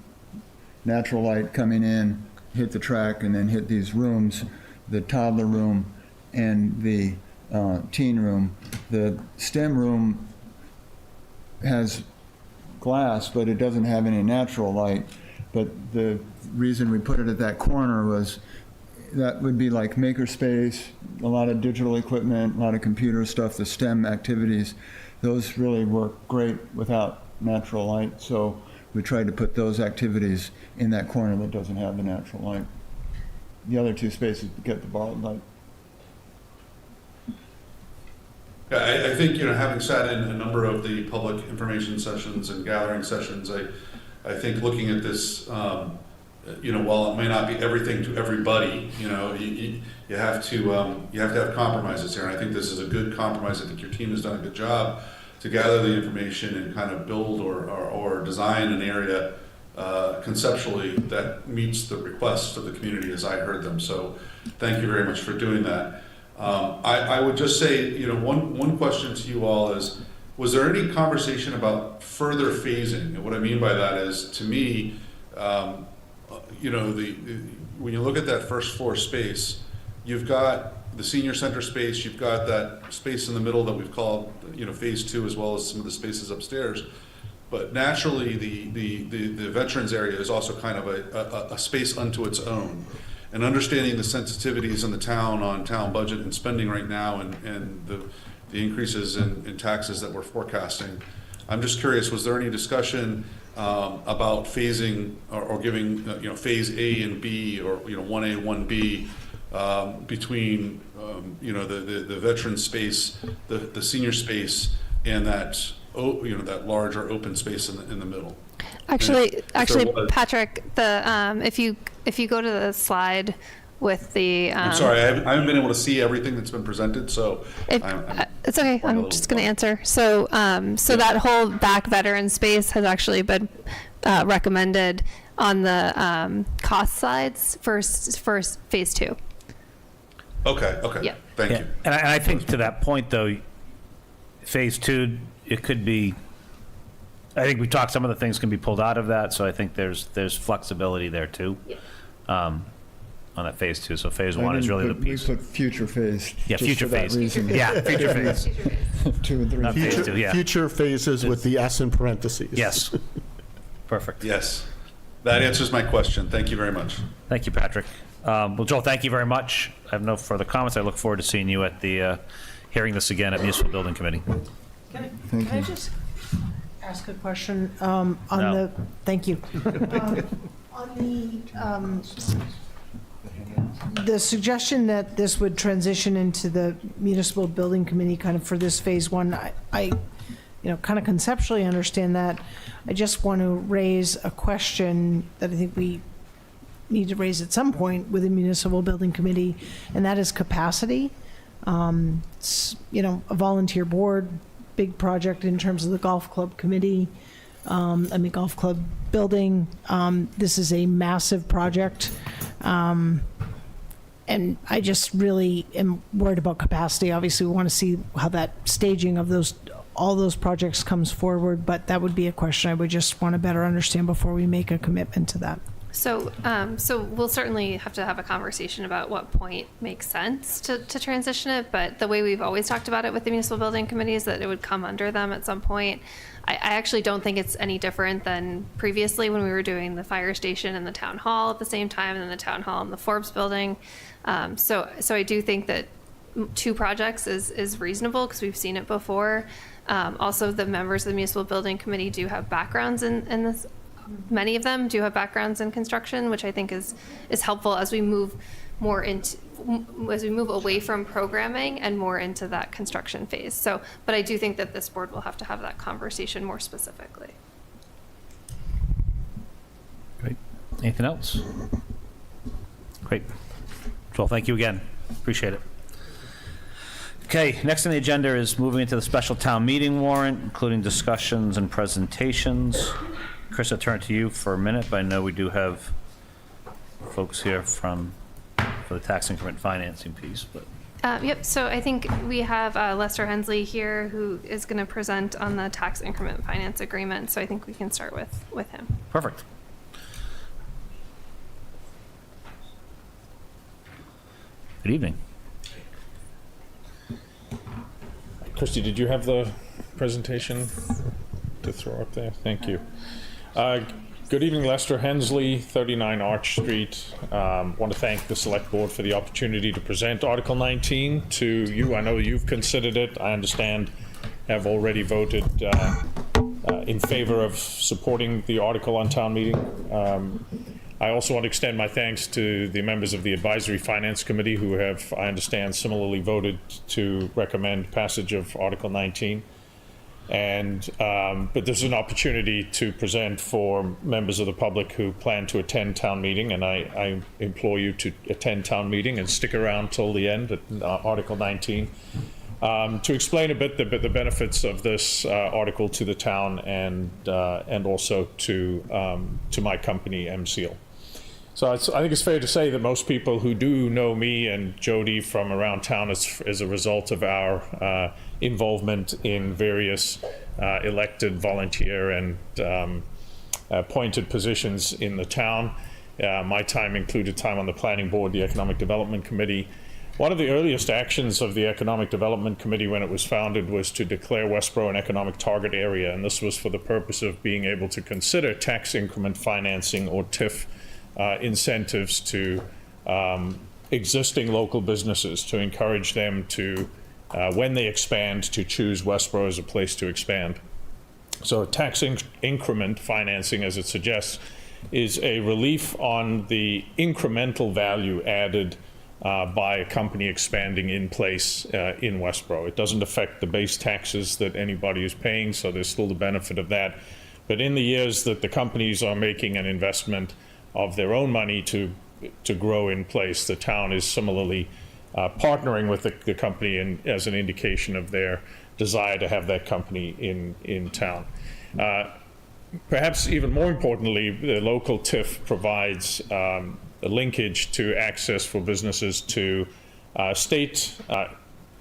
natural light coming in, hit the track, and then hit these rooms, the toddler room and the teen room. The STEM room has glass, but it doesn't have any natural light. But the reason we put it at that corner was that would be like makerspace, a lot of digital equipment, a lot of computer stuff, the STEM activities. Those really work great without natural light. So we tried to put those activities in that corner that doesn't have the natural light. The other two spaces get the borrowed light. Yeah, I think, having sat in a number of the public information sessions and gathering sessions, I think looking at this, while it may not be everything to everybody, you have to have compromises here. And I think this is a good compromise. I think your team has done a good job to gather the information and kind of build or design an area conceptually that meets the requests of the community as I heard them. So thank you very much for doing that. I would just say, one question to you all is, was there any conversation about further phasing? And what I mean by that is, to me, when you look at that first floor space, you've got the senior center space, you've got that space in the middle that we've called, phase 2, as well as some of the spaces upstairs. But naturally, the veterans area is also kind of a space unto its own. And understanding the sensitivities in the town on town budget and spending right now and the increases in taxes that we're forecasting, I'm just curious, was there any discussion about phasing or giving phase A and B, or 1A, 1B between the veteran space, the senior space, and that that larger open space in the middle? Actually, Patrick, if you go to the slide with the I'm sorry, I haven't been able to see everything that's been presented, so it's okay. I'm just going to answer. So that whole back veteran space has actually been recommended on the cost sides for phase 2. Okay. Yeah. Thank you. And I think to that point, though, phase 2, it could be. I think we talked, some of the things can be pulled out of that, so I think there's flexibility there too. On that phase 2. So phase 1 is really the piece. We put future phase. Yeah, just future for that phase. reason. Yeah, future phase. 2 and 3. Not phase 2, yeah. Future phases with the S in parentheses. Yes. Perfect. Yes. That answers my question. Thank you very much. Thank you, Patrick. Well, Joel, thank you very much. I have no further comments. I look forward to seeing you at the hearing this again at Municipal Building Committee. Can I just ask a question on No. the, thank you. On the suggestion that this would transition into the municipal building committee kind of for this phase one, I kind of conceptually understand that. I just want to raise a question that I think we need to raise at some point with the municipal building committee, and that is capacity. A volunteer board, big project in terms of the golf club committee, golf club building. This is a massive project. And I just really am worried about capacity. Obviously, we want to see how that staging of all those projects comes forward, but that would be a question I would just want to better understand before we make a commitment to that. So we'll certainly have to have a conversation about what point makes sense to transition it, but the way we've always talked about it with the municipal building committee is that it would come under them at some point. I actually don't think it's any different than previously when we were doing the fire station and the town hall at the same time, and then the town hall and the Forbes building. So I do think that 2 projects is reasonable because we've seen it before. Also, the members of the municipal building committee do have backgrounds in this. Many of them do have backgrounds in construction, which I think is helpful as we move away from programming and more into that construction phase. So, but I do think that this board will have to have that conversation more specifically. Great. Anything else? Great. Well, thank you again. Appreciate it. Okay, next on the agenda is moving into the special town meeting warrant, including discussions and presentations. Chris, I'll turn to you for a minute, but I know we do have folks here for the tax increment financing piece. But Yep, so I think we have Lester Hensley here who is going to present on the tax increment finance agreement, so I think we can start with him. Perfect. Good evening. Christy, did you have the presentation to throw up there? Thank you. Good evening, Lester Hensley, 39 Arch Street. Want to thank the Select Board for the opportunity to present Article 19 to you. I know you've considered it. I understand have already voted in favor of supporting the article on town meeting. I also want to extend my thanks to the members of the Advisory Finance Committee who have, I understand, similarly voted to recommend passage of Article 19. But this is an opportunity to present for members of the public who plan to attend town meeting, and I implore you to attend town meeting and stick around till the end at Article 19 to explain a bit the benefits of this article to the town and also to my company, MSEAL. So I think it's fair to say that most people who do know me and Jody from around town as a result of our involvement in various elected, volunteer, and appointed positions in the town. My time included time on the Planning Board, the Economic Development Committee. One of the earliest actions of the Economic Development Committee when it was founded was to declare Westborough an economic target area, and this was for the purpose of being able to consider tax increment financing, or TIF, incentives to existing local businesses, to encourage them to, when they expand, to choose Westborough as a place to expand. So tax increment financing, as it suggests, is a relief on the incremental value added by a company expanding in place in Westborough. It doesn't affect the base taxes that anybody is paying, so there's still the benefit of that. But in the years that the companies are making an investment of their own money to grow in place, the town is similarly partnering with the company as an indication of their desire to have that company in town. Perhaps even more importantly, the local TIF provides a linkage to access for businesses to state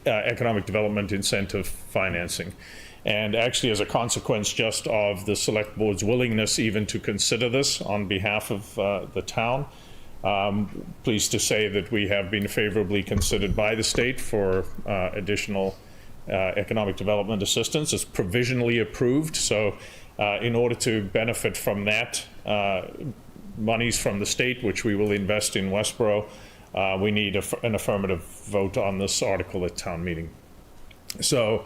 economic development incentive financing. And actually, as a consequence just of the Select Board's willingness even to consider this on behalf of the town, pleased to say that we have been favorably considered by the state for additional economic development assistance. It's provisionally approved, so in order to benefit from that monies from the state, which we will invest in Westborough, we need an affirmative vote on this article at town meeting. So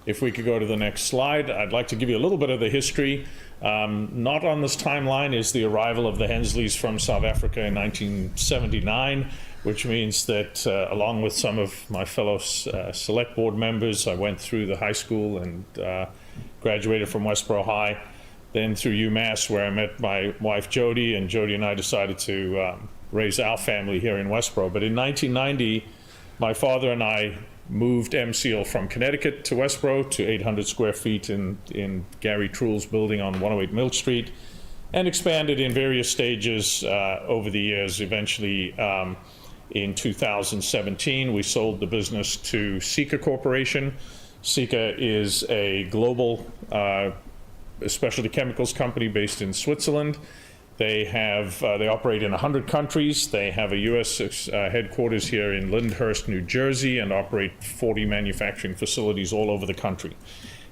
If we could go to the next slide, I'd like to give you a little bit of the history. Not on this timeline is the arrival of the Hensleys from South Africa in 1979, which means that along with some of my fellow select board members, I went through the high school and graduated from Westborough High, then through UMass, where I met my wife Jody, and Jody and I decided to raise our family here in Westborough. But in 1990, my father and I moved MCL from Connecticut to Westborough to 800 square feet in Gary Truhl's building on 108 Mill Street, and expanded in various stages over the years. Eventually, in 2017, we sold the business to Sika Corporation. Sika is a global specialty chemicals company based in Switzerland. They operate in 100 countries. They have a U.S. headquarters here in Lyndhurst, New Jersey, and operate 40 manufacturing facilities all over the country.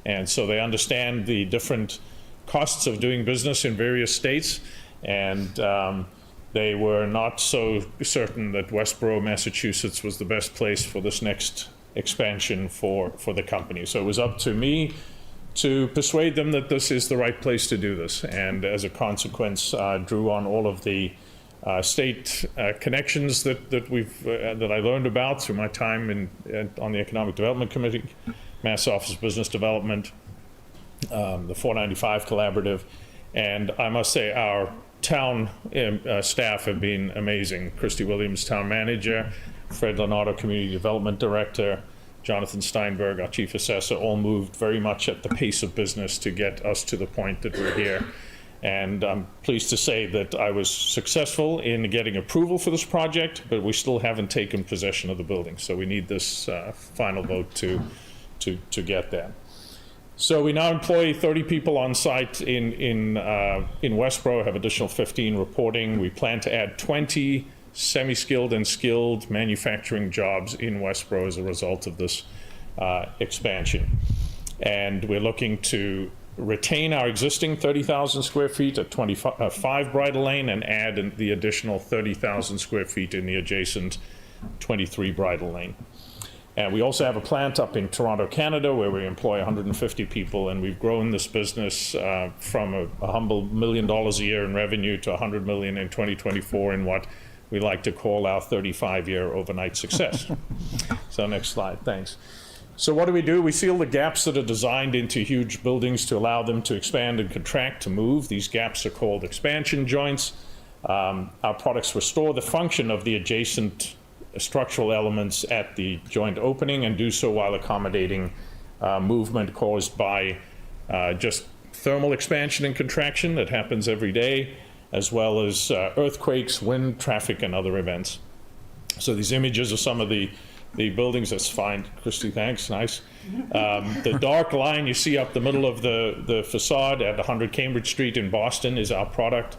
And so they understand the different costs of doing business in various states, and they were not so certain that Westborough, Massachusetts was the best place for this next expansion for the company. So it was up to me to persuade them that this is the right place to do this, and as a consequence drew on all of the state connections that I learned about through my time on the Economic Development Committee, Mass Office of Business Development, the 495 Collaborative, and I must say our town staff have been amazing. Christy Williams, town manager, Fred Leonardo, community development director, Jonathan Steinberg, our chief assessor, all moved very much at the pace of business to get us to the point that we're here. And I'm pleased to say that I was successful in getting approval for this project, but we still haven't taken possession of the building. So we need this final vote to get that. So we now employ 30 people on site in Westborough, have additional 15 reporting. We plan to add 20 semi-skilled and skilled manufacturing jobs in Westborough as a result of this expansion. And we're looking to retain our existing 30,000 square feet at 25 Bridle Lane and add the additional 30,000 square feet in the adjacent 23 Bridle Lane. And we also have a plant up in Toronto, Canada, where we employ 150 people, and we've grown this business from a humble $1 million a year in revenue to $100 million in 2024 in what we like to call our 35-year overnight success. So next slide, thanks. So what do? We seal the gaps that are designed into huge buildings to allow them to expand and contract, to move. These gaps are called expansion joints. Our products restore the function of the adjacent structural elements at the joint opening, and do so while accommodating movement caused by just thermal expansion and contraction that happens every day, as well as earthquakes, wind, traffic, and other events. So these images are some of the buildings. That's fine, Christy, thanks, nice. The dark line you see up the middle of the facade at 100 Cambridge Street in Boston is our product.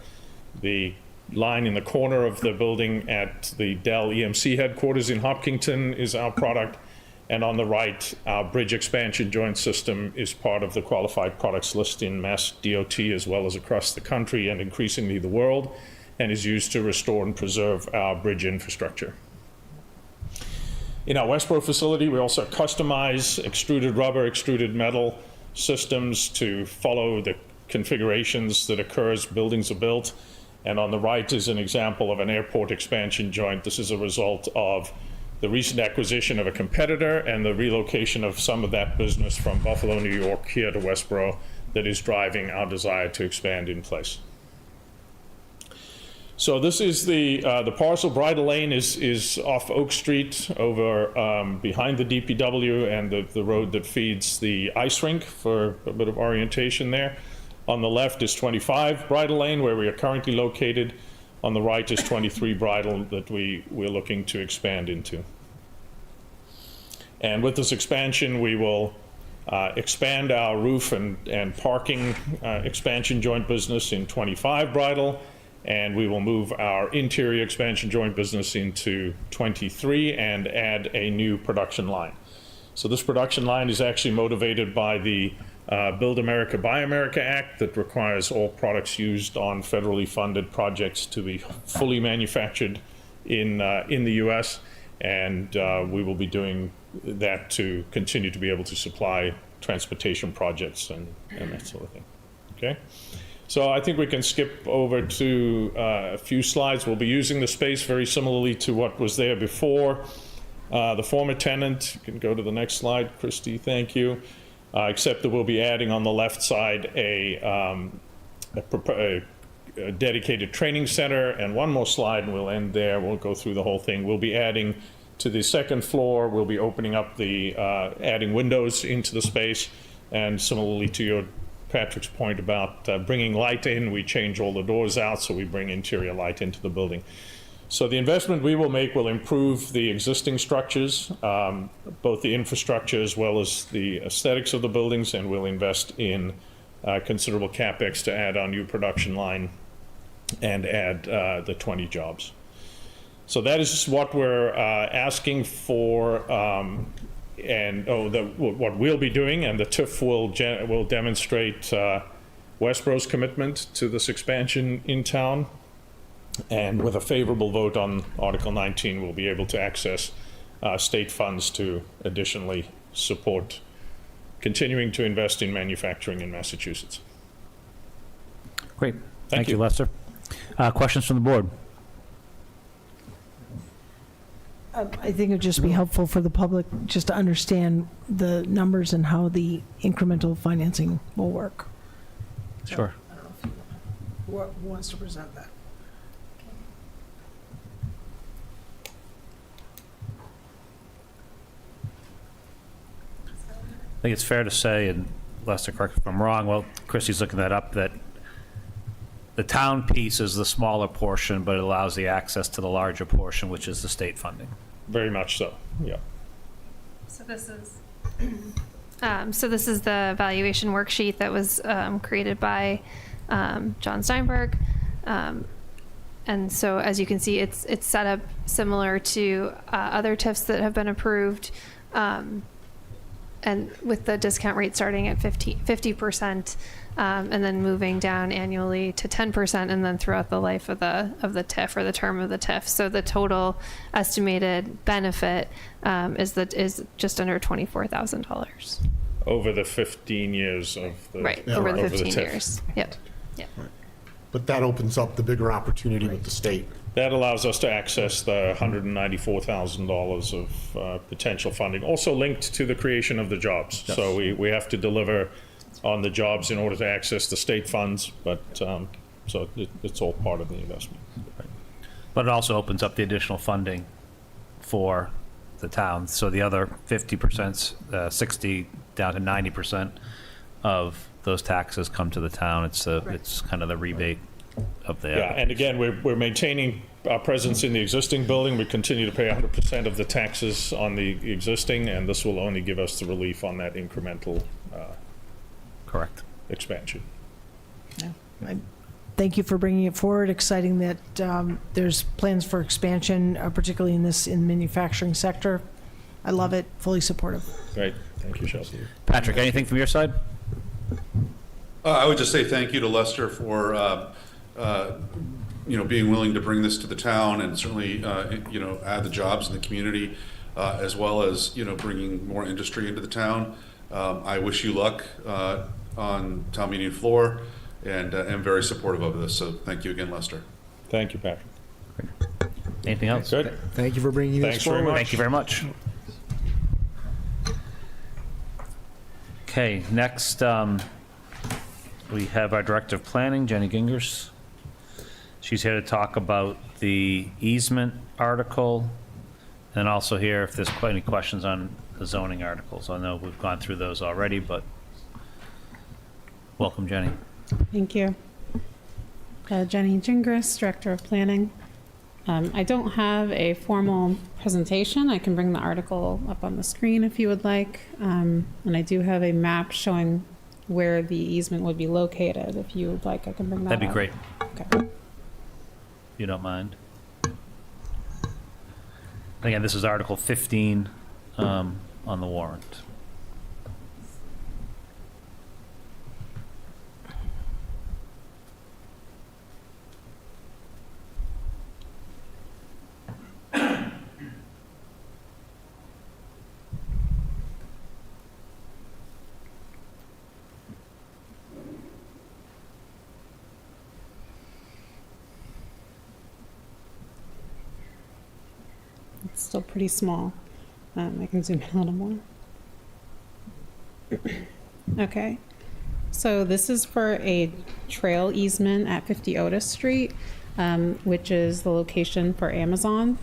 The line in the corner of the building at the Dell EMC headquarters in Hopkinton is our product. And on the right, our bridge expansion joint system is part of the qualified products list in Mass DOT as well as across the country and increasingly the world, and is used to restore and preserve our bridge infrastructure. In our Westborough facility, we also customize extruded rubber, extruded metal systems to follow the configurations that occur as buildings are built. And on the right is an example of an airport expansion joint. This is a result of the recent acquisition of a competitor and the relocation of some of that business from Buffalo, New York, here to Westborough that is driving our desire to expand in place. So this is the parcel. Bridle Lane is off Oak Street over behind the DPW and the road that feeds the ice rink for a bit of orientation there. On the left is 25 Bridle Lane, where we are currently located. On the right is 23 Bridle that we're looking to expand into. And with this expansion, we will expand our roof and parking expansion joint business in 25 Bridle, and we will move our interior expansion joint business into 23 and add a new production line. So this production line is actually motivated by the Build America, Buy America Act that requires all products used on federally funded projects to be fully manufactured in the U.S., and we will be doing that to continue to be able to supply transportation projects and that sort of thing. Okay? So I think we can skip over to a few slides. We'll be using the space very similarly to what was there before. The former tenant, you can go to the next slide, Christy, thank you. Except that we'll be adding on the left side a dedicated training center, and one more slide and we'll end there. We'll go through the whole thing. We'll be adding to the second floor, we'll be opening up the, adding windows into the space, and similarly to Patrick's point about bringing light in, we change all the doors out, so we bring interior light into the building. So the investment we will make will improve the existing structures, both the infrastructure as well as the aesthetics of the buildings, and we'll invest in considerable CapEx to add our new production line and add the 20 jobs. So that is what we're asking for, what we'll be doing, and the TIF will demonstrate Westborough's commitment to this expansion in town. And with a favorable vote on Article 19, we'll be able to access state funds to additionally support continuing to invest in manufacturing in Massachusetts. Great. Thank you, Lester. Questions from the board? I think it would just be helpful for the public just to understand the numbers and how the incremental financing will work. Sure. I don't know who wants to present that. I think it's fair to say, and Lester, correct me if I'm wrong, well, Christy's looking that up, that the town piece is the smaller portion, but it allows the access to the larger portion, which is the state funding. Very much so, yeah. So this is the valuation worksheet that was created by John Steinberg. And so as you can see, it's set up similar to other TIFs that have been approved. And with the discount rate starting at 50%, and then moving down annually to 10%, and then throughout the life of the TIF, or the term of the TIF. So the total estimated benefit is just under $24,000. Over the 15 years of the over the 15 TIF. years. Yep. Yep. But that opens up the bigger opportunity with the state. That allows us to access the $194,000 of potential funding, also linked to the creation of the jobs. Yes. So we have to deliver on the jobs in order to access the state funds, but so it's all part of the investment. But it also opens up the additional funding for the town. So the other 50%, 60 down to 90% of those taxes come to the town. It's kind of the rebate of the. Yeah, and again, we're maintaining our presence in the existing building. We continue to pay 100% of the taxes on the existing, and this will only give us the relief on that incremental correct expansion. Yeah. Thank you for bringing it forward. Exciting that there's plans for expansion, particularly in the manufacturing sector. I love it. Fully supportive. Great. Thank you, Chelsea. Patrick, anything from your side? I would just say thank you to Lester for being willing to bring this to the town, and certainly add the jobs in the community, as well as bringing more industry into the town. I wish you luck on town meeting floor, and am very supportive of this. So thank you again, Lester. Thank you, Patrick. Anything else? Good. Thank you for bringing Thanks this very forward. much. Thank you very much. Okay, next we have our Director of Planning, Jenny Gingers. She's here to talk about the easement article, and also here if there's any questions on the zoning articles. I know we've gone through those already, but welcome, Jenny. Thank you. Jenny Gingras, Director of Planning. I don't have a formal presentation. I can bring the article up on the screen if you would like. And I do have a map showing where the easement would be located. If you would like, I can bring that up. That'd be great. Okay. If you don't mind. Again, this is Article 15 on the warrant. still pretty small. I can zoom in a little more. Okay, so this is for a trail easement at 50 Otis Street, which is the location for Amazon.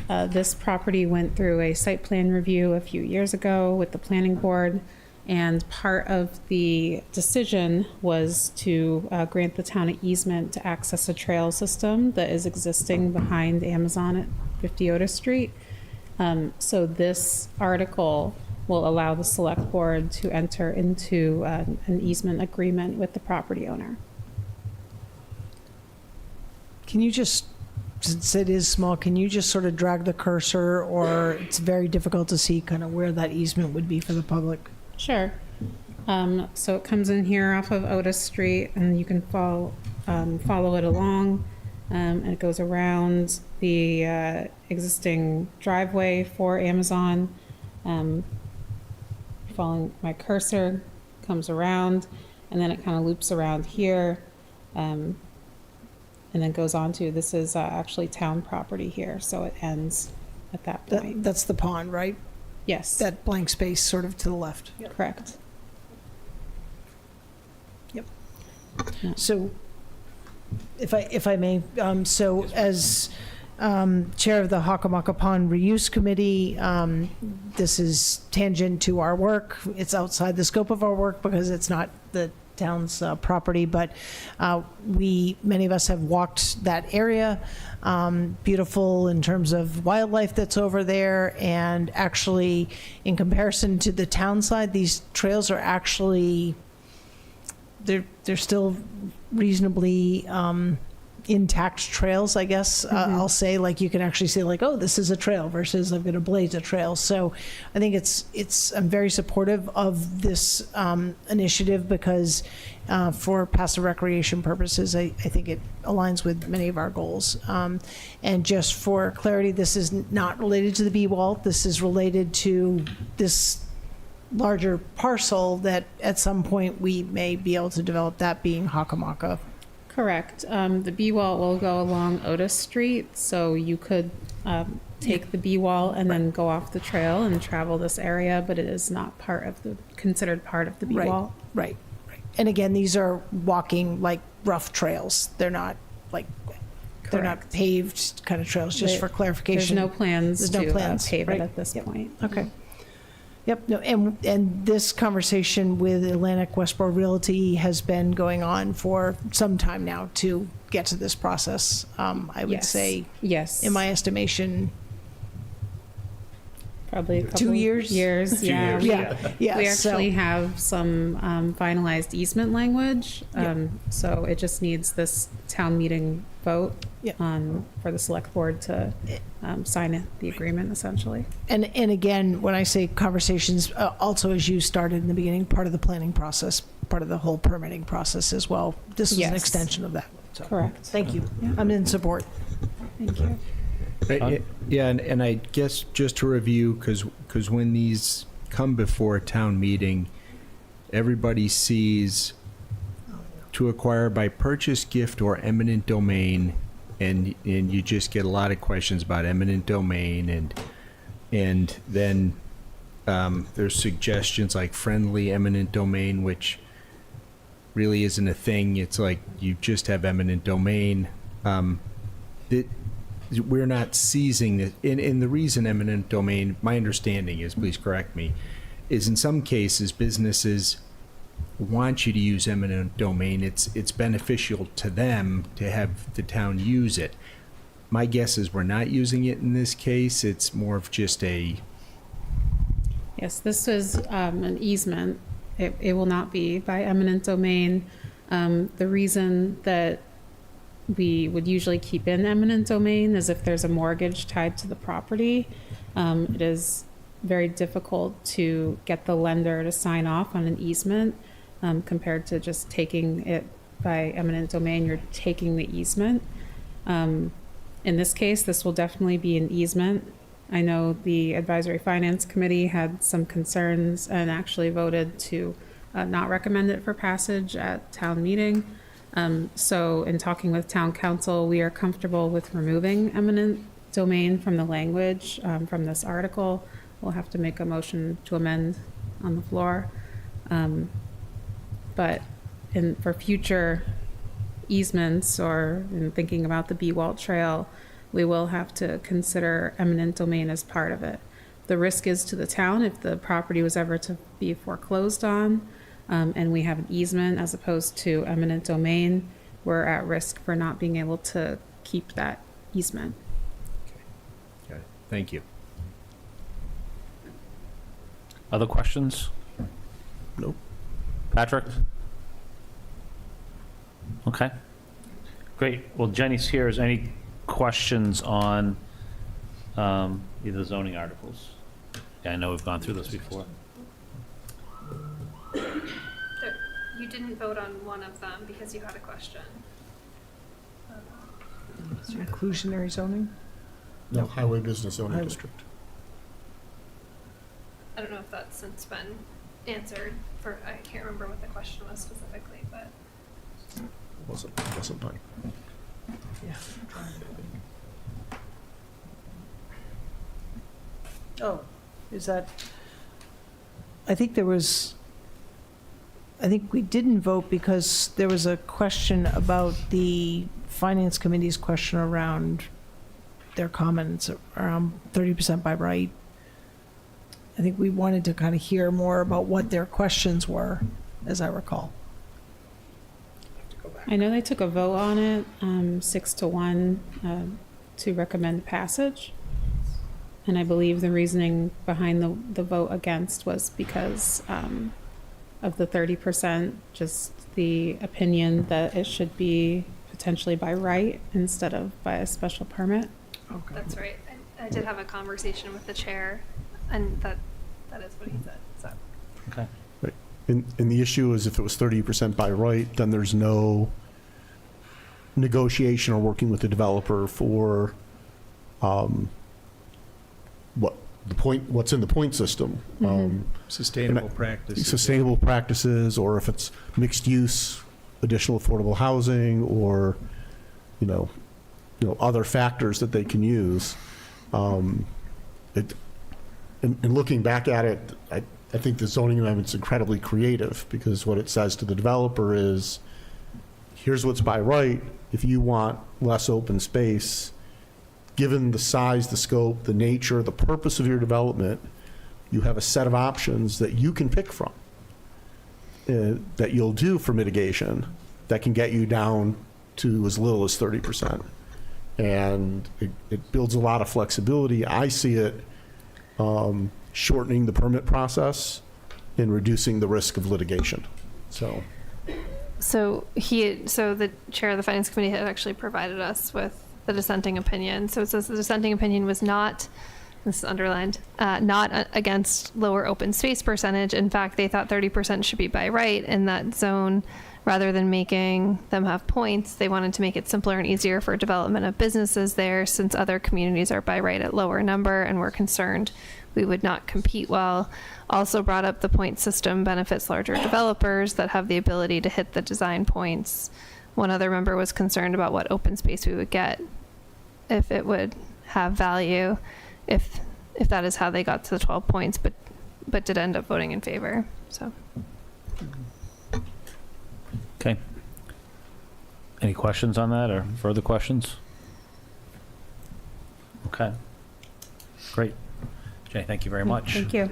This property went through a site plan review a few years ago with the planning board, and part of the decision was to grant the town an easement to access a trail system that is existing behind Amazon at 50 Otis Street. So this article will allow the select board to enter into an easement agreement with the property owner. Can you just, since it is small, can you just sort of drag the cursor, or it's very difficult to see kind of where that easement would be for the public? Sure. So it comes in here off of Otis Street, and you can follow it along, and it goes around the existing driveway for Amazon. Following my cursor, comes around, and then it kind of loops around here, and then goes on to, this is actually town property here, so it ends at that point. That's the pond, right? Yes. That blank space sort of to the left. Correct. Yep. So, if I may, so as chair of the Hockomock Pond Reuse Committee, this is tangent to our work. It's outside the scope of our work because it's not the town's property, but many of us have walked that area. Beautiful in terms of wildlife that's over there, and actually, in comparison to the town side, these trails are actually they're still reasonably intact trails, I guess. I'll say, like, you can actually say, like, oh, this is a trail versus I'm going to blaze a trail. So I think I'm very supportive of this initiative because for passive recreation purposes, I think it aligns with many of our goals. And just for clarity, this is not related to the B-wall. This is related to this larger parcel that at some point we may be able to develop, that being Hockomock. Correct. The B-wall will go along Otis Street, so you could take the B-wall and then go off the trail and travel this area, but it is not considered part of the B-wall. Right. And again, these are walking, like, rough trails. They're not they're not paved kind of trails, just for clarification. There's no plans to pave it right? at this point. Okay. Yep, no, and this conversation with Atlantic Westborough Realty has been going on for some time now to get to this process. I would say, yes, in my estimation, probably a couple 2 years. Yeah, yeah. We actually have some finalized easement language, so it just needs this town meeting vote for the select board to sign the agreement, essentially. And again, when I say conversations, also, as you started in the beginning, part of the planning process, part of the whole permitting process as well. This is an extension of that. So, correct. Thank you. Yeah. I'm in support. Thank you. Yeah, and I guess just to review, because when these come before a town meeting, everybody sees to acquire by purchase, gift, or eminent domain, and you just get a lot of questions about eminent domain, and then there's suggestions like friendly eminent domain, which really isn't a thing. It's like you just have eminent domain. We're not seizing it. And the reason eminent domain, my understanding is, please correct me, is in some cases businesses want you to use eminent domain. It's beneficial to them to have the town use it. My guess is we're not using it in this case. It's more of just a... Yes, this is an easement. It will not be by eminent domain. The reason that we would usually keep in eminent domain is if there's a mortgage tied to the property. It is very difficult to get the lender to sign off on an easement compared to just taking it by eminent domain. You're taking the easement. In this case, this will definitely be an easement. I know the Advisory Finance Committee had some concerns and actually voted to not recommend it for passage at town meeting. So in talking with town council, we are comfortable with removing eminent domain from the language from this article. We'll have to make a motion to amend on the floor. But for future easements or in thinking about the Walt Trail, we will have to consider eminent domain as part of it. The risk is to the town if the property was ever to be foreclosed on and we have an easement as opposed to eminent domain, we're at risk for not being able to keep that easement. Got it. Thank you. Other questions? Nope. Patrick? Okay. Great. Well, Jenny's here. Is any questions on either zoning articles? Yeah, I know we've gone through this before. You didn't vote on one of them because you had a question. Inclusionary zoning? No, highway business zoning Highway. district. I don't know if that's since been answered for, I can't remember what the question was specifically, but. Wasn't mine. Yeah. Oh, is that, I think we didn't vote because there was a question about the Finance Committee's question around their comments around 30% by right. I think we wanted to kind of hear more about what their questions were, as I recall. I know they took a vote on it, 6-1, to recommend passage. And I believe the reasoning behind the vote against was because of the 30%, just the opinion that it should be potentially by right instead of by a special permit. Okay. That's right. I did have a conversation with the chair, and that is what he said, so. Okay. Right. And the issue is if it was 30% by right, then there's no negotiation or working with the developer for what's in the point system. Sustainable practices. Sustainable practices, or if it's mixed use, additional affordable housing, or other factors that they can use. And looking back at it, I think the zoning amendment's incredibly creative because what it says to the developer is, here's what's by right. If you want less open space, given the size, the scope, the nature, the purpose of your development, you have a set of options that you can pick from that you'll do for mitigation that can get you down to as little as 30%. And it builds a lot of flexibility. I see it shortening the permit process and reducing the risk of litigation. So the chair of the Finance Committee had actually provided us with the dissenting opinion. So it says the dissenting opinion was not, this is underlined, not against lower open space percentage. In fact, they thought 30% should be by right in that zone. Rather than making them have points, they wanted to make it simpler and easier for development of businesses there, since other communities are by right at lower number and were concerned we would not compete well. Also brought up the point system benefits larger developers that have the ability to hit the design points. One other member was concerned about what open space we would get, if it would have value, if that is how they got to the 12 points, but did end up voting in favor. So. Okay. Any questions on that or further questions? Okay. Great. Jay, thank you very much. Thank you.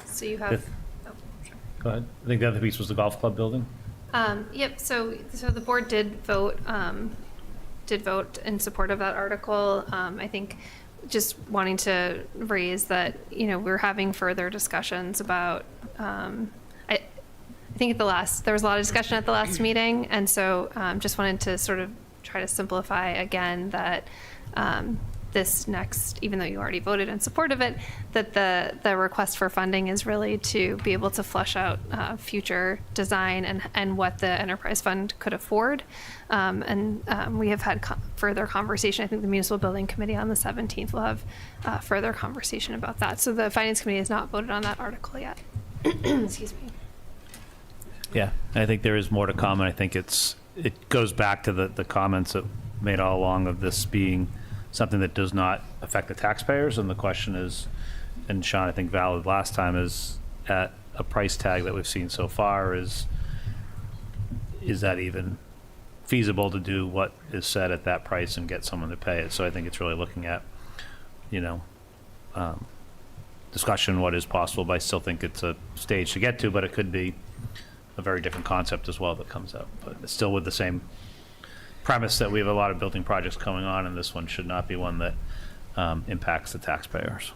So you have. Oh, sure. Go ahead. I think the other piece was the golf club building. Yep. So the board did vote in support of that article. I think just wanting to raise that, we're having further discussions about, I think there was a lot of discussion at the last meeting. And so just wanted to sort of try to simplify again that this next, even though you already voted in support of it, that the request for funding is really to be able to flesh out future design and what the enterprise fund could afford. We have had further conversation. I think the Municipal Building Committee on the 17th will have further conversation about that. So the Finance Committee has not voted on that article yet. Excuse me. Yeah, I think there is more to come, and I think it goes back to the comments that made all along of this being something that does not affect the taxpayers, and the question is, and Sean, I think valid last time, is at a price tag that we've seen so far, is that even feasible to do what is said at that price and get someone to pay it? So I think it's really looking at, discussion what is possible, but I still think it's a stage to get to, but it could be a very different concept as well that comes out. But it's still with the same premise that we have a lot of building projects going on, and this one should not be one that impacts the taxpayers.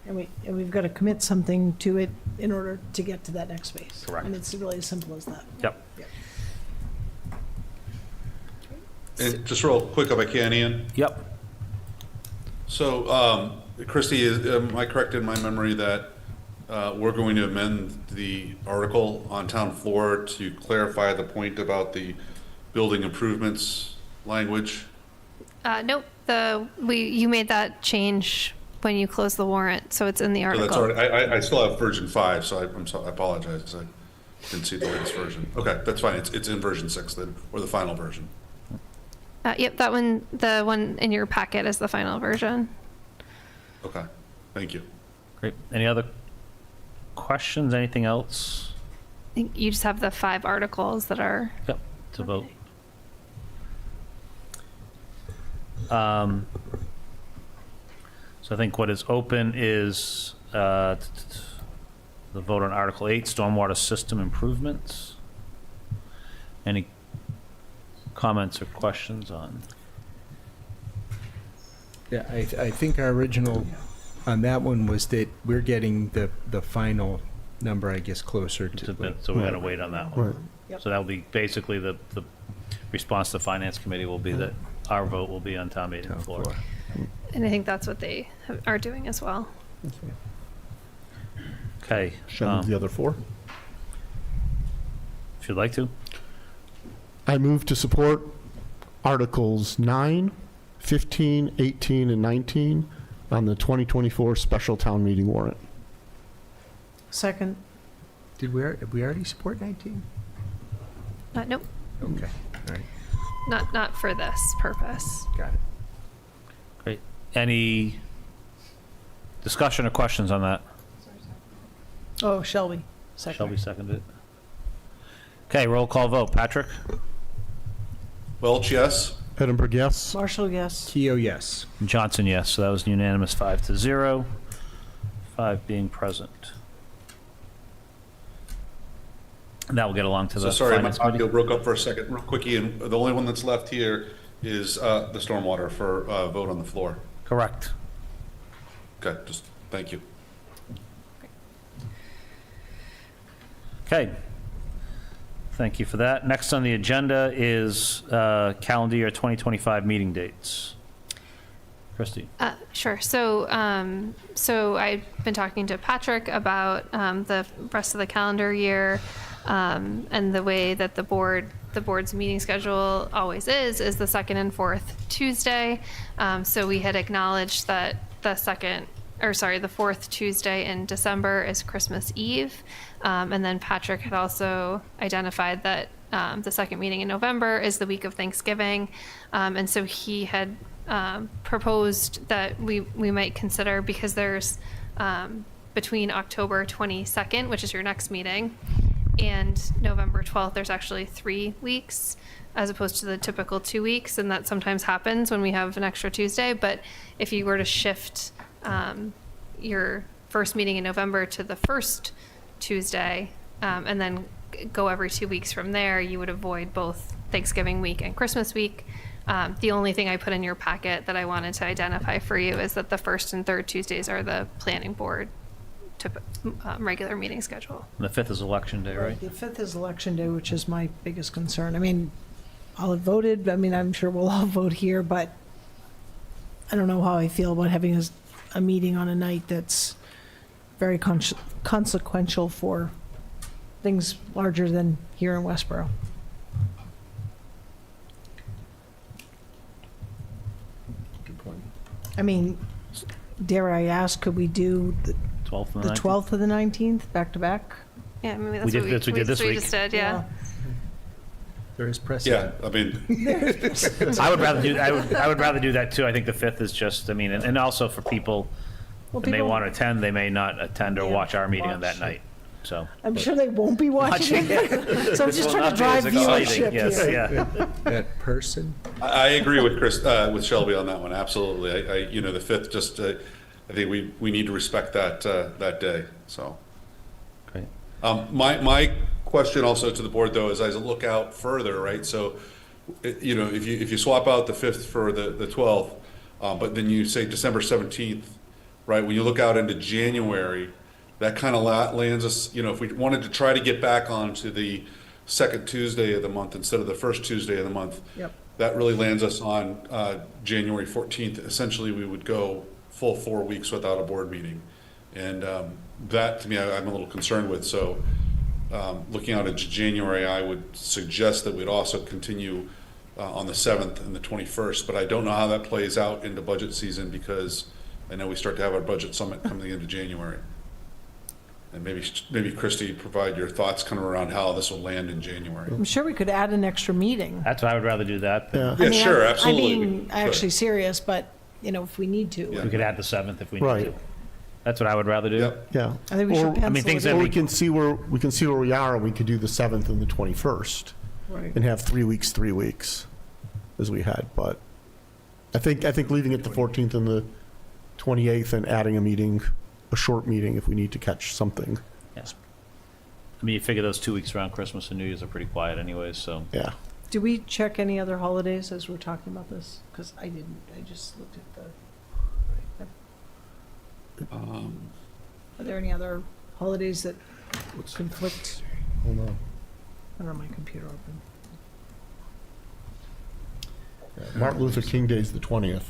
And we've got to commit something to it in order to get to that next phase. Correct. And it's really as simple as that. Yep. And just real quick, if I can, Ian. Yep. So, Christie, am I correct in my memory that we're going to amend the article on town floor to clarify the point about the building improvements language? Nope, you made that change when you closed the warrant, so it's in the So article. that's already, I still have version 5, so I apologize. I didn't see the latest version. Okay, that's fine. It's in version 6 then, or the final version. Yep, that one, the one in your packet is the final version. Okay, thank you. Great. Any other questions? Anything else? I think you just have the 5 articles that are. Yep, to vote. So I think what is open is the vote on Article 8, stormwater system improvements. Any comments or questions on? Yeah, I think our original on that one was that we're getting the final number, I guess, closer to. So we're going to wait on that one. Right. Yep. So that'll be basically the response to the Finance Committee will be that our vote will be on town meeting floor. And I think that's what they are doing as well. Okay. Show me the other 4. If you'd like to. I move to support Articles 9, 15, 18, and 19 on the 2024 special town meeting warrant. Second. Did we already support 19? Nope, Okay, all right, not for this purpose. got it. Great. Any discussion or questions on that? Oh, Shelby. Second. Shelby seconded it. Okay, roll call vote. Patrick? Welch, yes? Edinburgh, yes. Marshall, yes. Keo, yes. Johnson, yes. So that was unanimous 5-0. 5 being present. And that will get along to the So sorry, my Finance Committee. audio broke up for a second. Real quick, Ian, the only one that's left here is the stormwater for vote on the floor. Correct. Okay, just, thank you. Okay. Thank you for that. Next on the agenda is calendar year 2025 meeting dates. Christie? Sure. So I've been talking to Patrick about the rest of the calendar year, and the way that the board's meeting schedule always is the second and fourth Tuesday. So we had acknowledged that the fourth Tuesday in December is Christmas Eve, and then Patrick had also identified that the second meeting in November is the week of Thanksgiving, and so he had proposed that we might consider, because there's between October 22nd, which is your next meeting, and November 12th, there's actually 3 weeks as opposed to the typical 2 weeks, and that sometimes happens when we have an extra Tuesday. But if you were to shift your first meeting in November to the first Tuesday, and then go every 2 weeks from there, you would avoid both Thanksgiving week and Christmas week. The only thing I put in your packet that I wanted to identify for you is that the first and third Tuesdays are the planning board regular meeting schedule. And the 5th is election day, right? The 5th is election day, which is my biggest concern. I mean, I'll have voted. I mean, I'm sure we'll all vote here, but I don't know how I feel about having a meeting on a night that's very consequential for things larger than here in Westborough. Good point. I mean, dare I ask, could we do the 12th and the 19th? 12th or the 19th back to back? Yeah, I mean, We did- that's what we did this we week. just did, yeah. There is Yeah, precedent. I mean, I would rather do, I would rather do that too. I think the 5th is just, I mean, and also for people that may people- want to attend, they may not attend or Yeah, watch our meeting on watch that night, so. I'm sure they won't be watching it. So I'm just trying to drive viewership Yes, here. yeah. That person? I agree with Chris, with Shelby on that one, absolutely. You know, the 5th, just, I think we need to respect that, that day, so. Great. My question also to the board, though, is as I look out further, right? So, you know, if you swap out the 5th for the 12th, but then you say December 17th, right? When you look out into January, that kind of lands us, you know, if we wanted to try to get back onto the second Tuesday of the month instead of the first Tuesday of the month, Yep. that really lands us on January 14th. Essentially, we would go full 4 weeks without a board meeting. And that, to me, I'm a little concerned with. So looking out into January, I would suggest that we'd also continue on the 7th and the 21st. But I don't know how that plays out into budget season because I know we start to have our budget summit coming into January. And maybe Christie, provide your thoughts kind of around how this will land in January. I'm sure we could add an extra meeting. That's why I would rather do that. than- Yeah, sure, absolutely. I mean, actually serious, but, you know, if we need to. We could add the 7th if we need Right. to. That's what I would rather do. Yep. Yeah. I think we should Or- pencil things it that in. Or we can see where we are, and we could do the 7th and the 21st, Right. and have 3 weeks, as we had. But I think leaving it the 14th and the 28th and adding a short meeting if we need to catch something. Yes. I mean, you figure those 2 weeks around Christmas and New Year's are pretty quiet anyways, so. Yeah. Do we check any other holidays as we're talking about this? Because I didn't, I just looked at are there any other holidays that conflict? Hold on. I don't have my computer open. Martin Luther King Day is the 20th.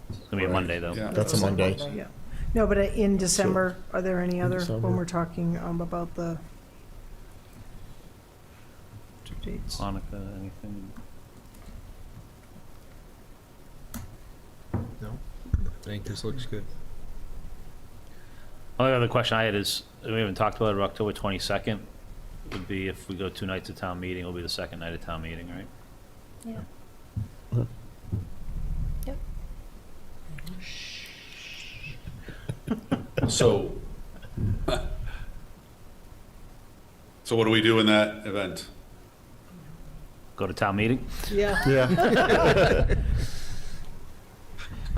It's gonna be a Monday, though. Yeah. That's a Monday. Yeah. No, but in December, are there any other, December. when we're talking about the two dates? Hanukkah, anything? No. I think this looks good. Only other question I had is, we haven't talked about it, October 22nd would be, if we go 2 nights of town meeting, it'll be the second night of town meeting, right? Yeah. Yep. So what do we do in that event? Go to town meeting? Yeah. Yeah.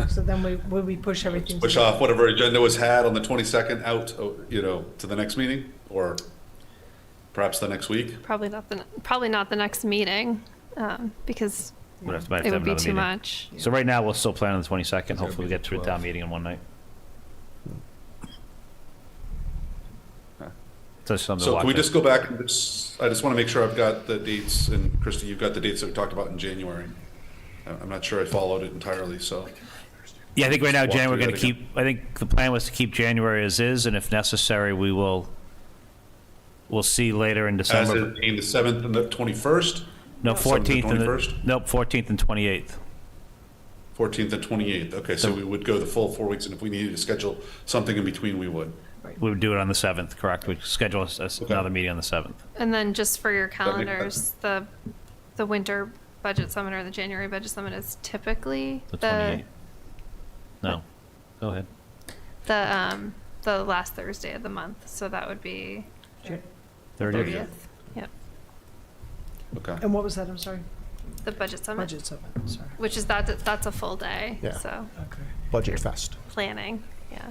So then would we push everything? Push off whatever agenda was had on the 22nd out, you know, to the next meeting, or perhaps the next week? Probably not the next meeting, because Might have it to have would be another too meeting. much. So right now, we'll still plan on the 22nd. Hopefully we be get through the town 12th. meeting in one night. Just something to So watch. can we out. just go back and I just want to make sure I've got the dates, and Christie, you've got the dates that we talked about in January. I'm not sure I followed it entirely, so. Yeah, I think right now, Walk January, we're through going to that keep, I think the plan was to keep January as is, and if necessary, we'll see later in As December. it being the 7th and the 21st? No, 7th and 14th and, 21st? nope, 14th and 28th. 14th and 28th, okay, so we would go the full 4 weeks, and if we needed to schedule something in between, we would. We would do it on the 7th, correct? We'd schedule another meeting on the 7th. And then just for your makes calendars, the winter budget summit or the January budget summit is typically The 28th. No, go ahead. the last Thursday of the month. So that would be 30th. Yep. Okay. And what was that, I'm sorry? The budget summit, Budget summit, sorry. which is that's a full day. Yeah. So Okay. Budget Fest. planning, yeah.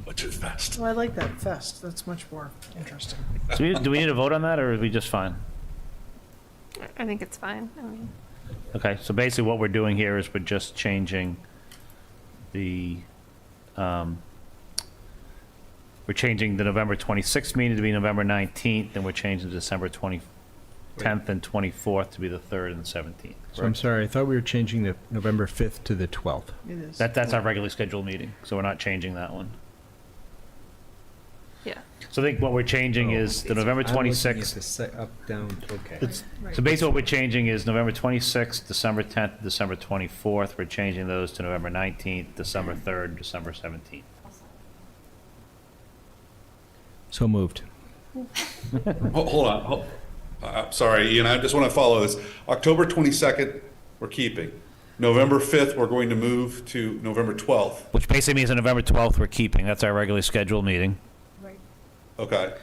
Budget Fest. Well, I like that, fest, that's much more interesting. So do we need to vote on that, or are we just fine? I think it's fine. I mean, Okay, so basically what we're doing here is we're just changing the, we're changing the November 26th meeting to be November 19th, and we're changing the December 10th and 24th to be the 3rd and 17th. So I'm sorry, I thought we were changing the November 5th to the 12th. It is. That's our regularly scheduled meeting, so we're not changing that one. yeah. So I think what we're changing is the November I'm looking at 26th. the up, down, okay. So basically what we're changing is November 26th, December 10th, December 24th. We're changing those to November 19th, December 3rd, December 17th. So moved. Hold on. Sorry, Ian, I just want to follow this. October 22nd, we're keeping. November 5th, we're going to move to November 12th. Which basically means on November 12th, we're keeping. That's our regularly scheduled meeting. Okay.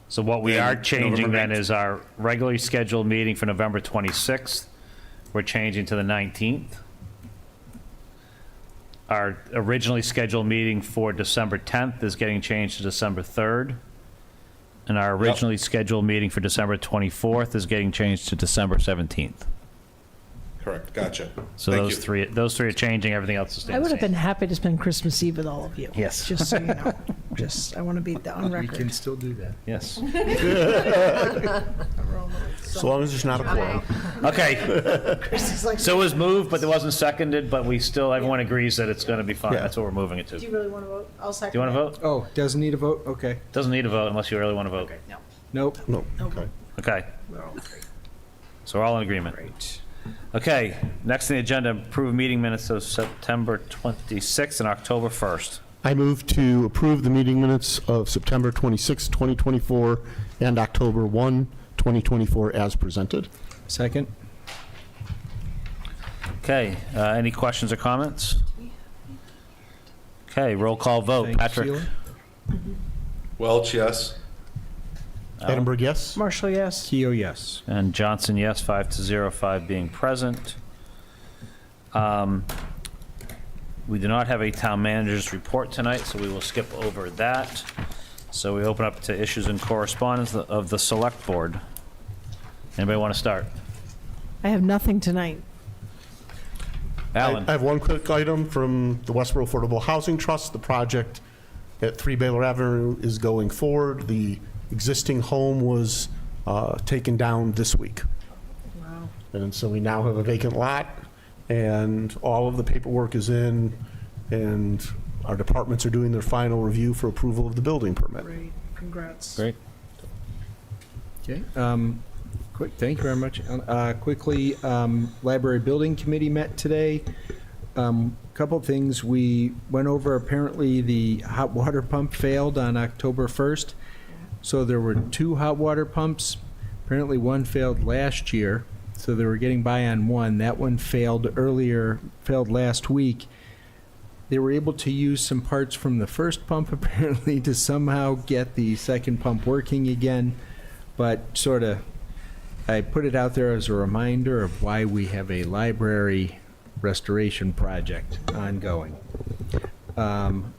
So what we Then are changing November then 19th. is our regularly scheduled meeting for November 26th. We're changing to the 19th. Our originally scheduled meeting for December 10th is getting changed to December 3rd. And our originally scheduled meeting for December 24th is getting changed to December 17th. Correct. Gotcha. So Thank those three are changing. Everything else is staying I the would have same. been happy to spend Christmas Eve with all of you. Yes. Just so you know. I want to be on We record. can still do that. Yes. So long as there's not a quorum. Okay. Chris is like, So it was moved, but it wasn't seconded, but everyone agrees that it's going to be fine. Yeah. That's what we're moving it to. do Do you really want to vote? I'll second you want to vote? Oh, doesn't need a vote? Okay. Doesn't need a vote unless you really want to vote. No. Nope. No, okay. Okay. We're all agree. So we're all in agreement. Great. Okay, next on the agenda, approve meeting minutes of September 26th and October 1st. I move to approve the meeting minutes of September 26, 2024, and October 1, 2024, as presented. Second? Okay, any questions or comments? Okay, roll call vote. Thanks, Patrick? Sheila. Welch, yes. Edinburgh, yes? Marshall, yes. Keo, yes. And Johnson, yes, 5-0, 5 being present. We do not have a town manager's report tonight, so we will skip over that. So we open up to issues and correspondence of the select board. Anybody want to start? I have nothing tonight. Alan? I have one quick item from the Westborough Affordable Housing Trust. The project at 3 Baylor Avenue is going forward. The existing home was taken down this week. Wow. And so we now have a vacant lot, and all of the paperwork is in, and our departments are doing their final review for approval of the building permit. Great. Congrats. Great. Okay. Thank you very much. Quickly, Library Building Committee met today. Couple of things. We went over, apparently the hot water pump failed on October 1st. So there were 2 hot water pumps. Apparently one failed last year, so they were getting by on one. That one failed last week. They were able to use some parts from the first pump apparently to somehow get the second pump working again, but I put it out there as a reminder of why we have a library restoration project ongoing.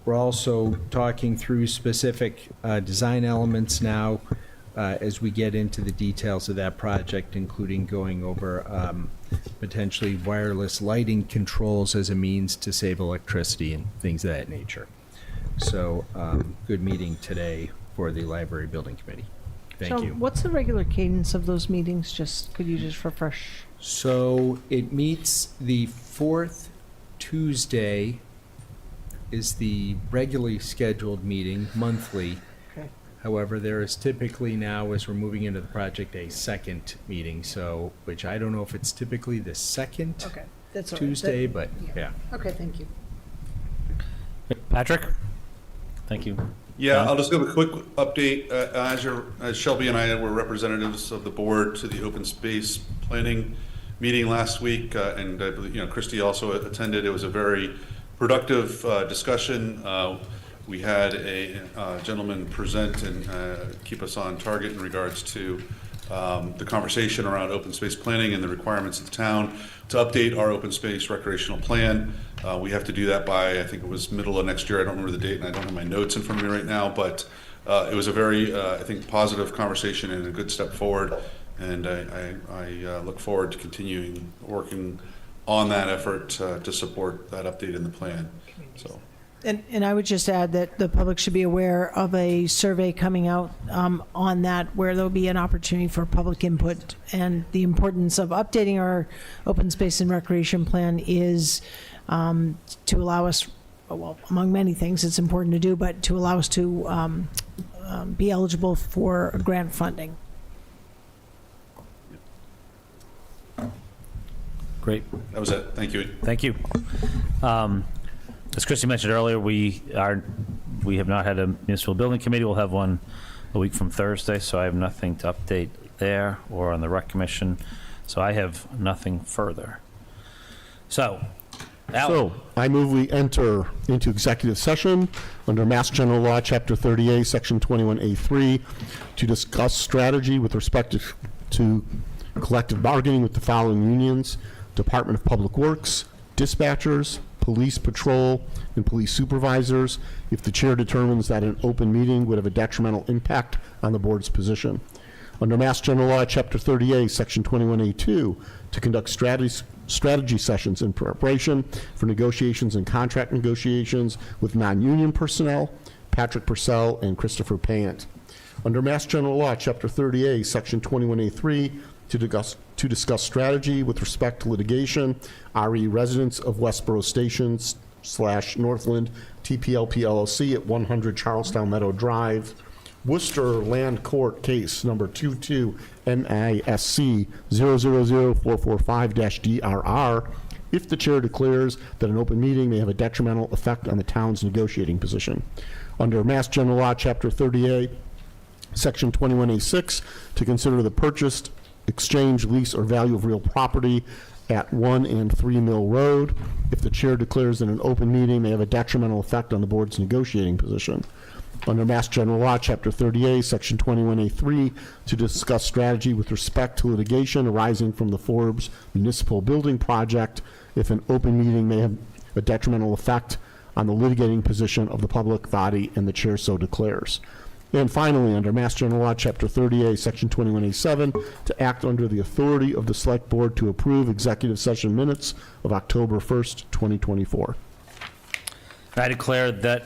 We're also talking through specific design elements now as we get into the details of that project, including going over potentially wireless lighting controls as a means to save electricity and things of that nature. So, good meeting today for the Library Building Committee. Thank you. What's the regular cadence of those meetings? Could you just refresh? So it meets the 4th Tuesday is the regularly scheduled meeting monthly. Okay. However, there is typically now, as we're moving into the project, a second meeting. So, which I don't know if it's typically the second Okay. That's all right. Tuesday, but yeah. Okay, thank you. Patrick? Thank you. Yeah, John? I'll just give a quick update. As Shelby and I were representatives of the board to the open space planning meeting last week, and I believe, Christy also attended. It was a very productive discussion. We had a gentleman present and keep us on target in regards to the conversation around open space planning and the requirements of the town to update our open space recreational plan. We have to do that by, I think it was middle of next year. I don't remember the date, and I don't have my notes in front of me right now, but it was a very, I think, positive conversation and a good step forward. And I look forward to continuing working on that effort to support that update in the plan. So. And I would just add that the public should be aware of a survey coming out on that, where there'll be an opportunity for public input. And the importance of updating our open space and recreation plan is to allow us, well, among many things it's important to do, but to allow us to be eligible for grant funding. Great. That was it. Thank you. Thank you. As Christy mentioned earlier, we have not had a municipal building committee. We'll have one a week from Thursday, so I have nothing to update there or on the Rec Commission. So I have nothing further. So, Alan. So, I move we enter into executive session under Mass General Law, Chapter 30A, Section 21A3, to discuss strategy with respect to collective bargaining with the following unions: Department of Public Works, dispatchers, police patrol, and police supervisors, if the chair determines that an open meeting would have a detrimental impact on the board's position. Under Mass General Law, Chapter 30A, Section 21A2, to conduct strategy sessions in preparation for negotiations and contract negotiations with non-union personnel, Patrick Purcell and Christopher Payant. Under Mass General Law, Chapter 30A, Section 21A3, to discuss strategy with respect to litigation, RE residents of Westborough Station / Northland TPLP LLC at 100 Charlestown Meadow Drive, Worcester Land Court Case Number 22 NISC 000445-DRR, if the chair declares that an open meeting may have a detrimental effect on the town's negotiating position. Under Mass General Law, Chapter 30A, Section 21A6, to consider the purchase, exchange, lease, or value of real property at 1 and 3 Mill Road, if the chair declares that an open meeting may have a detrimental effect on the board's negotiating position. Under Mass General Law, Chapter 30A, Section 21A3, to discuss strategy with respect to litigation arising from the Forbes Municipal Building Project, if an open meeting may have a detrimental effect on the litigating position of the public body and the chair so declares. And finally, under Mass General Law, Chapter 30A, Section 21A7, to act under the authority of the Select Board to approve executive session minutes of October 1st, 2024. I declare that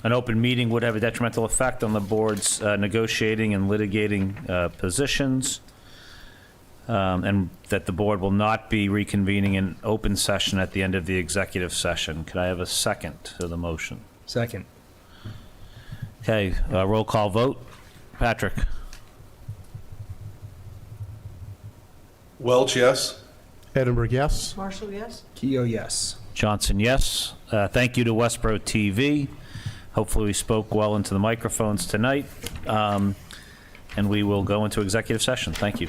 an open meeting would have a detrimental effect on the board's negotiating and litigating positions, and that the board will not be reconvening in open session at the end of the executive session. Could I have a second to the motion? Second. Okay, roll call vote. Patrick? Welch, yes. Edinburgh, yes. Marshall, yes? Keough, yes. Johnson, yes. Thank you to Westborough TV. Hopefully we spoke well into the microphones tonight. And we will go into executive session. Thank you.